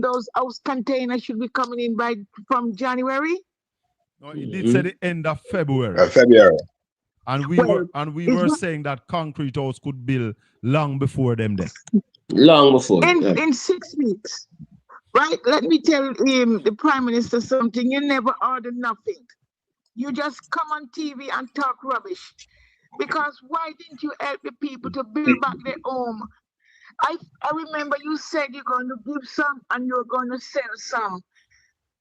those house containers should be coming in from January? No, he did say the end of February. And we were saying that concrete house could build long before them then. Long before. In 6 weeks. Right? Let me tell the Prime Minister something. You never order nothing. You just come on TV and talk rubbish. Because why didn't you help the people to build back their home? I remember you said you're going to give some and you're going to sell some.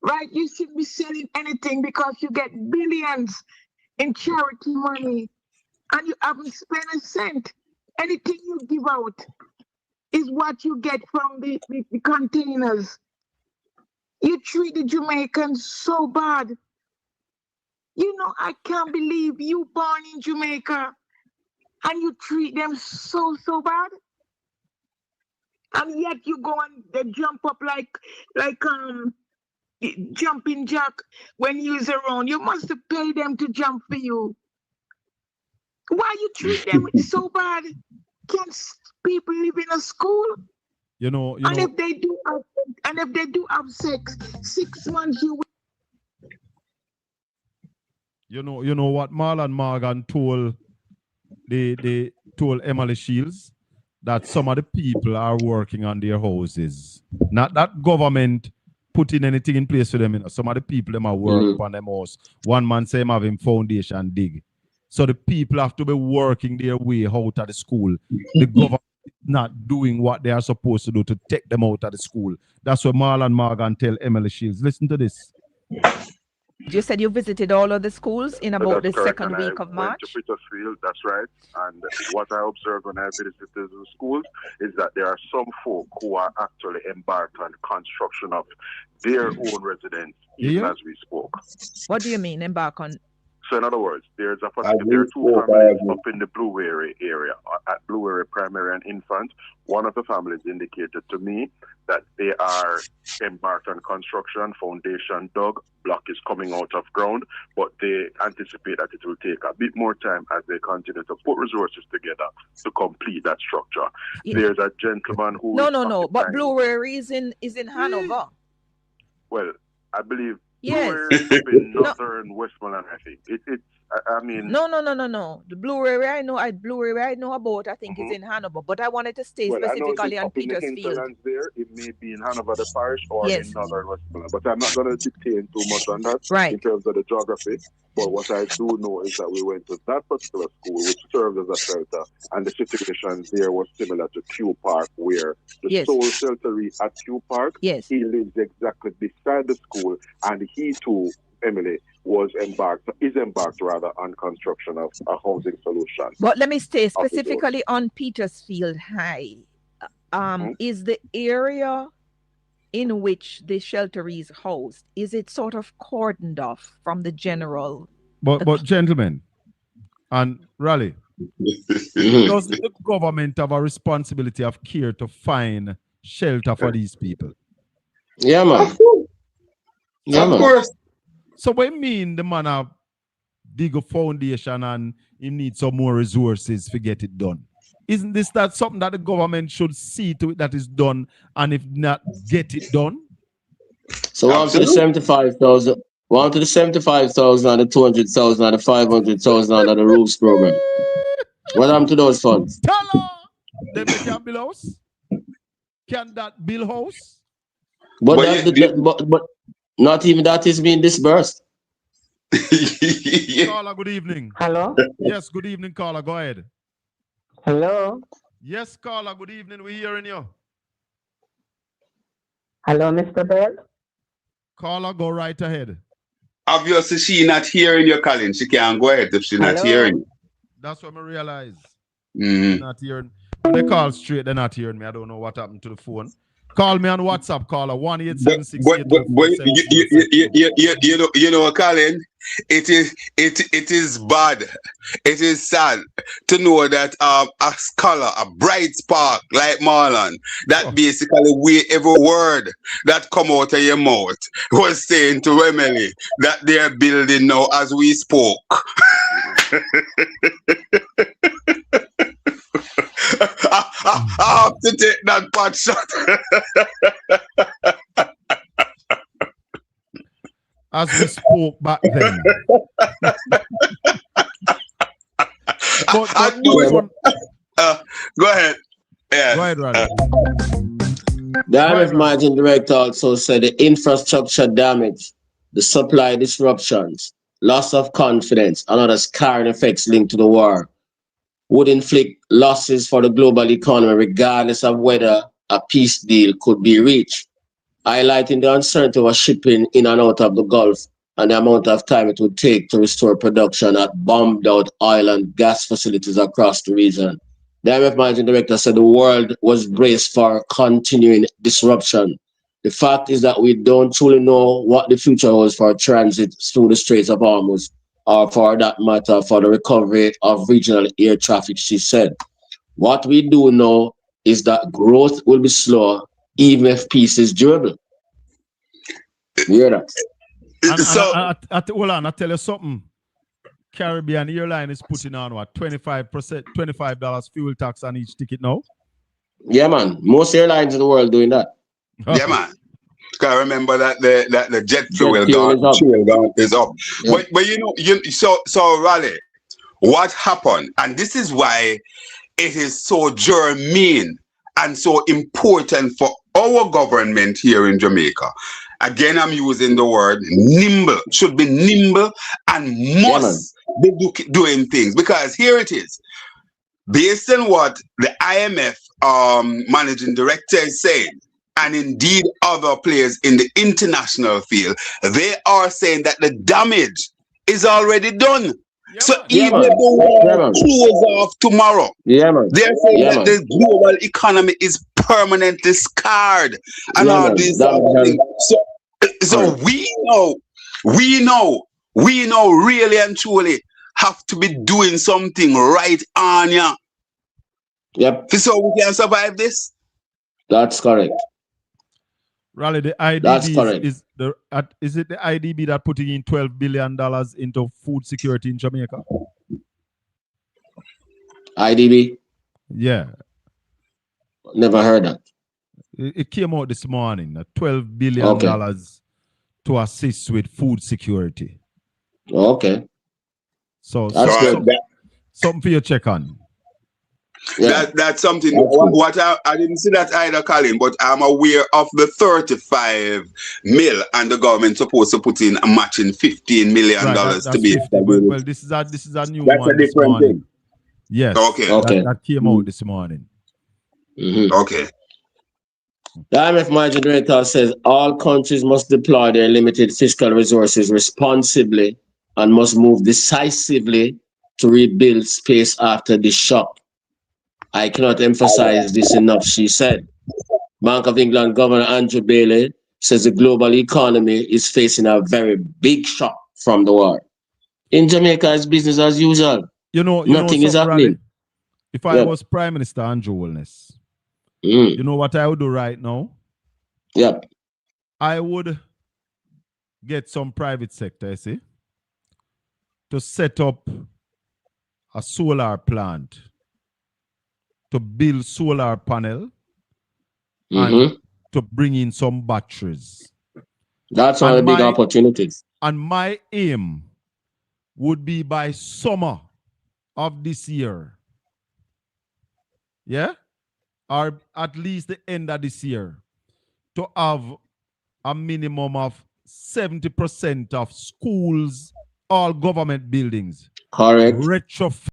Right? You shouldn't be selling anything because you get billions in charity money and you haven't spent a cent. Anything you give out is what you get from the containers. You treat the Jamaicans so bad. You know, I can't believe you born in Jamaica and you treat them so bad. And yet you go and they jump up like jumping jack when you's around. You must have paid them to jump for you. Why you treat them so bad? Can't people live in a school? And if they do have sex, 6 months you will. You know what Marlon Morgan told told Emily Shields? That some of the people are working on their houses. Not that government putting anything in place for them. Some of the people them are work on them house. One man say him having foundation dig. So the people have to be working their way out of the school. The government is not doing what they are supposed to do to take them out of the school. That's what Marlon Morgan tell Emily Shields. Listen to this. You said you visited all of the schools in about the correct. second week of March? Went to Petersfield, that's right. And what I observed when I visited the schools is that there are some folk who are actually embarked on construction of their own residence, even as we spoke. What do you mean, embark on? So in other words, there are two families up in the Blue Area area, at Blue Area Primary and Infant. One of the families indicated to me that they are embarked on construction, foundation dug, block is coming out of ground, but they anticipate that it will take a bit more time as they continue to put resources together to complete that structure. Yeah. There's a gentleman who No, but Blue Area is in Hanover. Well, I believe Yes. Up in northern Westmoreland, I think. I mean. No. The Blue Area I know about. I think is in Hanover, but I wanted to stay Well, I know if specifically it's on up in the Petersfield. hinterlands there, it may be in Hanover the parish or Yes. in northern Westmoreland. But I'm not going to detain too much on that Right. in terms of the geography. But what I do know is that we went to that particular school, which served as a shelter, and the situation there was similar to Kew Park, where the sole shelteree at Kew Park, he lives exactly beside the school, and he too, Emily, is embarked on construction of a housing solution. But let me stay specifically on Petersfield High. Is the area in which the shelteree is housed, is it sort of cordoned off from the general? But gentlemen, and Raleigh, does the government have a responsibility of care to find shelter for these people? Yeah, man. Of course. So what mean the man have dig a foundation and he needs some more resources to get it done? Isn't that something that the government should see to it that is done, and if not, get it done? So on to the 75,000, on to the 75,000 and the 200,000 and the 500,000 under the roofs program. What happened to those funds? Then they can build house. Can that build house? But not even that is being disbursed. Carla, good evening. Hello? Yes, good evening, Carla. Go ahead. Hello? Yes, Carla, good evening. We're hearing you. Hello, Mr. Bell? Carla, go right ahead. Obviously, she not hearing you, Colin. She can't go ahead if she not hearing you. That's what I realize. Not hearing. When they call straight, they're not hearing me. I don't know what happened to the phone. Call me on WhatsApp, caller 1-876. You know, Colin, it is bad. It is sad to know that a scholar, a bright spark like Marlon, that basically every word that come out of your mouth was saying to Emily that they are building now as we spoke. I have to take that pot shot. As we spoke back then. Go ahead. Yeah. Go ahead, Randy. The IMF managing director also said the infrastructure damage, the supply disruptions, loss of confidence, and other scarring effects linked to the war would inflict losses for the global economy regardless of whether a peace deal could be reached, highlighting the uncertainty of shipping in and out of the Gulf and the amount of time it would take to restore production at bombed-out oil and gas facilities across the region. The IMF managing director said the world was braced for continuing disruption. The fact is that we don't truly know what the future holds for transit through the Straits of Hormuz, or for that matter, for the recovery of regional air traffic, she said. What we do know is that growth will be slower, even if peace is durable. You hear that? Hold on, I tell you something. Caribbean Airline is putting on what, $25 fuel tax on each ticket now? Yeah, man. Most airlines in the world doing that. Yeah, man. Because remember that the jet fuel is up. Yeah. But you know, so Raleigh, what happened, and this is why it is so germane and so important for our government here in Jamaica. Again, I'm using the word nimble. Should be nimble and must be doing things, because here it is. Based on what the IMF managing director is saying, and indeed other players in the international field, they are saying that the damage is already done. So even if the war closes off tomorrow, they're saying that the global economy is permanently scarred and all these other things. So we know really and truly have to be doing something right on ya. Yep. So we can survive this. That's correct. Raleigh, the IDB is it the IDB that putting in $12 billion into food security in Jamaica? IDB? Yeah. Never heard that. It came out this morning. $12 billion to assist with food security. Okay. So That's good. Something for you to check on. Yeah. That's something. What I didn't see that either, Colin, but I'm aware of the 35 mil, and the government supposed to put in a matching $15 million Right, to be. 50. Well, this is a new That's one a this different morning. thing. Yes. Okay. That came out this morning. Okay. The IMF margin director says all countries must deploy their limited fiscal resources responsibly and must move decisively to rebuild space after the shock. I cannot emphasize this enough, she said. Bank of England Governor Andrew Bailey says the global economy is facing a very big shock from the war. In Jamaica, it's business as usual. Nothing is happening. Raleigh? If I was Prime Minister Andrew Holness, you know what I would do right now? Yep. I would get some private sector, to set up a solar plant, to build solar panel, and to bring in some batteries. That's one of the big opportunities. And my aim would be by summer of this year, or at least the end of this year, to have a minimum of 70% of schools, all government buildings, retrofitted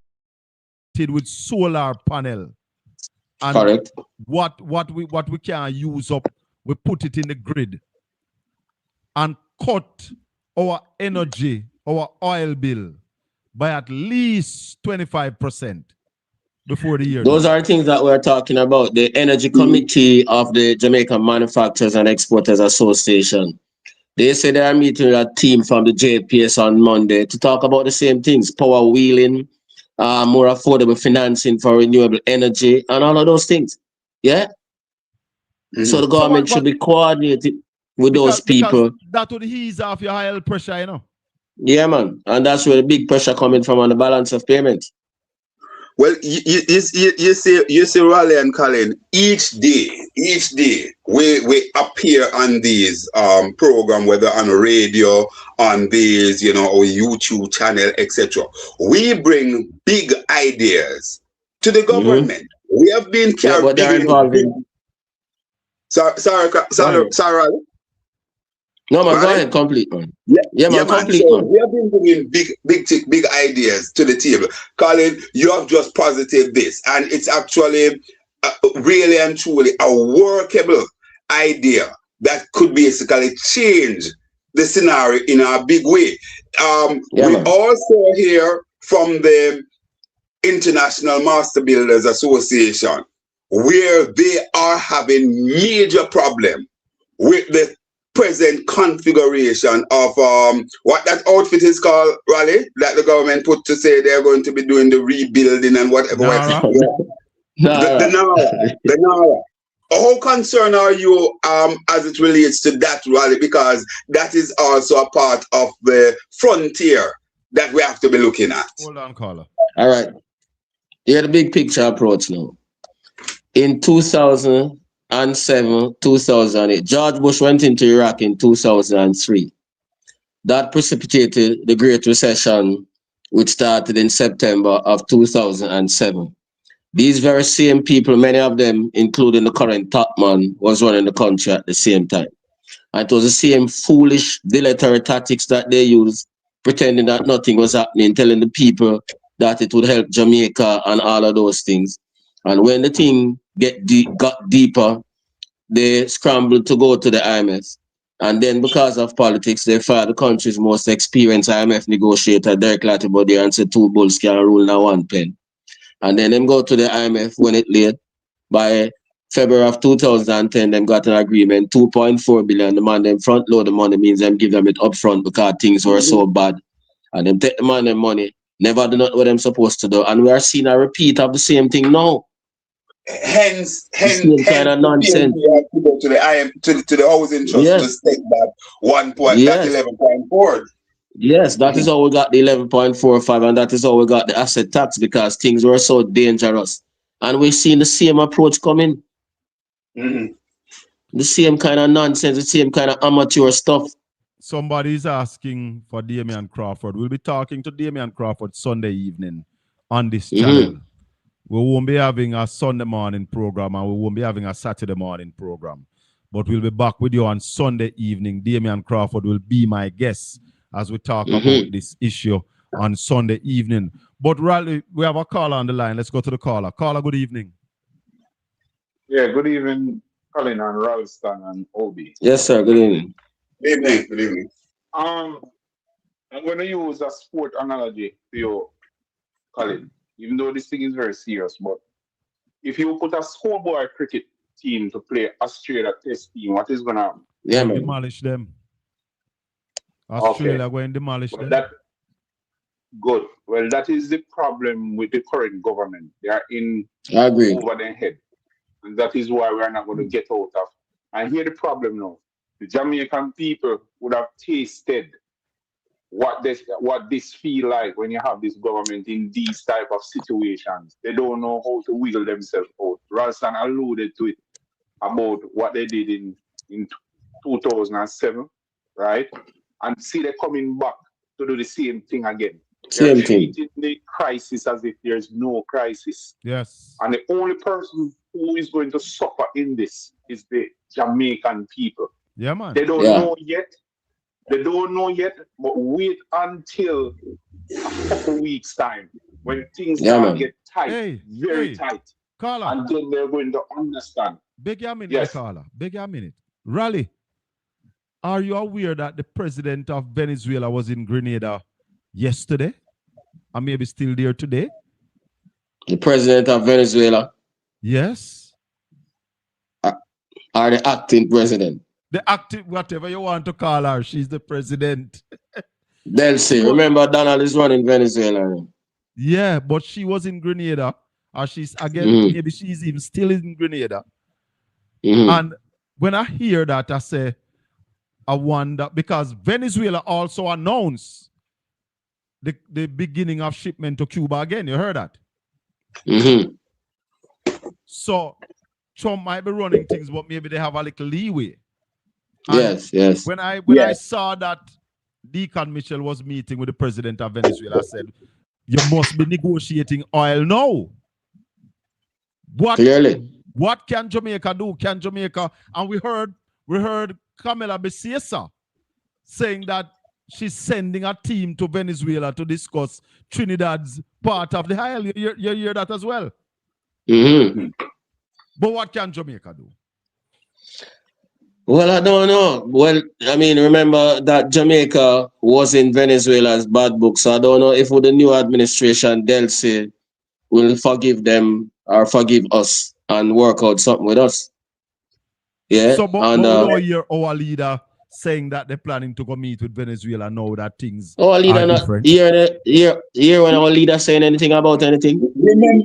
with solar panel. And what we can use up, we put it in the grid and cut our energy, our oil bill by at least 25% before the year. Those are things that we're talking about. The Energy Committee of the Jamaican Manufacturers and Exporters Association. They say they are meeting with a team from the JPS on Monday to talk about the same things: power wheeling, more affordable financing for renewable energy, and all of those things. Yeah. So the government should be coordinated with those people. Because that would ease off your high pressure, Yeah, man. And that's where the big pressure coming from on the balance of payments. Well, you see, Raleigh and Colin, each day, we appear on these program, whether on radio, on these, our YouTube channel, etc. We bring big ideas to the government. We have been carrying. Sorry, Raleigh. No, man, go ahead, complete, man. Man. Complete, so man. We have been bringing big ideas to the table. Colin, you have just posited this, and it's actually really and truly a workable idea that could basically change the scenario in a big way. We also hear from the International Master Builders Association, where they are having major problem with the present configuration of what that outfit is called, Raleigh, that the government put to say they're going to be doing the rebuilding and whatever. The NARA. How concerned are you as it relates to that, Raleigh? Because that is also a part of the frontier that we have to be looking at. Hold on, caller. All right. Here's the big picture approach now. In 2007, 2008, George Bush went into Iraq in 2003. That precipitated the Great Recession, which started in September of 2007. These very same people, many of them, including the current top man, was running the country at the same time. And it was the same foolish, dilatory tactics that they used, pretending that nothing was happening, telling the people that it would help Jamaica and all of those things. And when the thing got deeper, they scrambled to go to the IMF. And then because of politics, they fired the country's most experienced IMF negotiator, Derek Latibody, and said 2 bulls can rule now 1 pen. And then them go to the IMF when it late. By February of 2010, them got an agreement, 2.4 billion. The man them front load the money means them give them it up front because things were so bad. And them take the man them money, never do not what them supposed to do. And we are seeing a repeat of the same thing now. Hence kind of nonsense. We have to go to the to the housing trust to stake that 11.4. Yes, that is how we got the 11.45, and that is how we got the asset tax, because things were so dangerous. And we're seeing the same approach coming. The same kind of nonsense, the same kind of amateur stuff. somebody's asking for Damian Crawford. We'll be talking to Damian Crawford Sunday evening on this channel. We won't be having a Sunday morning program and we won't be having a Saturday morning program. But we'll be back with you on Sunday evening. Damian Crawford will be my guest as we talk about this issue on Sunday evening. But Raleigh, we have a caller on the line. Let's go to the caller. Caller, good evening. Yeah, good evening, Colin and Ralston and Obi. Yes, sir. Good evening. Good evening. Good evening. I'm going to use a sport analogy to you, Colin, even though this thing is very serious. But if you put a schoolboy cricket team to play Australia test team, what is going to happen? Yeah, man. Demolish them. Australia going to demolish them. Good. Well, that is the problem with the current government. They are in I agree. over their head. And that is why we are not going to get out of. And here the problem now. The Jamaican people would have tasted what this feel like when you have this government in these type of situations. They don't know how to wiggle themselves out. Ralston alluded to it about what they did in 2007, right? And see they're coming back to do the same thing again. They're treating the crisis as if there's no crisis. Yes. And the only person who is going to suffer in this is the Jamaican people. Yeah, man. They don't know yet. They don't know yet, but wait until a couple weeks' time when things get tight, very tight. Caller. And then they're going to understand. Beg your minute, Yes. caller. Beg your minute. Raleigh, are you aware that the president of Venezuela was in Grenada yesterday? And maybe still there today? The president of Venezuela? Yes. Or the acting president? The active, whatever you want to call her, she's the president. Delcy. Remember, Donald is running Venezuela. Yeah, but she was in Grenada. Or she's, again, maybe she's even still in Grenada. And when I hear that, I say, I wonder, because Venezuela also announced the beginning of shipment to Cuba again. You heard that? So Trump might be running things, but maybe they have a little leeway. And yes. When I saw that Deacon Mitchell was meeting with the president of Venezuela, I said, you must be negotiating oil now. What can Jamaica do? Can Jamaica? And we heard Camila Besiesa saying that she's sending a team to Venezuela to discuss Trinidad's part of the Isle. You hear that as well? But what can Jamaica do? Well, I don't know. Well, I mean, remember that Jamaica was in Venezuela's bad book, so I don't know if with the new administration, Delcy will forgive them or forgive us and work out something with us. Yeah. So, but we don't hear our leader saying that they're planning to go meet with Venezuela now that things our leader are not different. Hear when our leader saying anything about anything?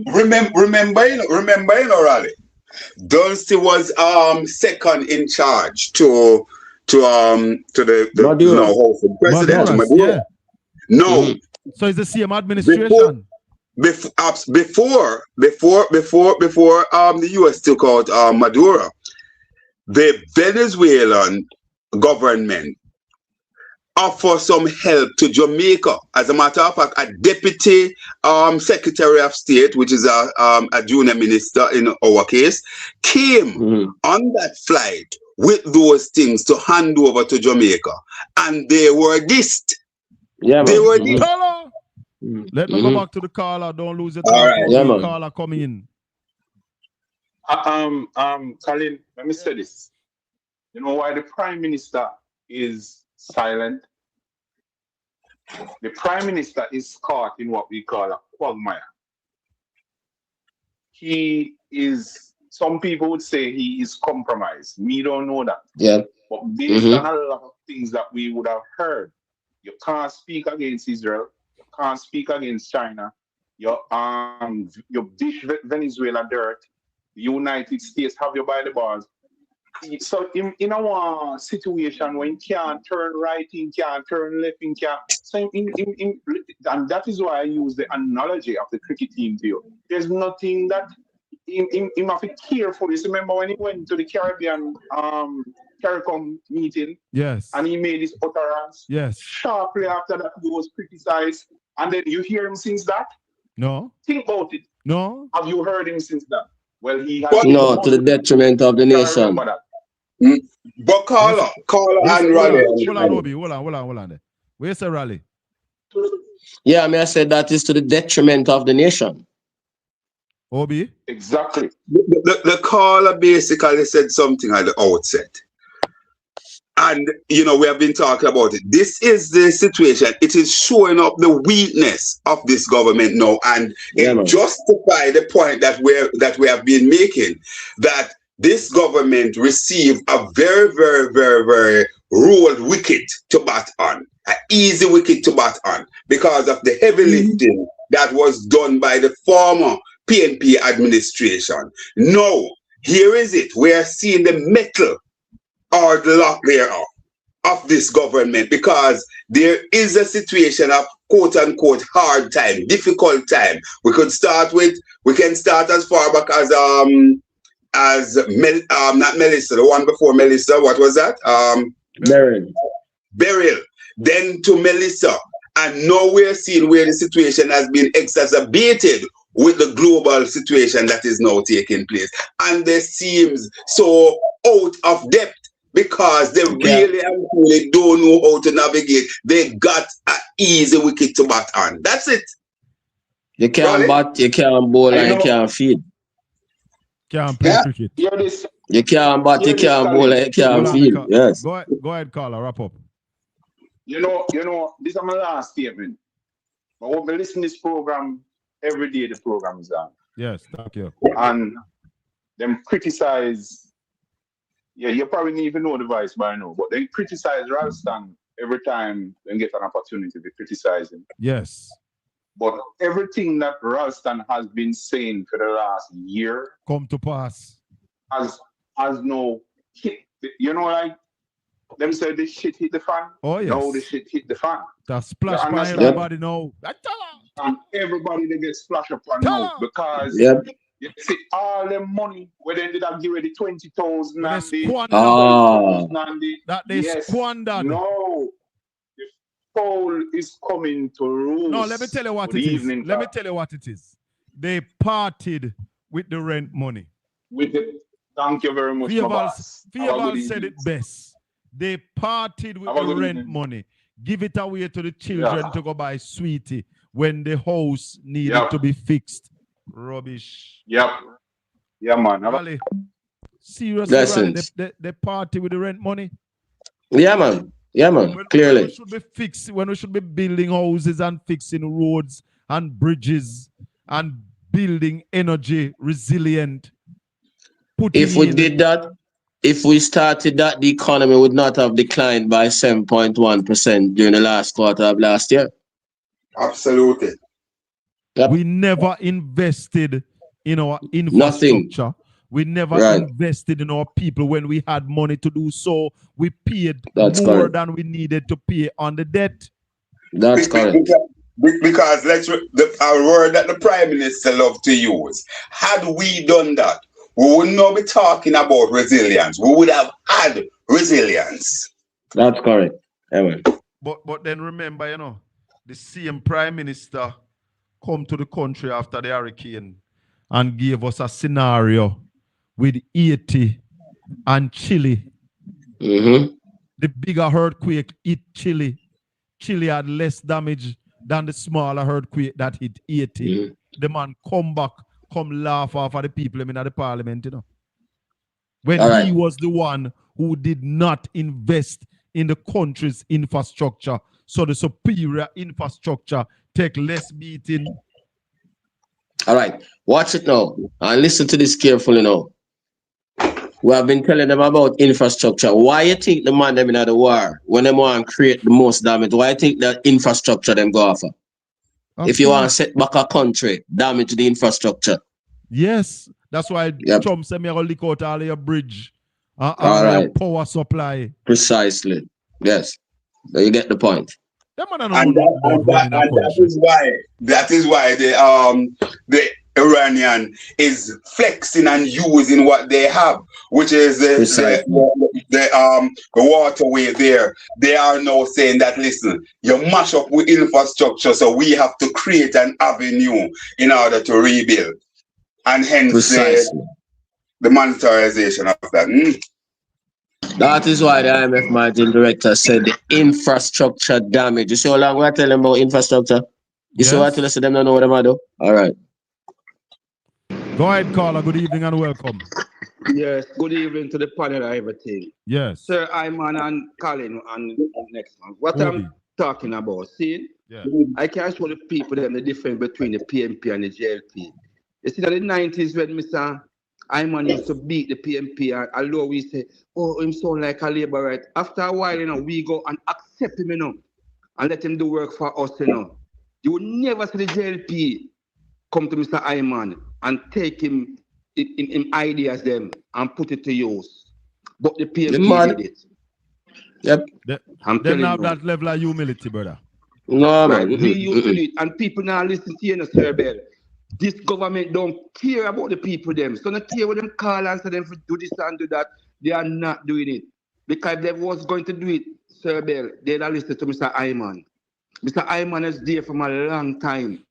Remember, Raleigh. Dulcie was second in charge to the president to Maduro. Yeah. No. So it's the same administration. Before the US took out Maduro, the Venezuelan government offer some help to Jamaica. As a matter of fact, a deputy secretary of state, which is a junior minister in our case, came on that flight with those things to hand over to Jamaica. And they were dissed. Yeah, they were dissed. Let me go back to the caller. Don't lose it. All right. Yeah, caller coming in. Colin, let me say this. You know why the Prime Minister is silent? The Prime Minister is caught in what we call a quagmire. He is, some people would say he is compromised. We don't know that. Yeah. But based on a lot of things that we would have heard, you can't speak against Israel, you can't speak against China, you dish Venezuela dirt, the United States have you by the balls. So in our situation when you can't turn right, you can't turn left, you can't. So and that is why I use the analogy of the cricket team to you. There's nothing that you have to care for this. Remember when he went to the Caribbean CARICOM meeting. Yes. And he made his utterance. Yes. Shortly after that, he was criticized. And then you hear him since that? No. Think about it. No. Have you heard him since that? Well, he has. No, to the detriment of the nation. Remember that. But caller and Raleigh. Hold on, Obi. Hold on there. Where's the Raleigh? Yeah, I mean, I said that is to the detriment of the nation. Obi? Exactly. The caller basically said something at the outset. And, you know, we have been talking about it. This is the situation. It is showing up the weakness of this government now. And it justifies the point that we have been making, that this government received a very, very, very, very ruled wicket to bat on, an easy wicket to bat on, because of the heavy lifting that was done by the former PNP administration. Now, here is it. We are seeing the metal or the lock thereof of this government, because there is a situation of quote unquote hard time, difficult time. We can start as far back as not Melissa, the one before Melissa, what was that? Beryl. Then to Melissa. And now we're seeing where the situation has been exacerbated with the global situation that is now taking place. And they seems so out of depth because they really and truly don't know how to navigate. They got an easy wicket to bat on. That's it. You can't bat, you can't bowl, and you can't feed. Can't play cricket. You can't bat, you can't bowl, and you can't feed. Yes. Go ahead, caller, wrap up. You know, this is my last statement. But when we listen to this program, every day the program is on. Yes, thank you. And them criticize, you probably didn't even know the vice by now, but they criticize Ralston every time they get an opportunity to criticize him. Yes. But everything that Ralston has been saying for the last year come to pass. Has no hit. You know, like them say the shit hit the fan. Oh yes. No, the shit hit the fan. That's splash by everybody now. And everybody they get splashed up on now because you see all the money where they ended up giving the 20,000 and that they squandered. No, the foul is coming to roost. No, let me tell you what it is. Let me tell you what it is. They parted with the rent money. Thank you very much, Fieval said it best. They parted with the rent money. Give it away to the children to go buy sweetie when the house needed to be fixed. Rubbish. Yep. Yeah, man. Really? Seriously, they party with the rent money? Yeah, man. Yeah, man. Clearly. When we should be when we should be building houses and fixing roads and bridges and building energy resilient. If we did that, if we started that, the economy would not have declined by 7.1% during the last quarter of last year. Absolutely. Yep. We never invested in our infrastructure. Nothing. We never invested in our people when we had money to do so. We paid more than we needed to pay on the debt. That's correct. Because our word that the Prime Minister loved to use, had we done that, we would not be talking about resilience. We would have had resilience. That's correct. Amen. But then remember, the same Prime Minister come to the country after the hurricane and gave us a scenario with Haiti and Chile. Mm-hmm. The bigger earthquake hit Chile. Chile had less damage than the smaller earthquake that hit Haiti. Mm-hmm. The man come laugh off of the people in the parliament, when he was the one who did not invest in the country's infrastructure. So the superior infrastructure take less beating. All right. Watch it now and listen to this carefully now. We have been telling them about infrastructure. Why you think the man them in the war, when they want to create the most damage, why you think that infrastructure them go after? Okay. If you want to set back a country, damage the infrastructure. Yes. That's why Trump said me going to leak out all your bridge and power supply. Precisely. Yes. You get the point. That is why the Iranian is flexing and using what they have, which is the waterway there. They are now saying that, listen, you mash up with infrastructure, so we have to create an avenue in order to rebuild. And hence the monetarization of that. That is why the IMF managing director said the infrastructure damage. You see how long we're telling about infrastructure? You see what I tell us, them don't know what they do? All right. Go ahead, caller. Good evening and welcome. Yes, good evening to the panel and everything. Yes. Sir Iman and Colin and next one. What I'm talking about, see? Yeah. I can show the people them the difference between the PMP and the JLP. You see, in the 90s when Mr. Iman used to beat the PMP and although we say, oh, him sound like a labor right. After a while, you know, we go and accept him, you know, and let him do work for us, you know. You will never see the JLP come to Mr. Iman and take him in ideas them and put it to use. But the PMP did it. Yep. I'm They telling have you. that level of humility, brother. No, Right, man. we used to do it, and people now listen to you, Sir Bell. This government don't care about the people them. So not care what them call and say them to do this and do that. They are not doing it. Because if they was going to do it, Sir Bell, they'd have listened to Mr. Iman. Mr. Iman is there from a long time.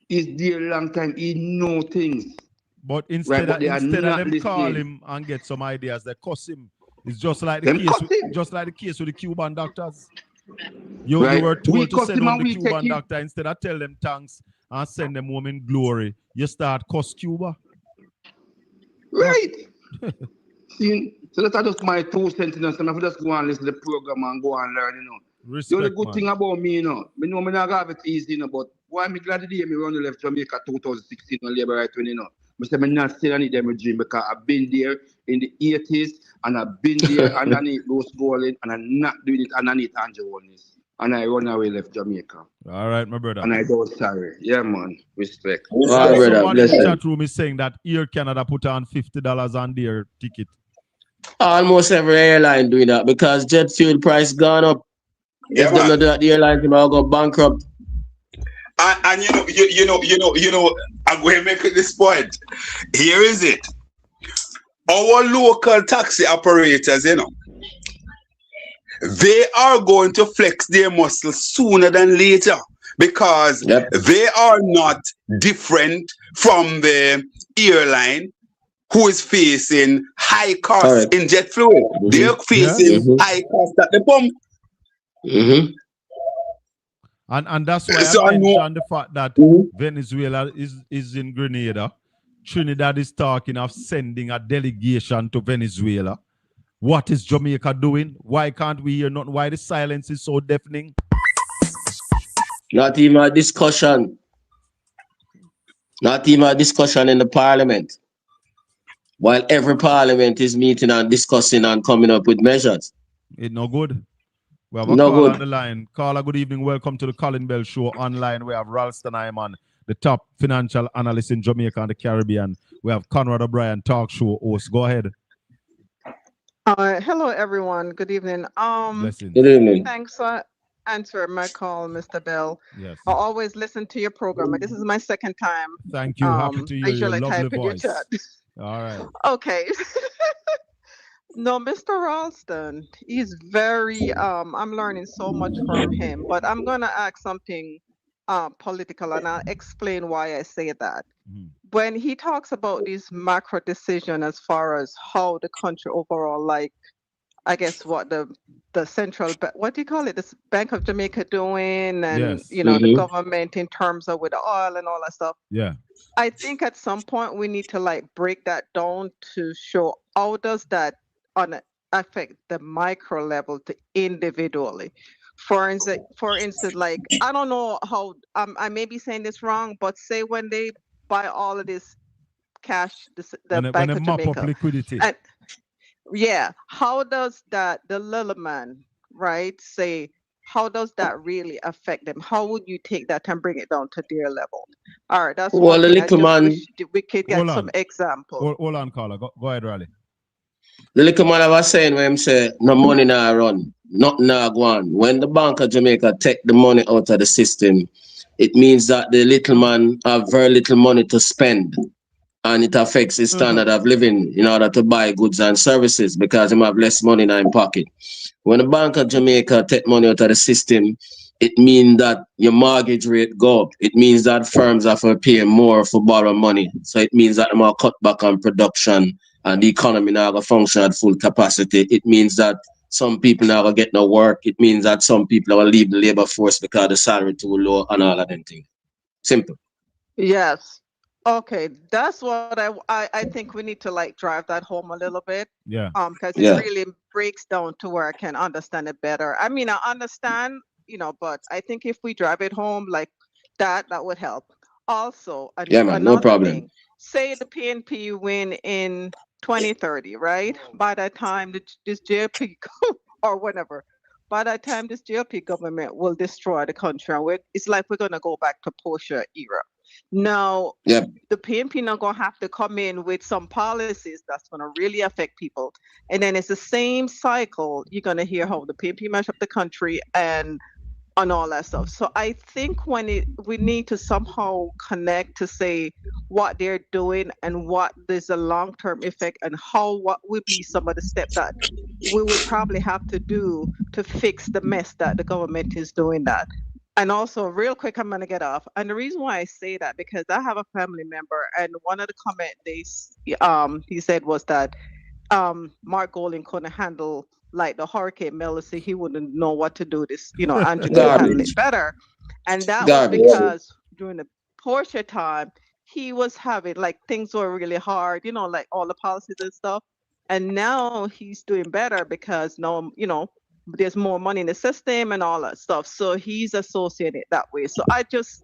He's there a long time. He know things. But instead of them listening. call him and get some ideas, they cuss him. It's just like the case with the Cuban doctors. You were told to send home the Cuban doctor instead of tell them thanks and send them home in glory. You start cuss Cuba. Right. See, so that's just my 2 cents. And I just go and listen to the program and go and learn, you know. Respect, the only good thing about me, you know, I know I'm not have it easy, you know, but why I'm glad the day me run the left Jamaica 2016 on Labor Right, you know. I say I'm not still in them dream because I've been there in the 80s and I've been there underneath those Golan and I'm not doing it underneath Andrew Holness. And I run away left Jamaica. All right, my brother. And I don't sorry. Yeah, man. Respect. Somebody in the chat room is saying that Air Canada put on $50 on their ticket. Almost every airline doing that because jet fuel price gone up. Yeah, if they don't do that, the airlines will go bankrupt. And you know, I'm going to make this point. Here is it. Our local taxi operators, you know, they are going to flex their muscles sooner than later because they are not different from the airline who is facing high costs in jet fuel. They're facing high costs at the pump. And that's why I mentioned the fact that Venezuela is in Grenada. Trinidad is talking of sending a delegation to Venezuela. What is Jamaica doing? Why can't we hear nothing? Why the silence is so deafening? Not even a discussion. Not even a discussion in the parliament. While every parliament is meeting and discussing and coming up with measures. It's no good. We have a caller on the line. Caller, good evening. Welcome to the Colin Bell Show online. We have Ralston Iman, the top financial analyst in Jamaica and the Caribbean. We have Conrad O'Brien, talk show host. Go ahead. Hello, everyone. Good evening. Good evening. Thanks for answering my call, Mr. Bell. Yes. I always listen to your program. This is my second time. Thank you. Happy to hear your lovely voice. Your chat. All right. Okay. No, Mr. Ralston, he's very, I'm learning so much from him, but I'm going to ask something political and I'll explain why I say that. When he talks about this macro decision as far as how the country overall, like, I guess what the central, what do you call it? The Bank of Jamaica doing and, you know, the government in terms of with the oil and all that stuff. Yeah. I think at some point we need to like break that down to show how does that affect the micro level to individually. For instance, like, I don't know how, I may be saying this wrong, but say when they buy all of this cash, the Bank of Jamaica. Mop up liquidity. And, yeah, how does that, the little man, right, say, how does that really affect them? How would you take that and bring it down to their level? All right, that's well, one the thing. little man, We could get some examples. Hold on, caller. Go ahead, Raleigh. The little man I was saying when him say no money now run, nothing now go on. When the Bank of Jamaica take the money out of the system, it means that the little man have very little money to spend. And it affects his standard of living in order to buy goods and services because he have less money in his pocket. When the Bank of Jamaica take money out of the system, it means that your mortgage rate go up. It means that firms have to pay more for borrow money. So it means that they will cut back on production and the economy now going to function at full capacity. It means that some people now going to get no work. It means that some people will leave the labor force because the salary too low and all of them things. Simple. Yes. Okay, that's what I think we need to like drive that home a little bit. Yeah. Because it really breaks down to where I can understand it better. I mean, I understand, but I think if we drive it home like that would help. Also, Yeah, man, no another problem. thing, say the PNP win in 2030, right? By that time, this JP or whatever, by that time, this JP government will destroy the country, and it's like we're gonna go back to Portia era. Now, the PNP not gonna have to come in with some policies that's gonna really affect people, and then it's the same cycle. You're gonna hear how the PNP mash up the country and all that stuff. So I think we need to somehow connect to say what they're doing and what there's a long-term effect and what would be some of the steps that we would probably have to do to fix the mess that the government is doing that. And also, real quick, I'm going to get off. And the reason why I say that, because I have a family member, and one of the comments he said was that Mark Golding couldn't handle like the hurricane Melissa, he wouldn't know what to do. Andrew can handle it better. And that was because during the Portia time, he was having like things were really hard, like all the policies and stuff. And now he's doing better because now, there's more money in the system and all that stuff. So he's associated that way. So I just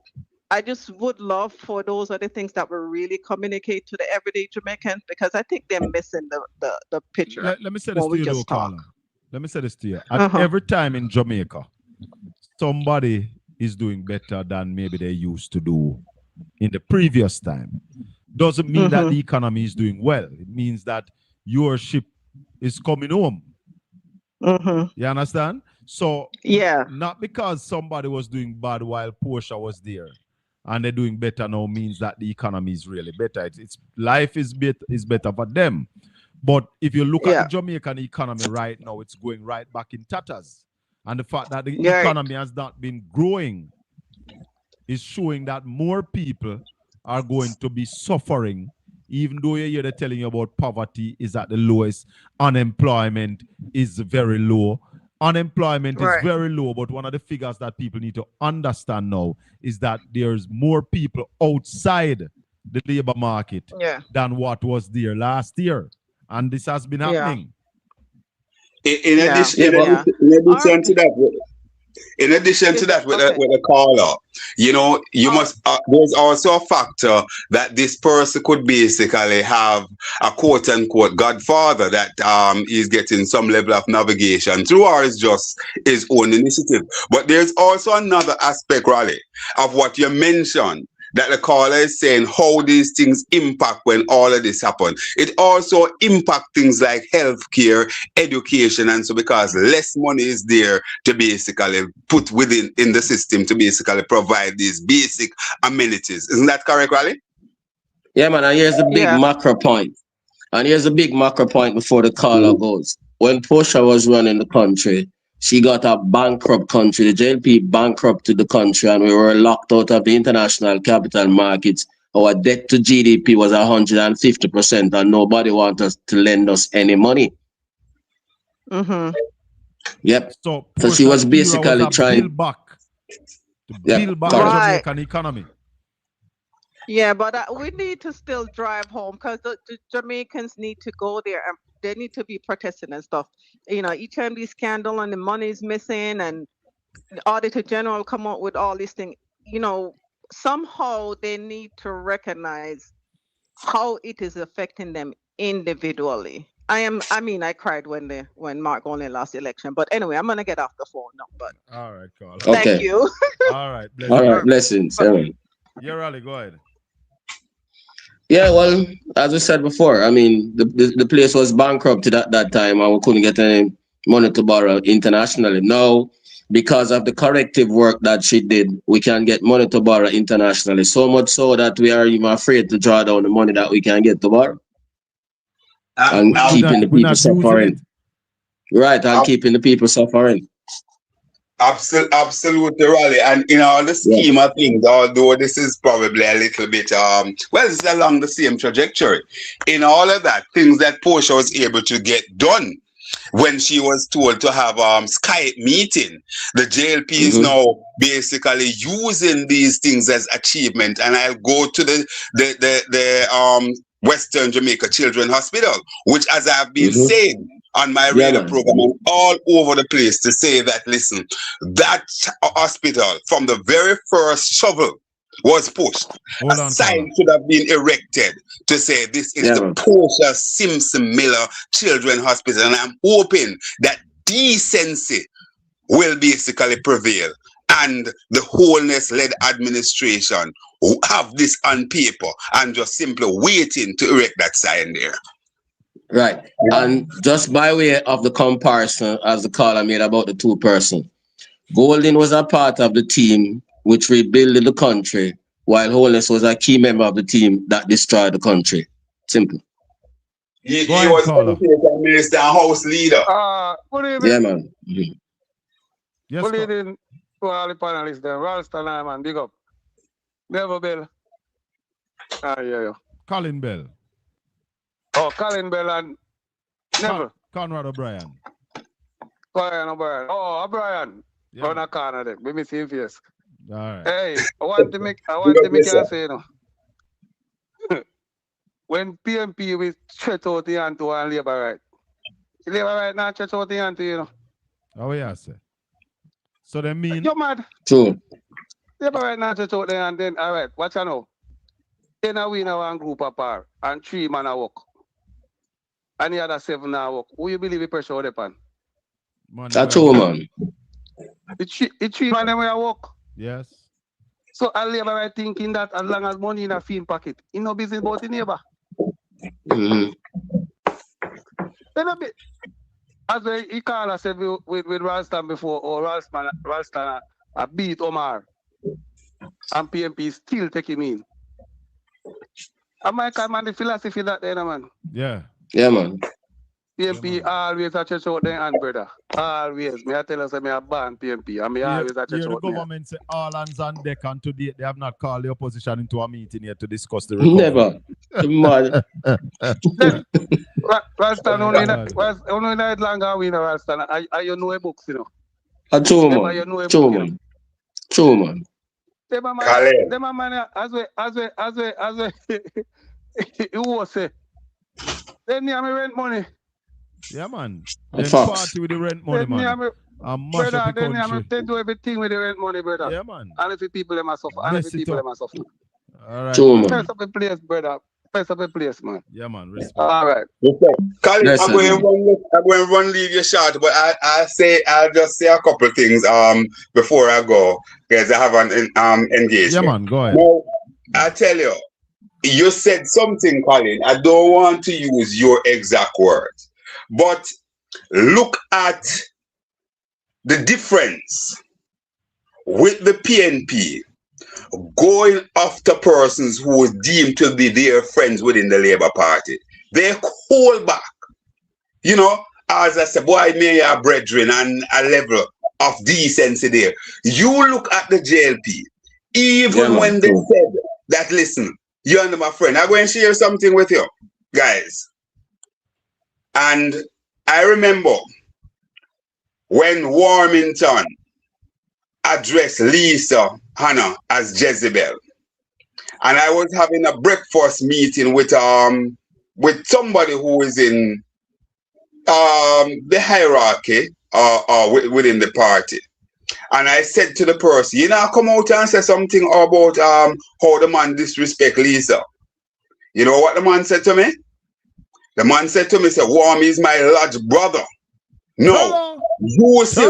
would love for those are the things that will really communicate to the everyday Jamaicans, because I think they're missing the picture. Let me say this to you, though, Carla. Let me say this to you. At every time in Jamaica, somebody is doing better than maybe they used to do in the previous time. Doesn't mean that the economy is doing well. It means that your ship is coming home. You understand? So not because somebody was doing bad while Portia was there and they're doing better now means that the economy is really better. It's life is better for them. But if you look at the Jamaican economy right now, it's going right back in tatters. And the fact that the economy has not been growing is showing that more people are going to be suffering, even though you hear they're telling you about poverty is at the lowest, unemployment is very low. Unemployment is very low, but one of the figures that people need to understand now is that there's more people outside the labor market than what was there last year. And this has been happening. In addition to that, with a caller, you must. There's also a factor that this person could basically have a quote unquote godfather that is getting some level of navigation through, or is just his own initiative. But there's also another aspect, Raleigh, of what you mentioned, that the caller is saying how these things impact when all of this happens. It also impacts things like healthcare, education, and so because less money is there to basically put in the system to basically provide these basic amenities. Isn't that correct, Raleigh? Yeah, man, and here's the big macro point. And here's the big macro point before the caller goes. When Portia was running the country, she got a bankrupt country. The JLP bankrupted the country and we were locked out of the international capital markets. Our debt to GDP was 150% and nobody wanted us to lend us any money. Yep. So she was basically trying to build back the Jamaican economy. Yeah, but we need to still drive home because the Jamaicans need to go there and they need to be protesting and stuff. Each time these scandal and the money is missing and the Auditor General come out with all these things, somehow they need to recognize how it is affecting them individually. I cried when Mark only lost the election. But anyway, I'm gonna get off the phone now. But all right, Carl. Thank you. All right, blessings. Yeah, Raleigh, go ahead. Yeah, well, as I said before, I mean, the place was bankrupted at that time and we couldn't get any money to borrow internationally. Now, because of the corrective work that she did, we can get money to borrow internationally. So much so that we are even afraid to draw down the money that we can get to borrow. And keeping the people suffering. Right, and keeping the people suffering. Absolutely, Raleigh. And in all the scheme of things, although this is probably a little bit, well, it's along the same trajectory. In all of that, things that Portia was able to get done when she was told to have Skype meeting, the JLP is now basically using these things as achievement. And I'll go to the Western Jamaica Children's Hospital, which, as I've been saying on my radio program and all over the place, to say that, listen, that hospital from the very first shovel was pushed. A sign should have been erected to say this is the Portia Simpson Miller Children's Hospital, and I'm hoping that decency will basically prevail and the wholeness-led administration will have this on paper and just simply waiting to erect that sign there. Right. And just by way of the comparison, as the caller made about the two person, Golden was a part of the team which rebuilt the country, while Holness was a key member of the team that destroyed the country. Simple. He was the minister and house leader. Good evening. Yeah, man. Yes, good evening to all the panelists there. Ralston, man, big up. Never Bell. Yeah. Colin Bell. Oh, Colin Bell and Never. Conrad O'Brien. Brian O'Brien. Oh, O'Brien. Yeah. On a corner there. Let me see if yes. All right. Hey, I want to make you say, you know. When PMP will stretch out the hand to one labor right. The labor right now stretch out the hand to, you know. Oh, yeah, sir. So they mean... You're mad. True. Labor right now stretch out the hand, then, all right, watch you know. Then we in one group apart, and 3 man a walk. And the other 7 now walk. Who you believe the pressure out upon? That's true, man. The 3 man them will walk. Yes. So a labor right thinking that as long as money in a fiend pocket, he no business about the neighbor. Then a bit, as he called us with Ralston before, or Ralston beat Omar, and PMP still take him in. And my man, the philosophy that there, man. Yeah. Yeah, man. PMP always a church out there, and brother. Always. Me I tell us that me a ban PMP, and me always a church out the there. government say all hands on deck, and today they have not called the opposition into a meeting here to discuss the recovery. Never. Ralston only night longer we know Ralston. I you know a books, you know. True, man. True, man. True, man. Them man as we you was say. Then you have rent money. Yeah, man. Then party with the rent money, man. Brother, then you have to do everything with the rent money, brother. Yeah, man. And if the people them are suffer, and if the people them are suffer. All right. True, man. Press up the place, brother. Press up the place, man. Yeah, man. Respect. All right. Colin, I'm going to run leave you short, but I'll just say a couple of things before I go, because I have an engagement. Yeah, man. Go ahead. Now, I tell you, you said something, Colin. I don't want to use your exact words, but look at the difference with the PNP going after persons who were deemed to be their friends within the Labour Party. They hold back. You know, as I said, boy, me are brethren and a level of decency there. You look at the JLP, even when they said that, listen, you're under my friend, I'm going to share something with you, guys. And I remember when Warmington addressed Lisa Hannah as Jezebel, and I was having a breakfast meeting with somebody who is in the hierarchy within the party. And I said to the person, you know, come out and say something about how the man disrespect Lisa. You know what the man said to me? The man said to me, say, Warm is my large brother. No, you see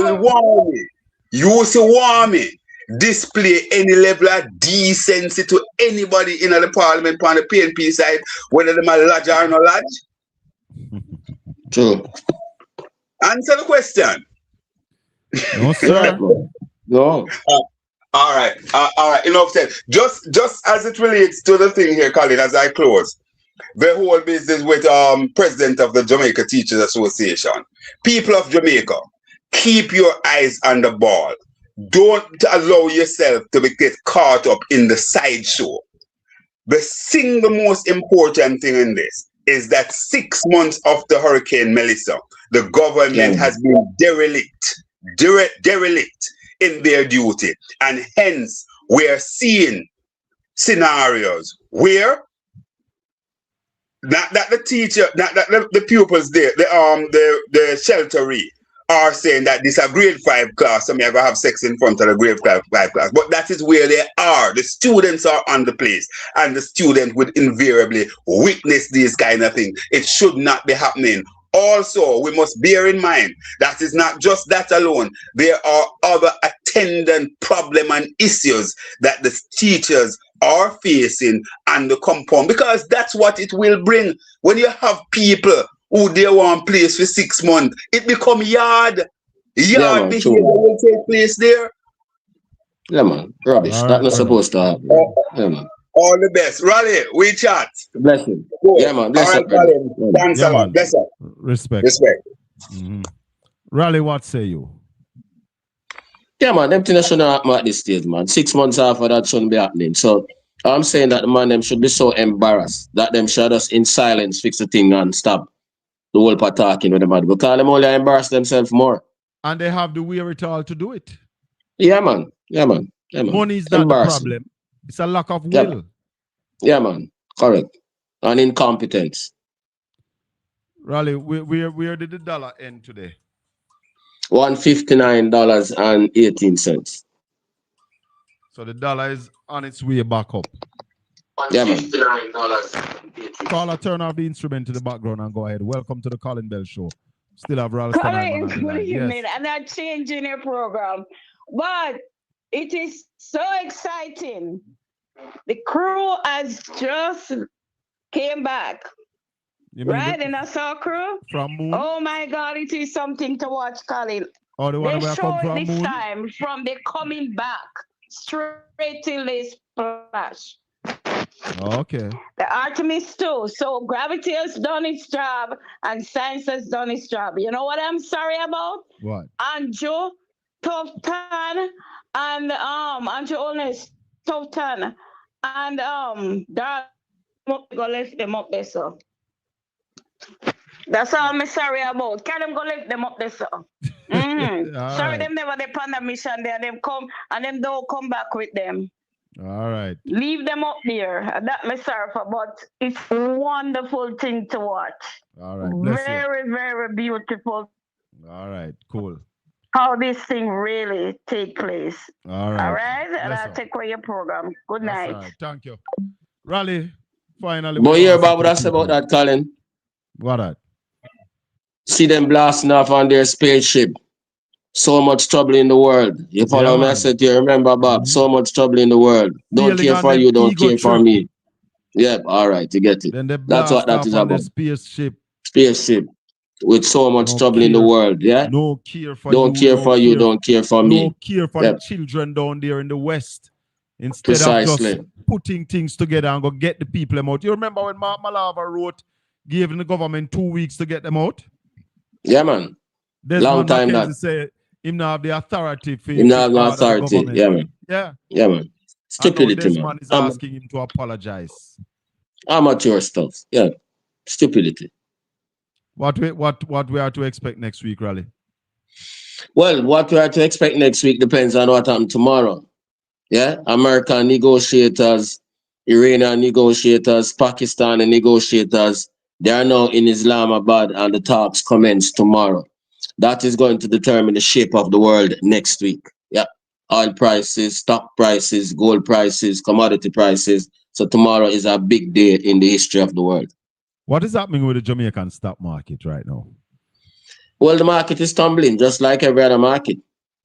Warmy display any level of decency to anybody in the parliament on the PNP side, whether they're lodge or no lodge. True. Answer the question. No, sir. No. All right. All right. Enough said. Just as it relates to the thing here, Colin, as I close, the whole business with president of the Jamaica Teachers Association. People of Jamaica, keep your eyes on the ball. Don't allow yourself to get caught up in the sideshow. The single most important thing in this is that 6 months after Hurricane Melissa, the government has been derelict in their duty. And hence, we are seeing scenarios where not that the teacher, not that the pupils there, the shelteree are saying that this is a grade 5 class, so may ever have sex in front of the grade 5 class. But that is where they are. The students are on the place, and the student would invariably witness these kind of things. It should not be happening. Also, we must bear in mind that is not just that alone. There are other attendant problem and issues that the teachers are facing and the compound, because that's what it will bring. When you have people who they want place for 6 months, it become yard behavior will take place there. Yeah, man. Rubbish. That's not supposed to happen. Yeah, man. All the best. Raleigh, we chat. Bless him. Cool. Yeah, man. Bless all up, right, Colin. Thanks a lot. Bless up. Respect. Mm-hmm. Raleigh, what say you? Yeah, man. Them things shouldn't happen at this stage, man. 6 months after that shouldn't be happening. So I'm saying that the man them should be so embarrassed that them should just in silence fix the thing and stop the whole part talking with the man, because them only embarrass themselves more. And they have the wherewithal to do it. Yeah, man. Yeah, man. Yeah, man. Money is not the problem. It's a lack of will. Yeah, man. Correct. And incompetence. Raleigh, where did the dollar end today? $159.18. So the dollar is on its way back up. Yeah, man. Caller, turn off the instrument to the background and go ahead. Welcome to the Colin Bell Show. Still have Ralston. Colin, good evening. I'm not changing your program, but it is so exciting. The crew has just came back. Right? And I saw crew. From Moon? Oh my God, it is something to watch, Colin. Oh, the one they where I show come it from this Moon? time from the coming back straight till they splash. Oh, okay. The Artemis too. So gravity has done its job and science has done its job. You know what I'm sorry about? What? Andrew, Toftan, and Andrew Honest, Toftan, and Dark go lift them up there, so. That's all I'm sorry about. Can them go lift them up there, so. Sorry, them never they on the mission there. Them come and them don't come back with them. All right. Leave them up there. That me sorry for, but it's a wonderful thing to watch. All right. Bless very, very beautiful. All right. Cool. How this thing really take place. All right. All right. And Bless I'll up. take away your program. Good night. All right. Thank you. Raleigh, finally. But hear about what I said about that, Colin. What that? See them blasting off on their spaceship. So much trouble in the world. You follow me? I said to you, remember, Bob, so much trouble in the world. Don't care for you, don't care for me. Yep, all right, you get it. That's what that is about. Spaceship. Spaceship. With so much trouble in the world, yeah? No care for don't you. Care for you, don't care for me. No care for the children down there in the West. Instead of just putting things together and go get the people out. You remember when Mark Malava wrote, gave the government 2 weeks to get them out? Yeah, man. Long time that. Say, him not have the authority for him not have the authority. Yeah, man. Yeah. Yeah, man. Stupidity, this man is asking him to apologize. Amateur stuff. Yeah. Stupidity. What we are to expect next week, Raleigh? Well, what we are to expect next week depends on what happens tomorrow. Yeah? American negotiators, Iranian negotiators, Pakistani negotiators, they are now in Islamabad and the talks commence tomorrow. That is going to determine the shape of the world next week. Yeah. Oil prices, stock prices, gold prices, commodity prices. So tomorrow is a big day in the history of the world. What is happening with the Jamaican stock market right now? Well, the market is tumbling just like every other market.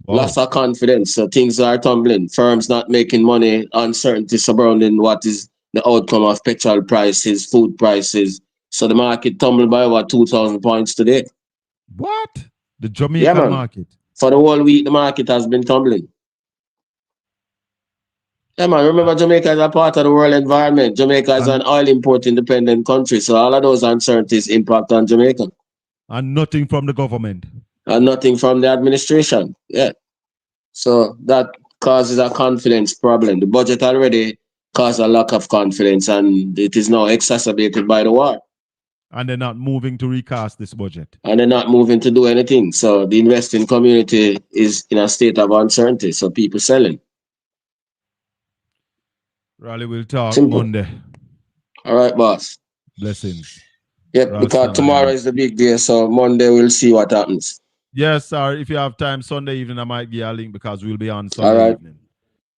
Wow. Loss of confidence. So things are tumbling. Firms not making money. Uncertainty surrounding what is the outcome of petrol prices, food prices. So the market tumbled by over 2,000 points today. What? The Jamaican market? For the whole week, the market has been tumbling. Yeah, man, remember Jamaica is a part of the world environment. Jamaica is an oil import independent country, so all of those uncertainties impact on Jamaica. And nothing from the government. And nothing from the administration. Yeah. So that causes a confidence problem. The budget already caused a lack of confidence, and it is now exacerbated by the war. And they're not moving to recast this budget. And they're not moving to do anything. So the investing community is in a state of uncertainty. So people selling. Raleigh will talk Simple. Monday. All right, boss. Blessings. Yep, because tomorrow is the big day. So Monday we'll see what happens. Yes, sir. If you have time Sunday evening, I might give you a link because we'll be on Sunday All right. evening.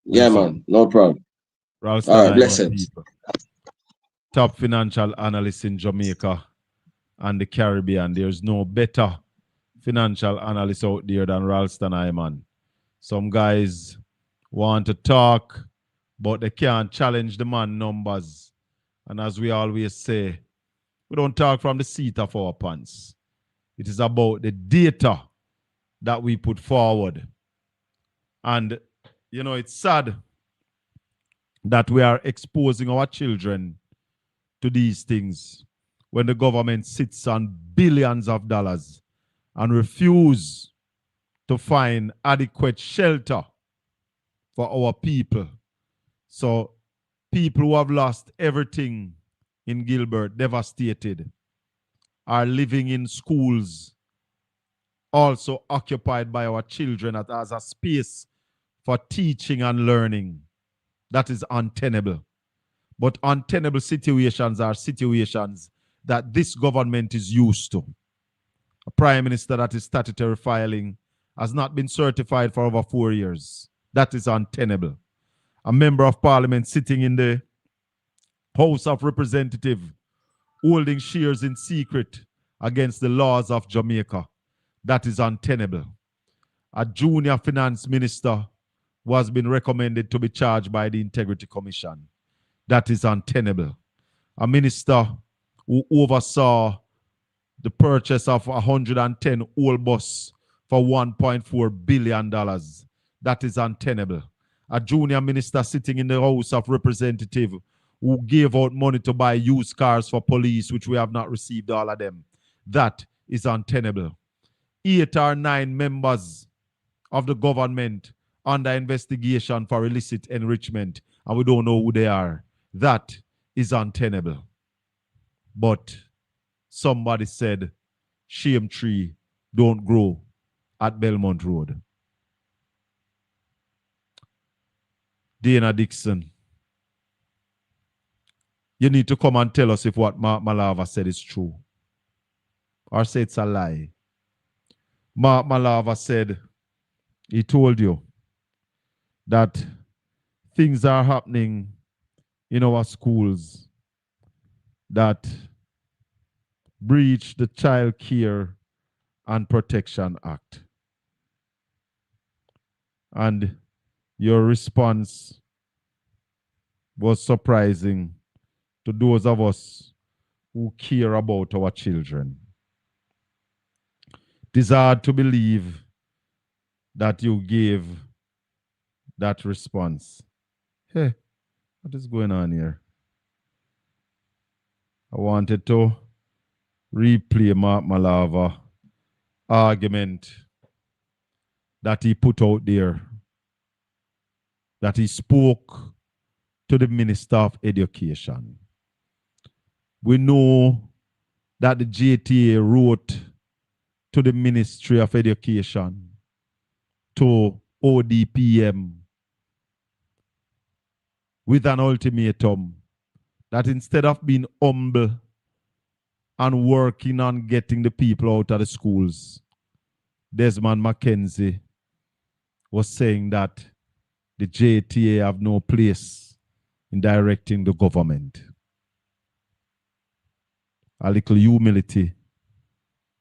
Yeah, man. No problem. Ralston, all right, blessings. Top financial analyst in Jamaica and the Caribbean. There's no better financial analyst out there than Ralston Iman. Some guys want to talk, but they can't challenge the man numbers. And as we always say, we don't talk from the seat of our pants. It is about the data that we put forward. And, you know, it's sad that we are exposing our children to these things when the government sits on billions of dollars and refuse to find adequate shelter for our people. So people who have lost everything in Gilbert, devastated, are living in schools also occupied by our children as a space for teaching and learning. That is untenable. But untenable situations are situations that this government is used to. A prime minister that is statutory filing has not been certified for over 4 years. That is untenable. A member of parliament sitting in the House of Representatives holding shares in secret against the laws of Jamaica. That is untenable. A junior finance minister who has been recommended to be charged by the Integrity Commission. That is untenable. A minister who oversaw the purchase of 110 old bus for $1.4 billion. That is untenable. A junior minister sitting in the House of Representatives who gave out money to buy used cars for police, which we have not received all of them. That is untenable. 8 or 9 members of the government under investigation for illicit enrichment, and we don't know who they are. That is untenable. But somebody said, shame tree don't grow at Belmont Road. Dana Dixon, you need to come and tell us if what Mark Malava said is true. Or say it's a lie. Mark Malava said, he told you that things are happening in our schools that breach the Child Care and Protection Act. And your response was surprising to those of us who care about our children. It is hard to believe that you gave that response. Hey, what is going on here? I wanted to replay Mark Malava argument that he put out there, that he spoke to the Minister of Education. We know that the JTA wrote to the Ministry of Education, to ODPM, with an ultimatum that instead of being humble and working on getting the people out of the schools, Desmond Mackenzie was saying that the JTA have no place in directing the government. A little humility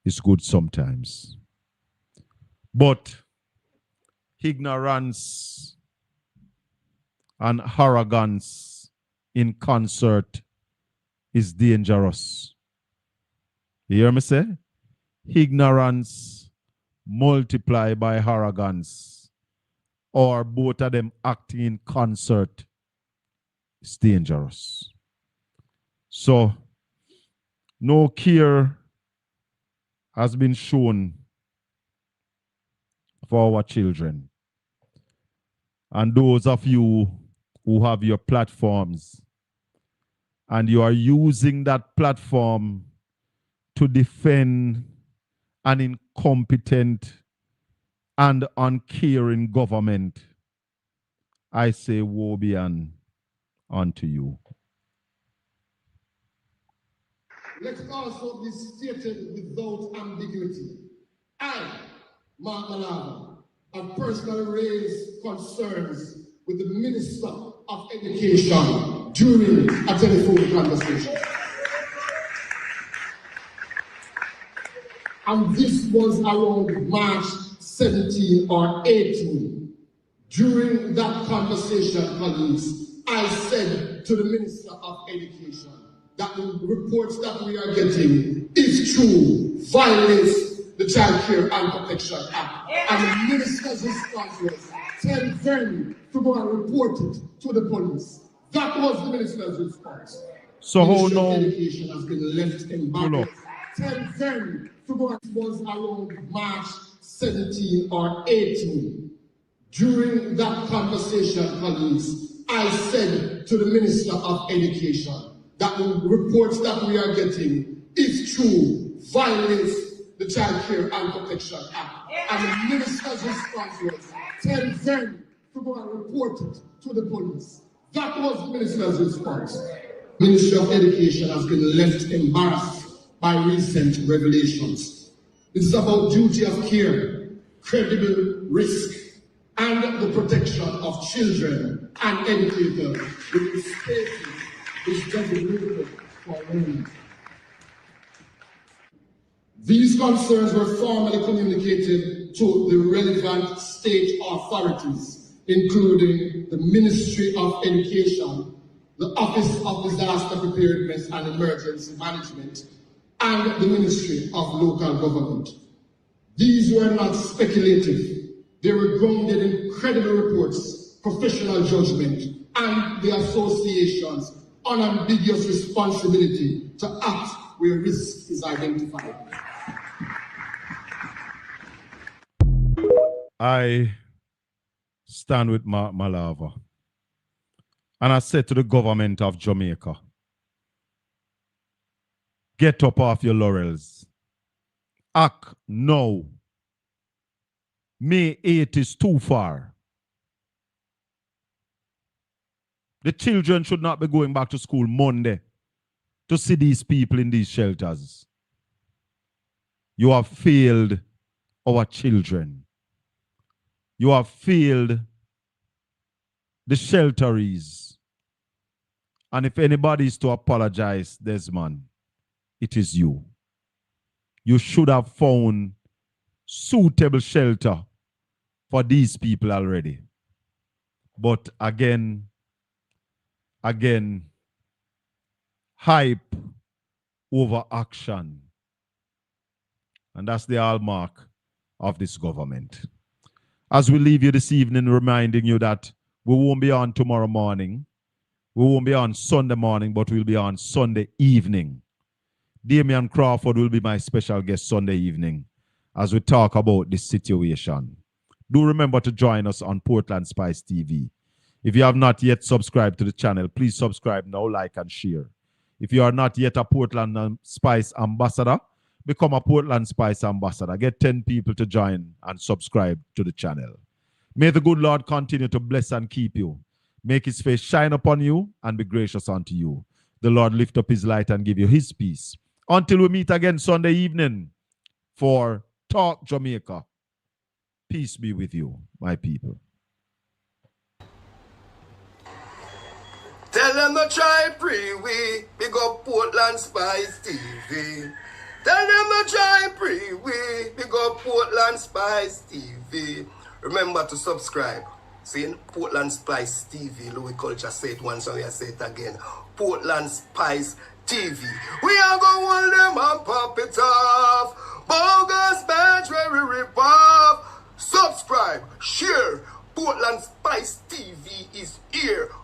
is good sometimes. But ignorance and arrogance in concert is dangerous. You hear me say? Ignorance multiplied by arrogance, or both of them acting in concert, is dangerous. So, no care has been shown for our children. And those of you who have your platforms and you are using that platform to defend an incompetent and uncaring government, I say woe be unto you. Let it also be stated without ambiguity. I, Mark Malava, have personally raised concerns with the Minister of Education during a telephone conversation. And this was around March 17 or 18. During that conversation, colleagues, I said to the Minister of Education that the reports that we are getting, if true, violates the Child Care and Protection Act. And the minister's response was, tell them to go and report it to the police. That was the minister's response. So how now? Education has been left embarrassed. Tell them to go and was around March 17 or 18. During that conversation, colleagues, I said to the Minister of Education that the reports that we are getting, if true, violates the Child Care and Protection Act. And the minister's response was, tell them to go and report it to the police. That was the minister's response. The Ministry of Education has been left embarrassed by recent revelations. It is about duty of care, credible risk, and the protection of children and educators with spaces which designated for learning. These concerns were formally communicated to the relevant state authorities, including the Ministry of Education, the Office of Disaster Preparedness and Emergency Management, and the Ministry of Local Government. These were not speculative. They were grounded in credible reports, professional judgment, and the association's unambiguous responsibility to act where risk is identified. I stand with Mark Malava. And I said to the government of Jamaica, get up off your laurels. Act now. May 8 is too far. The children should not be going back to school Monday to see these people in these shelters. You have failed our children. You have failed the shelteries. And if anybody is to apologize, Desmond, it is you. You should have found suitable shelter for these people already. But again, hype over action. And that's the hallmark of this government. As we leave you this evening, reminding you that we won't be on tomorrow morning. We won't be on Sunday morning, but we'll be on Sunday evening. Damian Crawford will be my special guest Sunday evening as we talk about this situation. Do remember to join us on Portland Spice TV. If you have not yet subscribed to the channel, please subscribe now, like, and share. If you are not yet a Portland Spice ambassador, become a Portland Spice ambassador. Get 10 people to join and subscribe to the channel. May the good Lord continue to bless and keep you. Make his face shine upon you and be gracious unto you. The Lord lift up his light and give you his peace. Until we meet again Sunday evening for Talk Jamaica. Peace be with you, my people. Tell them to try pre-wee, big up Portland Spice TV. Tell them to try pre-wee, big up Portland Spice TV. Remember to subscribe. See, Portland Spice TV, Louis Culture said it once, so I say it again. Portland Spice TV. We are going to hold them and pop it off. But